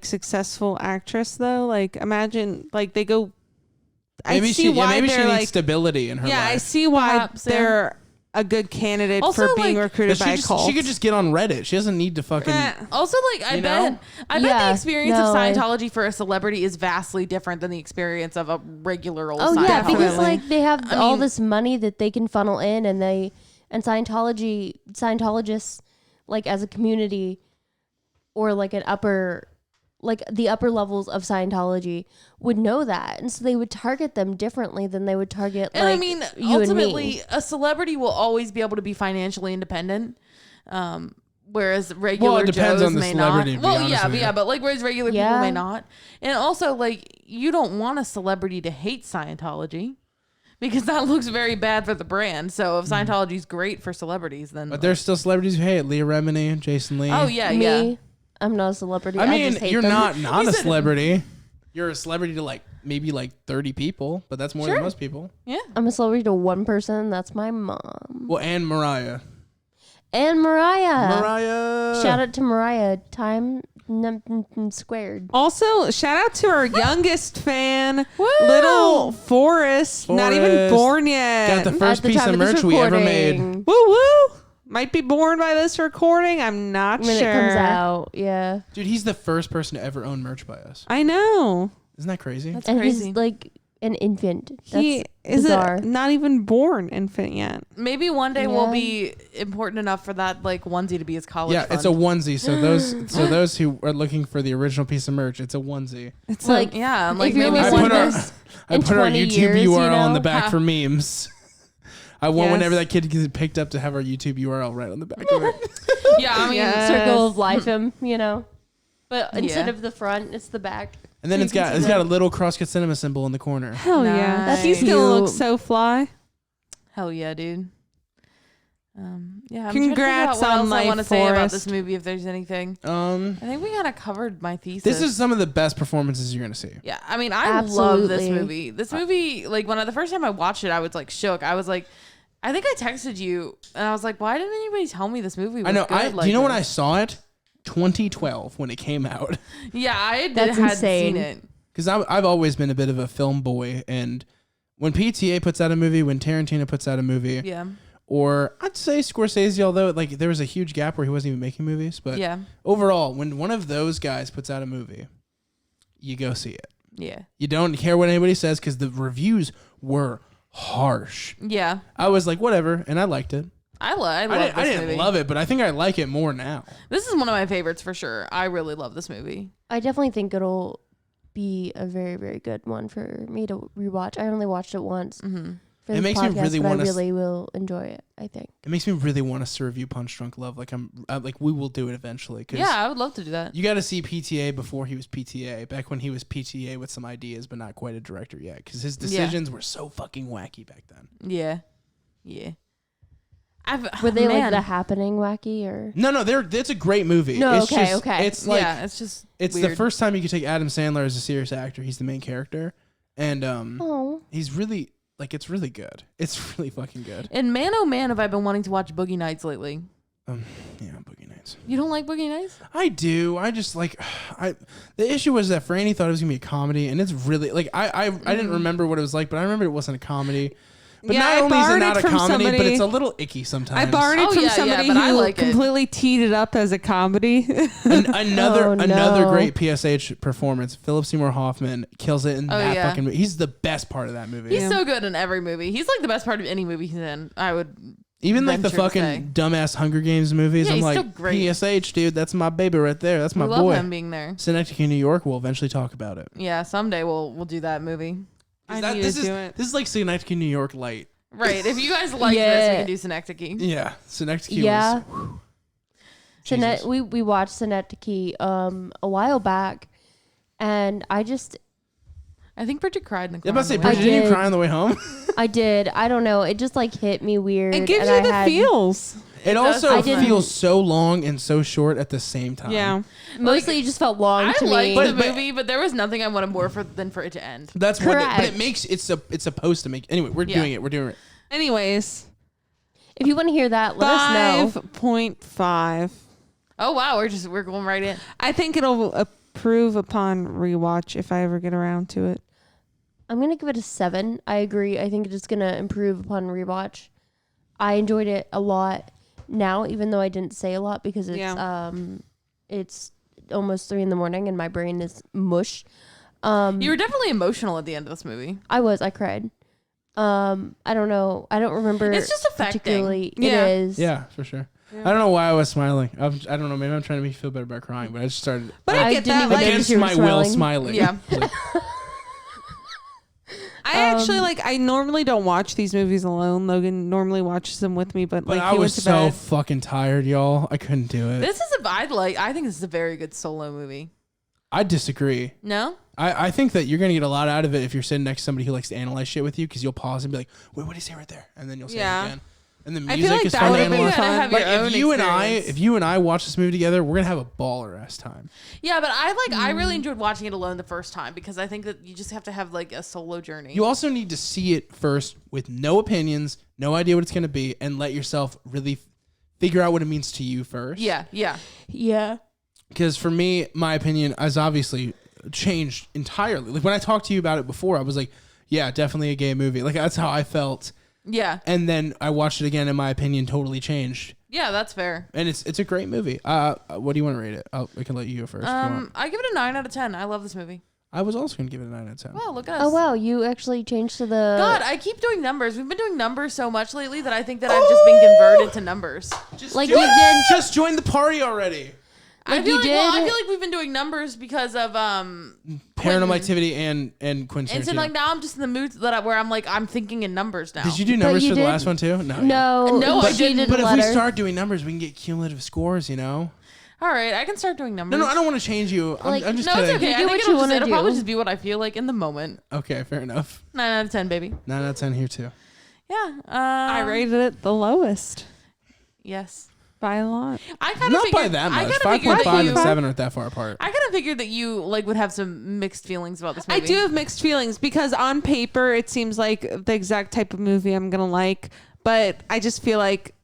Speaker 1: successful actress, though? Imagine, they go...
Speaker 2: Maybe she needs stability in her life.
Speaker 1: Yeah, I see why they're a good candidate for being recruited by a cult.
Speaker 2: She could just get on Reddit. She doesn't need to fucking...
Speaker 3: Also, I bet the experience of Scientology for a celebrity is vastly different than the experience of a regular old Scientologist.
Speaker 4: Yeah, because they have all this money that they can funnel in, and Scientologists, as a community or an upper like the upper levels of Scientology would know that, and so they would target them differently than they would target.
Speaker 3: And
Speaker 4: like,
Speaker 3: I mean,
Speaker 4: you
Speaker 3: ultimately,
Speaker 4: and me.
Speaker 3: a celebrity will always be able to be financially independent. Whereas regular
Speaker 2: depends
Speaker 3: Joes
Speaker 2: on the
Speaker 3: may
Speaker 2: celebrity,
Speaker 3: not.
Speaker 2: to be
Speaker 3: Well,
Speaker 2: honest with you.
Speaker 3: but like whereas regular people
Speaker 4: Yeah.
Speaker 3: may not. And also, like, you don't want a celebrity to hate Scientology because that looks very bad for the brand. So if Scientology's great for celebrities, then
Speaker 2: But there's still celebrities who hate it. Leah Remini, Jason Lee.
Speaker 3: oh yeah,
Speaker 4: Me,
Speaker 3: yeah.
Speaker 4: I'm not a celebrity.
Speaker 2: I mean,
Speaker 4: just hate
Speaker 2: you're
Speaker 4: them.
Speaker 2: not a celebrity. You're a celebrity to like maybe like 30 people, but that's more
Speaker 3: Sure.
Speaker 2: than most people.
Speaker 3: Yeah.
Speaker 4: I'm a celebrity to one person. That's my mom.
Speaker 2: Well, and Mariah.
Speaker 4: And Mariah.
Speaker 2: Mariah.
Speaker 4: Shout out to Mariah. Time squared.
Speaker 1: Also, shout out to our youngest fan,
Speaker 3: Woo!
Speaker 1: little Forrest, not even
Speaker 2: Forrest.
Speaker 1: born yet.
Speaker 2: Got the first
Speaker 4: At the
Speaker 2: piece
Speaker 4: time
Speaker 2: of
Speaker 4: this
Speaker 2: merch we ever made.
Speaker 4: recording,
Speaker 1: Woo woo! Might be born by this recording. I'm not
Speaker 4: when
Speaker 1: sure.
Speaker 4: it comes out. Yeah.
Speaker 2: Dude, he's the first person to ever own merch by us.
Speaker 1: I know.
Speaker 2: Isn't that crazy?
Speaker 3: That's
Speaker 4: And
Speaker 3: crazy.
Speaker 4: he's like an infant. That's
Speaker 1: He is
Speaker 4: bizarre.
Speaker 1: not even born infant yet.
Speaker 3: Maybe one day we'll
Speaker 4: Yeah.
Speaker 3: be important enough for that like onesie to be his college
Speaker 2: Yeah,
Speaker 3: fund.
Speaker 2: it's a onesie. So those who are looking for the original piece of merch, it's a onesie.
Speaker 1: It's
Speaker 4: Like,
Speaker 3: yeah, like
Speaker 4: if you're
Speaker 3: maybe
Speaker 2: I
Speaker 4: listening
Speaker 3: one
Speaker 2: put
Speaker 4: to
Speaker 2: our
Speaker 3: day.
Speaker 4: this
Speaker 2: I
Speaker 4: in
Speaker 2: put our
Speaker 4: 20
Speaker 2: YouTube
Speaker 4: years, you
Speaker 2: URL on
Speaker 4: know?
Speaker 2: the back for memes. I want
Speaker 1: Yes.
Speaker 2: whenever that kid gets picked up to have our YouTube URL right on the back of it.
Speaker 3: Yeah, I mean,
Speaker 1: Yes.
Speaker 4: Circle of life him, you know. But instead
Speaker 3: Yeah.
Speaker 4: of the front, it's the back.
Speaker 2: And then
Speaker 4: So
Speaker 2: it's
Speaker 4: you can
Speaker 2: got
Speaker 4: see
Speaker 2: a
Speaker 4: that.
Speaker 2: little CrossFit Cinema symbol in the corner.
Speaker 1: hell yeah.
Speaker 3: Nice.
Speaker 1: He's gonna look
Speaker 4: Cute.
Speaker 1: so fly.
Speaker 3: hell yeah, dude. Yeah. I'm
Speaker 1: Congrats
Speaker 3: trying to figure out what
Speaker 1: on
Speaker 3: else I
Speaker 1: life,
Speaker 3: want to say about
Speaker 1: Forrest.
Speaker 3: this movie. If there's anything, I think we kind of covered my thesis.
Speaker 2: This is some of the best performances you're gonna see.
Speaker 3: Yeah, I mean, I love this
Speaker 4: Absolutely.
Speaker 3: movie. This movie, like the first time I watched it, I was like shook. I was like, I think I texted you, and I was like, why didn't anybody tell me this movie was
Speaker 2: I know.
Speaker 3: good?
Speaker 2: Do you know when I saw it? 2012 when it came out.
Speaker 3: Yeah, I
Speaker 4: That's
Speaker 3: had
Speaker 4: insane.
Speaker 3: seen it.
Speaker 2: Because I've always been a bit of a film boy, and when PTA puts out a movie, when Tarantino puts out a movie,
Speaker 3: Yeah,
Speaker 2: or I'd say Scorsese, although like there was a huge gap where he wasn't even making movies, but
Speaker 3: yeah,
Speaker 2: overall, when one of those guys puts out a movie, you go see it.
Speaker 3: yeah,
Speaker 2: You don't care what anybody says because the reviews were harsh.
Speaker 3: yeah.
Speaker 2: I was like, whatever, and I liked it.
Speaker 3: I love
Speaker 2: I
Speaker 3: this
Speaker 2: didn't
Speaker 3: movie.
Speaker 2: love it, but I think I like it more now.
Speaker 3: This is one of my favorites for sure. I really love this movie.
Speaker 4: I definitely think it'll be a very, very good one for me to rewatch. I only watched it once
Speaker 3: Mm-hmm.
Speaker 4: for
Speaker 2: It
Speaker 4: this
Speaker 2: makes me
Speaker 4: podcast,
Speaker 2: really
Speaker 4: but I
Speaker 2: wanna
Speaker 4: really will enjoy it, I think.
Speaker 2: It makes me really want us to review Punch Drunk Love. Like we will do it eventually. 'Cause
Speaker 3: Yeah, I would love to do that.
Speaker 2: you got to see PTA before he was PTA. Back when he was PTA with some ideas, but not quite a director yet, because his decisions were so fucking wacky back then.
Speaker 3: Yeah, yeah.
Speaker 4: Were they like
Speaker 3: man.
Speaker 4: The Happening wacky or?
Speaker 2: No, it's a great movie.
Speaker 4: No,
Speaker 2: it's
Speaker 4: okay,
Speaker 2: just,
Speaker 4: okay.
Speaker 2: It's like
Speaker 3: yeah, it's just
Speaker 2: it's
Speaker 3: weird.
Speaker 2: the first time you could take Adam Sandler as a serious actor. He's the main character, and
Speaker 4: Oh,
Speaker 2: he's really like it's really good. It's really fucking good.
Speaker 3: And man, oh man, have I been wanting to watch Boogie Nights lately?
Speaker 2: Yeah, Boogie Nights.
Speaker 3: You don't like Boogie Nights?
Speaker 2: I do. I just like the issue was that Franny thought it was gonna be a comedy, and it's really like I didn't remember what it was like, but I remember it wasn't a comedy. But
Speaker 1: Yeah,
Speaker 2: not
Speaker 1: I
Speaker 2: only is it
Speaker 1: borrowed
Speaker 2: not
Speaker 1: it
Speaker 2: a
Speaker 1: from
Speaker 2: comedy, but
Speaker 1: somebody-
Speaker 2: it's a little icky sometimes.
Speaker 1: I borrowed it
Speaker 3: Oh,
Speaker 1: from
Speaker 3: yeah,
Speaker 1: somebody
Speaker 3: but I
Speaker 1: who
Speaker 3: like it.
Speaker 1: completely teed it up as a comedy.
Speaker 2: Another
Speaker 4: Oh, no.
Speaker 2: another great PSH performance. Philip Seymour Hoffman kills it in that
Speaker 3: yeah.
Speaker 2: fucking movie. He's the best part of that movie.
Speaker 3: He's so good in every movie. He's like the best part of any movie he's in. I would
Speaker 2: Even like the
Speaker 3: venture to say.
Speaker 2: fucking dumbass Hunger Games movies.
Speaker 3: Yeah,
Speaker 2: I'm
Speaker 3: he's
Speaker 2: like,
Speaker 3: still great.
Speaker 2: PSH, dude, that's my baby right there. That's my
Speaker 3: we love
Speaker 2: boy.
Speaker 3: him being there.
Speaker 2: Synecdoche, New York. We'll eventually talk about it.
Speaker 3: Yeah, someday we'll do that movie.
Speaker 1: I need
Speaker 2: this
Speaker 1: to
Speaker 2: is
Speaker 1: do it.
Speaker 2: this is like Synecdoche, New York light.
Speaker 3: Right. If you guys like this, we
Speaker 4: Yeah.
Speaker 3: can do Synecdoche.
Speaker 2: Yeah, Synecdoche.
Speaker 4: yeah.
Speaker 2: Jesus.
Speaker 4: We watched Synecdoche a while back, and I
Speaker 3: think Bridget cried in the
Speaker 2: I'm
Speaker 3: car.
Speaker 2: about to say,
Speaker 3: on the way.
Speaker 2: Bridget, did you
Speaker 4: did.
Speaker 2: cry on the way home?
Speaker 4: I did. I don't know. It just like hit me weird.
Speaker 1: It gives
Speaker 4: and
Speaker 1: you
Speaker 4: I
Speaker 1: the feels.
Speaker 2: It
Speaker 3: does.
Speaker 2: also
Speaker 4: I didn't-
Speaker 2: feels so long and so short at the same time.
Speaker 1: Yeah.
Speaker 4: Mostly it just felt long
Speaker 3: I
Speaker 4: to
Speaker 3: liked
Speaker 4: me.
Speaker 3: the
Speaker 2: But-
Speaker 3: movie, but there was nothing I wanted more than for it to end.
Speaker 2: That's what. But it
Speaker 4: Correct.
Speaker 2: makes it's supposed to make. Anyway, we're
Speaker 3: Yeah.
Speaker 2: doing it. We're doing it.
Speaker 1: Anyways,
Speaker 4: If you want to hear that, let us know.
Speaker 1: 5.5.
Speaker 3: Oh wow, we're going right in.
Speaker 1: I think it'll improve upon rewatch if I ever get around to it.
Speaker 4: I'm gonna give it a 7. I agree. I think it's gonna improve upon rewatch. I enjoyed it a lot now, even though I didn't say a lot because it's almost 3 a.m. and my brain is mush.
Speaker 3: You were definitely emotional at the end of this movie.
Speaker 4: I cried. I don't know. I don't remember.
Speaker 3: It's just affecting.
Speaker 4: Particularly.
Speaker 1: Yeah.
Speaker 4: It is.
Speaker 2: Yeah, for sure. Yeah. I don't know why I was smiling. I don't know. Maybe I'm trying to make you feel better about crying, but I just started.
Speaker 1: But I get that.
Speaker 4: didn't
Speaker 1: Like,
Speaker 4: even
Speaker 2: against
Speaker 4: you were
Speaker 2: my will
Speaker 4: smiling.
Speaker 2: smiling.
Speaker 3: Yeah.
Speaker 2: Like,
Speaker 1: I actually like. I normally don't watch these movies alone. Logan normally watches them with me, but like
Speaker 2: I
Speaker 1: he
Speaker 2: was
Speaker 1: went to
Speaker 2: so
Speaker 1: bed.
Speaker 2: fucking tired, y'all. I couldn't do it.
Speaker 3: This is I think this is a very good solo movie.
Speaker 2: I disagree.
Speaker 3: No?
Speaker 2: I think that you're gonna get a lot out of it if you're sitting next to somebody who likes to analyze shit with you, because you'll pause and be like, "Wait, what did he say right there?" And then you'll say
Speaker 1: Yeah.
Speaker 2: it again. And the
Speaker 1: I
Speaker 2: music
Speaker 1: feel like
Speaker 2: is
Speaker 1: that
Speaker 2: fun to
Speaker 1: would've been
Speaker 2: analyze.
Speaker 3: fun. Have your
Speaker 2: Like
Speaker 3: own
Speaker 2: if
Speaker 3: experience.
Speaker 2: you and I watch this movie together, we're gonna have a baller ass time.
Speaker 3: Yeah, but I really enjoyed watching it alone the first time because I think that you just have to have like a solo journey.
Speaker 2: You also need to see it first with no opinions, no idea what it's gonna be, and let yourself really figure out what it means to you first.
Speaker 3: Yeah.
Speaker 4: Yeah.
Speaker 2: Because for me, my opinion has obviously changed entirely. Like when I talked to you about it before, I was like, yeah, definitely a gay movie. Like that's how I felt.
Speaker 3: Yeah.
Speaker 2: And then I watched it again and my opinion totally changed.
Speaker 3: Yeah, that's fair.
Speaker 2: And it's a great movie. What do you want to rate it? I can let you go first. if you want.
Speaker 3: I give it a 9 out of 10. I love this movie.
Speaker 2: I was also going to give it a 9 out of 10.
Speaker 3: Wow, look at us.
Speaker 4: Oh wow, you actually changed to the.
Speaker 3: God, I keep doing numbers. We've been doing numbers so much lately that I think that I've just been converted to numbers.
Speaker 2: Just
Speaker 4: Like
Speaker 2: do
Speaker 4: you
Speaker 2: it.
Speaker 4: did-
Speaker 2: Just join the party already.
Speaker 3: I
Speaker 4: Like
Speaker 3: feel
Speaker 4: you
Speaker 3: like,
Speaker 4: did.
Speaker 3: well, I feel like we've been doing numbers because of
Speaker 2: Paranormal
Speaker 3: Quentin.
Speaker 2: Activity and Quentin
Speaker 3: And so
Speaker 2: Tarantino.
Speaker 3: like now I'm just in the mood where I'm like I'm thinking in numbers now.
Speaker 2: Did you do numbers
Speaker 4: you
Speaker 2: for the
Speaker 4: did-
Speaker 2: last one too? No.
Speaker 3: No, I
Speaker 4: but she
Speaker 3: didn't.
Speaker 4: did
Speaker 2: But
Speaker 4: a
Speaker 2: if we
Speaker 4: letter.
Speaker 2: start doing numbers, we can get cumulative scores, you know?
Speaker 3: All right, I can start doing numbers.
Speaker 2: No, I don't want to change you.
Speaker 4: Like-
Speaker 2: I'm just
Speaker 3: No,
Speaker 2: kidding.
Speaker 3: it's okay.
Speaker 4: You
Speaker 3: I
Speaker 4: do
Speaker 3: think
Speaker 4: what you wanna
Speaker 3: it'll probably
Speaker 4: do.
Speaker 3: just be what I feel like in the moment.
Speaker 2: Okay, fair enough.
Speaker 3: 9 out of 10, baby.
Speaker 2: 9 out of 10 here too.
Speaker 3: Yeah.
Speaker 1: I rated it the lowest
Speaker 3: Yes.
Speaker 1: by a lot.
Speaker 3: I kind of
Speaker 2: Not
Speaker 3: figured,
Speaker 2: by that
Speaker 3: I
Speaker 2: much.
Speaker 3: kind of figured
Speaker 2: 5.5
Speaker 3: that
Speaker 2: and
Speaker 3: you.
Speaker 2: 7 aren't that far apart.
Speaker 3: I kind of figured that you like would have some mixed feelings about this movie.
Speaker 1: I do have mixed feelings because on paper it seems like the exact type of movie I'm gonna like, but I just feel like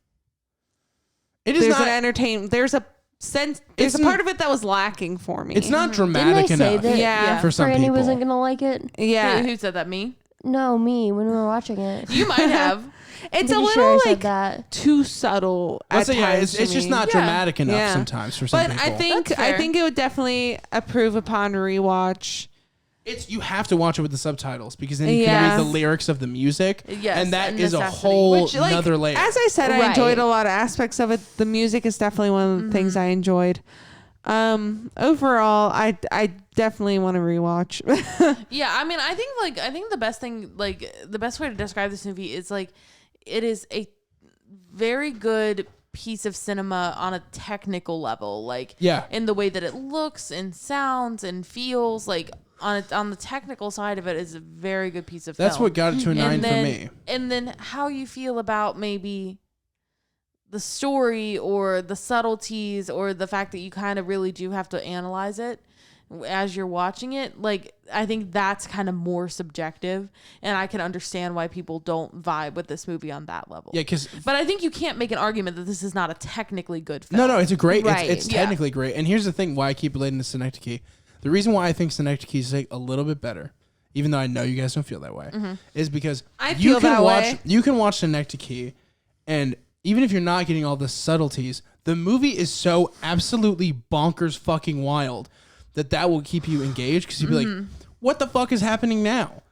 Speaker 2: It is
Speaker 1: there's
Speaker 2: not.
Speaker 1: an entertain. There's a sense. There's
Speaker 2: It's
Speaker 1: a part of it that was lacking for me.
Speaker 2: It's not
Speaker 4: Didn't
Speaker 2: dramatic
Speaker 4: I say
Speaker 2: enough.
Speaker 4: that
Speaker 1: Yeah.
Speaker 2: For some
Speaker 4: Franny
Speaker 2: people.
Speaker 4: wasn't gonna like it?
Speaker 1: Yeah,
Speaker 3: Who said that? Me?
Speaker 4: No, me when we were watching it.
Speaker 3: You might have.
Speaker 1: it's a
Speaker 4: Pretty
Speaker 1: little
Speaker 4: sure I said
Speaker 1: like
Speaker 4: that.
Speaker 1: too subtle.
Speaker 2: Let's
Speaker 1: at
Speaker 2: say, yeah,
Speaker 1: times
Speaker 2: it's
Speaker 1: to
Speaker 2: just
Speaker 1: me.
Speaker 2: not
Speaker 3: Yeah.
Speaker 2: dramatic enough
Speaker 1: Yeah.
Speaker 2: sometimes for some
Speaker 1: But
Speaker 2: people.
Speaker 1: I think
Speaker 3: That's fair.
Speaker 1: it would definitely approve upon rewatch.
Speaker 2: You have to watch it with the subtitles because then you
Speaker 1: Yeah.
Speaker 2: can read the lyrics of the music.
Speaker 3: Yes,
Speaker 2: and that
Speaker 3: a
Speaker 2: is a
Speaker 3: necessity.
Speaker 2: whole
Speaker 1: Which, like,
Speaker 2: another layer.
Speaker 1: As I said, I
Speaker 4: Right.
Speaker 1: enjoyed a lot of aspects of it. The music is definitely one of the things I enjoyed. Overall, I definitely want to rewatch.
Speaker 3: Yeah, I mean, I think the best thing, like the best way to describe this movie is like it is a very good piece of cinema on a technical level, like
Speaker 2: Yeah.
Speaker 3: in the way that it looks and sounds and feels. Like on the technical side of it is a very good piece of
Speaker 2: That's
Speaker 3: film.
Speaker 2: what got it to a 9
Speaker 3: and then,
Speaker 2: for me.
Speaker 3: And then how you feel about maybe the story or the subtleties or the fact that you kind of really do have to analyze it as you're watching it. Like, I think that's kind of more subjective, and I can understand why people don't vibe with this movie on that level.
Speaker 2: Yeah, because
Speaker 3: But I think you can't make an argument that this is not a technically good film.
Speaker 2: no, it's a great.
Speaker 4: Right.
Speaker 2: It's
Speaker 3: Yeah.
Speaker 2: technically great. And here's the thing: why I keep relating to Synecdoche. The reason why I think Synecdoche is like a little bit better, even though I know you guys don't feel that way, is because
Speaker 1: I
Speaker 2: you
Speaker 1: feel
Speaker 2: can
Speaker 1: that
Speaker 2: watch
Speaker 1: way.
Speaker 2: you can watch Synecdoche, and even if you're not getting all the subtleties, the movie is so absolutely bonkers fucking wild that will keep you engaged because you'll be like, what the fuck is happening now?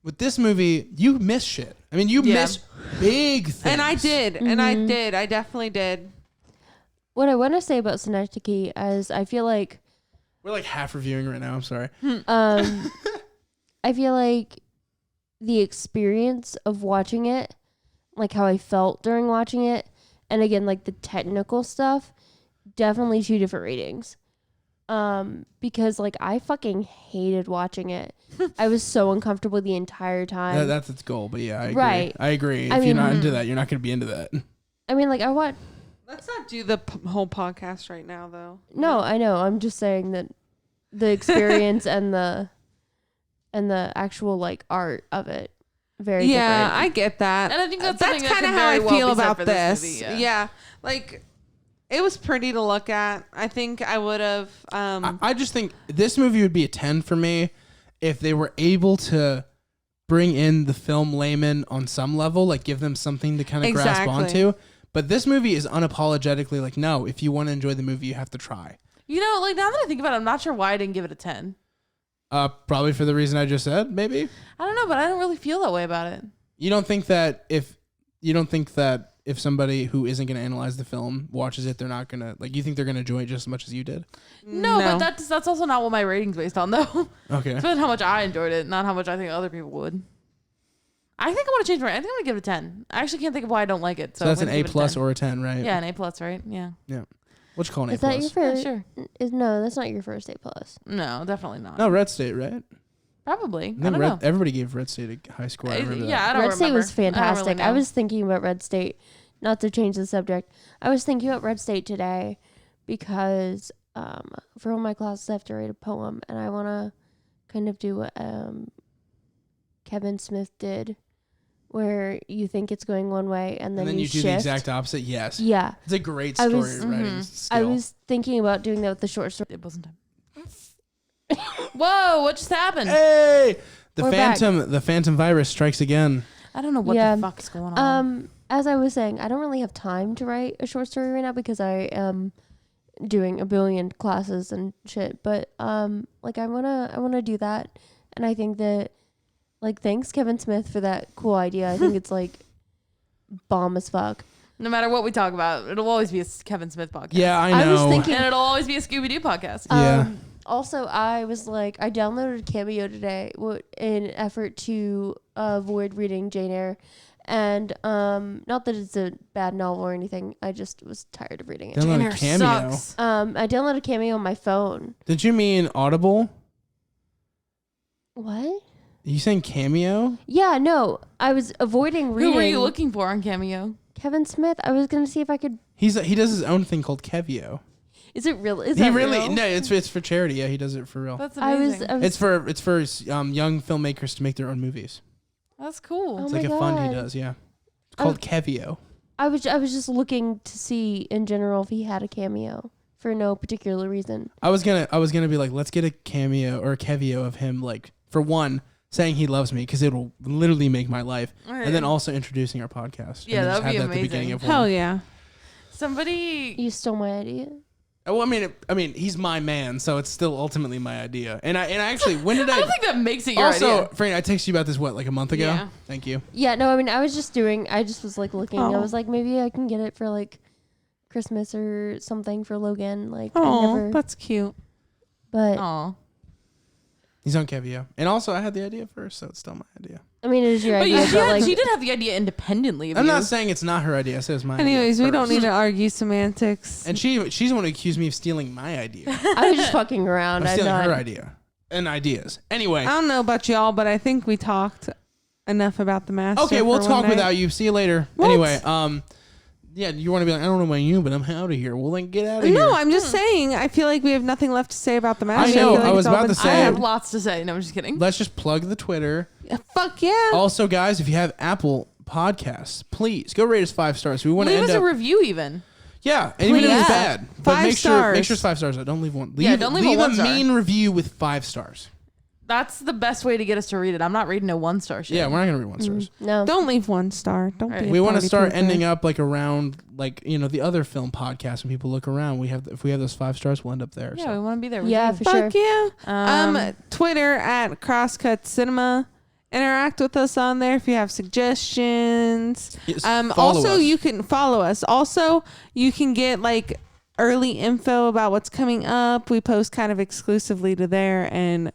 Speaker 2: With this movie, you miss shit. I mean, you
Speaker 3: Yeah.
Speaker 2: miss big things.
Speaker 1: And I did. And I did. I definitely did.
Speaker 4: What I want to say about Synecdoche is I feel like
Speaker 2: We're like half reviewing right now. I'm sorry.
Speaker 4: I feel like the experience of watching it, like how I felt during watching it, and again like the technical stuff, definitely two different ratings. Because like I fucking hated watching it. I was so uncomfortable the entire time.
Speaker 2: That's its goal, but yeah, I agree.
Speaker 4: Right.
Speaker 2: I agree. If
Speaker 4: I
Speaker 2: you're
Speaker 4: mean-
Speaker 2: not into that, you're not going to be into that.
Speaker 4: I mean, like I want.
Speaker 1: Let's not do the whole podcast right now, though.
Speaker 4: No, I know. I'm just saying that the experience and the actual like art of it very
Speaker 1: Yeah,
Speaker 4: different.
Speaker 1: I get that.
Speaker 3: And I think that's something that
Speaker 1: kind of
Speaker 3: could
Speaker 1: how I
Speaker 3: very well
Speaker 1: feel
Speaker 3: be said
Speaker 1: about
Speaker 3: for this
Speaker 1: this.
Speaker 3: movie,
Speaker 1: Yeah, like it was pretty to look at. I think I would have.
Speaker 2: I just think this movie would be a 10 for me if they were able to bring in the film layman on some level, like give them something to kind of grasp
Speaker 1: Exactly.
Speaker 2: onto. But this movie is unapologetically like, no, if you want to enjoy the movie, you have to try.
Speaker 3: You know, like now that I think about it, I'm not sure why I didn't give it a 10.
Speaker 2: Probably for the reason I just said, maybe.
Speaker 3: I don't know, but I don't really feel that way about it.
Speaker 2: You don't think that if somebody who isn't going to analyze the film watches it, they're not going to you think they're going to enjoy it just as much as you did?
Speaker 3: No, but that's also not what my rating's based on, though.
Speaker 2: Okay.
Speaker 3: It's how much I enjoyed it, not how much I think other people would. I think I want to change my. I think I'm gonna give it a 10. I actually can't think of why I don't like it.
Speaker 2: So that's an A+ or a 10, right?
Speaker 3: Yeah, an A+, right? Yeah.
Speaker 2: Yeah. What you call an A+?
Speaker 4: Is that your first?
Speaker 3: Yeah, sure.
Speaker 4: No, that's not your first A+.
Speaker 3: No, definitely not.
Speaker 2: No, Red State, right?
Speaker 3: Probably. I don't know.
Speaker 2: Everybody gave Red State a high score. I remember that.
Speaker 3: I don't
Speaker 4: Red State
Speaker 3: remember.
Speaker 4: was fantastic.
Speaker 3: Really
Speaker 4: I was thinking about Red State, not to change the subject. I was thinking about Red State today because for one of my classes I have to write a poem, and I want to kind of do what Kevin Smith did, where you think it's going one way and then you
Speaker 2: do
Speaker 4: shift.
Speaker 2: the exact opposite. Yes.
Speaker 4: Yeah.
Speaker 2: It's a great story writing skill.
Speaker 4: I was thinking about doing that with the short story.
Speaker 3: It wasn't time. Whoa! What just happened?
Speaker 2: Hey,
Speaker 4: We're
Speaker 2: the phantom virus strikes again.
Speaker 3: I don't know what the fuck's going on.
Speaker 4: As I was saying, I don't really have time to write a short story right now because I am doing a billion classes and shit. But I wanna do that, and I think that thanks Kevin Smith for that cool idea. I think it's bomb as fuck.
Speaker 3: No matter what we talk about, it'll always be a Kevin Smith podcast.
Speaker 2: Yeah, I know.
Speaker 4: I was thinking,
Speaker 3: and it'll always be a Scooby-Doo podcast.
Speaker 2: Yeah.
Speaker 4: Also, I was I downloaded Cameo today in an effort to avoid reading Jane Eyre. And not that it's a bad novel or anything. I just was tired of reading it.
Speaker 2: Download Cameo.
Speaker 3: Sucks.
Speaker 4: I downloaded Cameo on my phone.
Speaker 2: Did you mean Audible?
Speaker 4: What?
Speaker 2: Are you saying Cameo?
Speaker 4: Yeah, no. I was avoiding reading.
Speaker 3: Who were you looking for on Cameo?
Speaker 4: Kevin Smith. I was going to see if I could...
Speaker 2: He does his own thing called Kevio.
Speaker 4: Is it real? Is
Speaker 2: he
Speaker 4: that
Speaker 2: really?
Speaker 4: real?
Speaker 2: No, it's for charity. Yeah, he does it for real.
Speaker 3: That's amazing.
Speaker 2: It's for young filmmakers to make their own movies.
Speaker 3: That's cool.
Speaker 4: Oh
Speaker 2: It's
Speaker 4: my
Speaker 2: like a
Speaker 4: God.
Speaker 2: fund he does. Yeah, it's called Kevio.
Speaker 4: I was just looking to see in general if he had a cameo for no particular reason.
Speaker 2: I was gonna be like, let's get a cameo or a Kevio of him, for one, saying he loves me because it'll literally make my life, and then also introducing our podcast.
Speaker 3: Yeah,
Speaker 2: and then
Speaker 3: that would be
Speaker 2: at
Speaker 3: amazing.
Speaker 2: the beginning of
Speaker 1: Hell
Speaker 2: one.
Speaker 1: yeah.
Speaker 3: Somebody.
Speaker 4: You stole my idea.
Speaker 2: Well, I mean, he's my man, so it's still ultimately my idea. And I actually, when did
Speaker 3: I don't think that makes it your
Speaker 2: also,
Speaker 3: idea.
Speaker 2: Frank, I texted you about this a month ago.
Speaker 3: Yeah.
Speaker 2: Thank you.
Speaker 4: Yeah, no, I mean, I just was looking. I was like, maybe I can get it for Christmas or something for Logan.
Speaker 1: Oh, that's cute.
Speaker 4: But
Speaker 3: Aw.
Speaker 2: He's on Kevio. And also, I had the idea first, so it's still my idea.
Speaker 4: I mean, it is your
Speaker 3: But
Speaker 4: idea.
Speaker 3: she did have the idea independently of
Speaker 2: I'm
Speaker 3: you.
Speaker 2: not saying it's not her idea. I said it's my
Speaker 1: Anyways,
Speaker 2: idea.
Speaker 1: we don't
Speaker 2: first.
Speaker 1: need to argue semantics.
Speaker 2: And she's the one who accused me of stealing my idea.
Speaker 4: I was just fucking around.
Speaker 2: I'm stealing her idea and ideas. Anyway.
Speaker 1: I don't know about y'all, but I think we talked enough about the master.
Speaker 2: Okay, we'll
Speaker 1: for
Speaker 2: talk
Speaker 1: one night.
Speaker 2: without you. See you later.
Speaker 1: What?
Speaker 2: Anyway, yeah, you want to be like, I don't know about you, but I'm out of here. Well, then get out of here.
Speaker 1: No, I'm just saying. I feel like we have nothing left to say about the master.
Speaker 2: know,
Speaker 1: feel like
Speaker 2: I
Speaker 1: it's
Speaker 2: was
Speaker 1: all
Speaker 2: about
Speaker 1: been
Speaker 2: to
Speaker 3: I
Speaker 2: say-
Speaker 1: said.
Speaker 3: have lots to say. No, I'm just kidding.
Speaker 2: Let's just plug the Twitter.
Speaker 1: Fuck yeah.
Speaker 2: Also, guys, if you have Apple Podcasts, please go rate us 5 stars. We want to
Speaker 3: Leave
Speaker 2: end
Speaker 3: us
Speaker 2: up.
Speaker 3: a review even.
Speaker 2: Yeah, and even if it's
Speaker 1: Please.
Speaker 2: bad, but
Speaker 1: 5
Speaker 2: make
Speaker 1: stars.
Speaker 2: sure it's 5 stars. Don't leave one.
Speaker 3: Yeah, don't leave a 1 star.
Speaker 2: mean review with 5 stars.
Speaker 3: That's the best way to get us to read it. I'm not reading no 1-star shit.
Speaker 2: Yeah, we're not gonna read 1 stars.
Speaker 4: No.
Speaker 1: Don't leave 1 star. Don't
Speaker 3: Right.
Speaker 1: be.
Speaker 2: We want to start ending up around the other film podcasts. When people look around, if we have those 5 stars, we'll end up there.
Speaker 3: Yeah,
Speaker 2: so.
Speaker 3: we want to be there. With
Speaker 4: Yeah,
Speaker 3: you.
Speaker 4: for sure.
Speaker 1: Fuck yeah. Twitter at Crosscut Cinema. Interact with us on there if you have suggestions.
Speaker 2: Yes, follow
Speaker 1: Also,
Speaker 2: us.
Speaker 1: you can follow us. Also, you can get early info about what's coming up. We post kind of exclusively to there and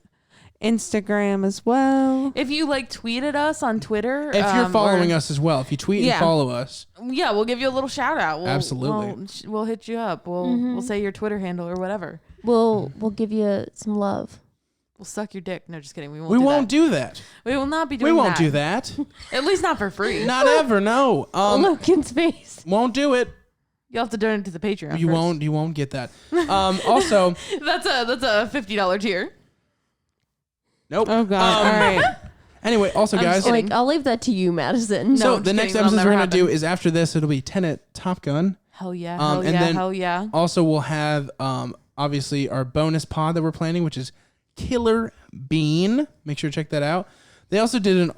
Speaker 1: Instagram as well.
Speaker 3: If you tweet at us on Twitter,
Speaker 2: If you're following us as well, if you tweet and follow us,
Speaker 3: yeah, we'll give you a little shout out.
Speaker 2: Absolutely.
Speaker 3: We'll hit you up. We'll say your Twitter handle or whatever.
Speaker 4: We'll give you some love.
Speaker 3: We'll suck your dick. No, just kidding. We won't.
Speaker 2: we
Speaker 3: do
Speaker 2: won't
Speaker 3: that.
Speaker 2: do that.
Speaker 3: We will not be
Speaker 2: We
Speaker 3: doing
Speaker 2: won't do that.
Speaker 3: At least not for free.
Speaker 2: Not ever. No.
Speaker 4: Logan's face.
Speaker 2: Won't do it.
Speaker 3: You'll have to donate to the Patreon.
Speaker 2: You
Speaker 3: first.
Speaker 2: won't. You won't get that. Also,
Speaker 3: That's a $50 tier.
Speaker 2: nope.
Speaker 1: Oh God! All right.
Speaker 2: Anyway, also,
Speaker 3: I'm
Speaker 2: guys.
Speaker 3: just kidding.
Speaker 4: I'll leave that to you, Madison.
Speaker 2: So
Speaker 3: I'm
Speaker 2: the
Speaker 3: just
Speaker 2: next
Speaker 3: kidding.
Speaker 2: episode
Speaker 3: That'll
Speaker 2: we're gonna
Speaker 3: never
Speaker 2: do
Speaker 3: happen.
Speaker 2: is after this. It'll be Tenet, Top Gun.
Speaker 3: Hell yeah!
Speaker 2: And
Speaker 3: Hell yeah!
Speaker 2: then-
Speaker 3: Hell yeah!
Speaker 2: Also, we'll have obviously our bonus pod that we're planning, which is Killer Bean. Make sure to check that out. They also did an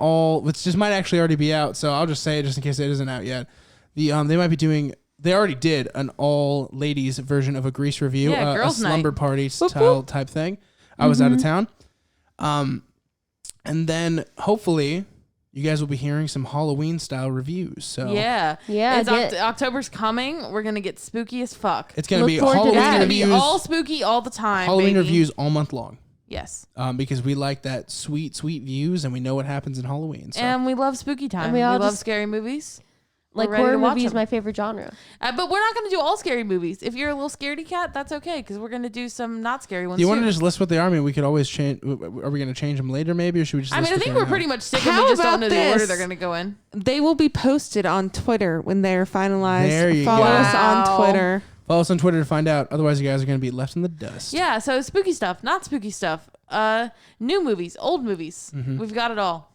Speaker 2: which just might actually already be out. So I'll just say it just in case it isn't out yet. They might be doing. They already did an all ladies version of a Grease review,
Speaker 3: Yeah,
Speaker 2: a
Speaker 3: girls'
Speaker 2: slumber
Speaker 3: night.
Speaker 2: party style type thing. I was out of town. And then hopefully you guys will be hearing some Halloween style reviews. So
Speaker 4: Yeah,
Speaker 3: October's coming. We're gonna get spooky as fuck.
Speaker 2: It's gonna be
Speaker 4: forward to
Speaker 2: Halloween
Speaker 4: that.
Speaker 3: It's gonna be
Speaker 2: reviews.
Speaker 3: all spooky all the time.
Speaker 2: Halloween
Speaker 3: baby.
Speaker 2: reviews all month long.
Speaker 3: Yes.
Speaker 2: Because we like that sweet views, and we know what happens in Halloween. So.
Speaker 3: And we love spooky time.
Speaker 4: And
Speaker 3: we
Speaker 4: we all
Speaker 3: love
Speaker 4: just-
Speaker 3: scary movies.
Speaker 4: Like
Speaker 3: We're ready
Speaker 4: horror
Speaker 3: to watch
Speaker 4: movies,
Speaker 3: them.
Speaker 4: my favorite genre.
Speaker 3: But we're not going to do all scary movies. If you're a little scaredy cat, that's okay because we're going to do some not scary ones.
Speaker 2: Do you want
Speaker 3: too.
Speaker 2: to just list what they are? I mean, we could always change. Are we going to change them later, maybe, or should we just?
Speaker 3: I mean, I think we're pretty much sick of
Speaker 1: How
Speaker 3: we just don't
Speaker 1: about
Speaker 3: know the order
Speaker 1: this?
Speaker 3: they're going to go in.
Speaker 1: They will be posted on Twitter when they're finalized.
Speaker 2: There you
Speaker 1: Follow
Speaker 2: go.
Speaker 1: us on Twitter.
Speaker 2: Follow us on Twitter to find out. Otherwise, you guys are going to be left in the dust.
Speaker 3: Yeah, so spooky stuff, not spooky stuff. New movies, old movies.
Speaker 2: Mm-hmm.
Speaker 3: We've got it all.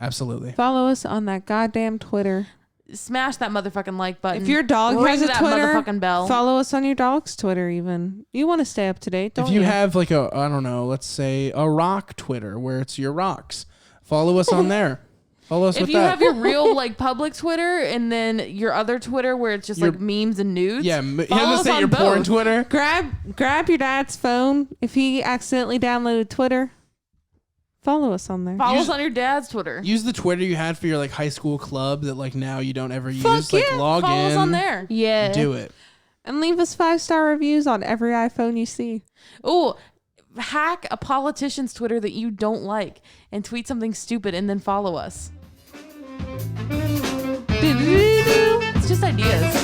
Speaker 2: Absolutely.
Speaker 1: Follow us on that goddamn Twitter.
Speaker 3: Smash that motherfucking like button.
Speaker 1: If your dog
Speaker 3: Ring
Speaker 1: has a
Speaker 3: that
Speaker 1: Twitter,
Speaker 3: motherfucking bell.
Speaker 1: follow us on your dog's Twitter even. You want to stay up to date, don't
Speaker 2: If you have like a, I don't know, let's say a rock Twitter where it's your rocks, follow us on there. Follow us
Speaker 3: if
Speaker 2: with
Speaker 3: you
Speaker 2: that.
Speaker 3: have your real like public Twitter and then your other Twitter where it's just
Speaker 2: Your-
Speaker 3: like memes and nudes.
Speaker 2: yeah, you
Speaker 3: follow
Speaker 2: have to
Speaker 3: us
Speaker 2: say
Speaker 3: on
Speaker 2: your porn
Speaker 3: both.
Speaker 2: Twitter.
Speaker 1: Grab your dad's phone. If he accidentally downloaded Twitter, follow us on there.
Speaker 3: Follow us on your dad's Twitter.
Speaker 2: Use the Twitter you had for your like high school club that like now you don't ever use.
Speaker 1: Fuck
Speaker 2: Like
Speaker 1: yeah,
Speaker 2: log
Speaker 3: Follow
Speaker 2: in.
Speaker 3: us on there.
Speaker 4: Yeah.
Speaker 2: Do it.
Speaker 1: And leave us 5-star reviews on every iPhone you see.
Speaker 3: Oh, hack a politician's Twitter that you don't like and tweet something stupid and then follow us. It's just ideas.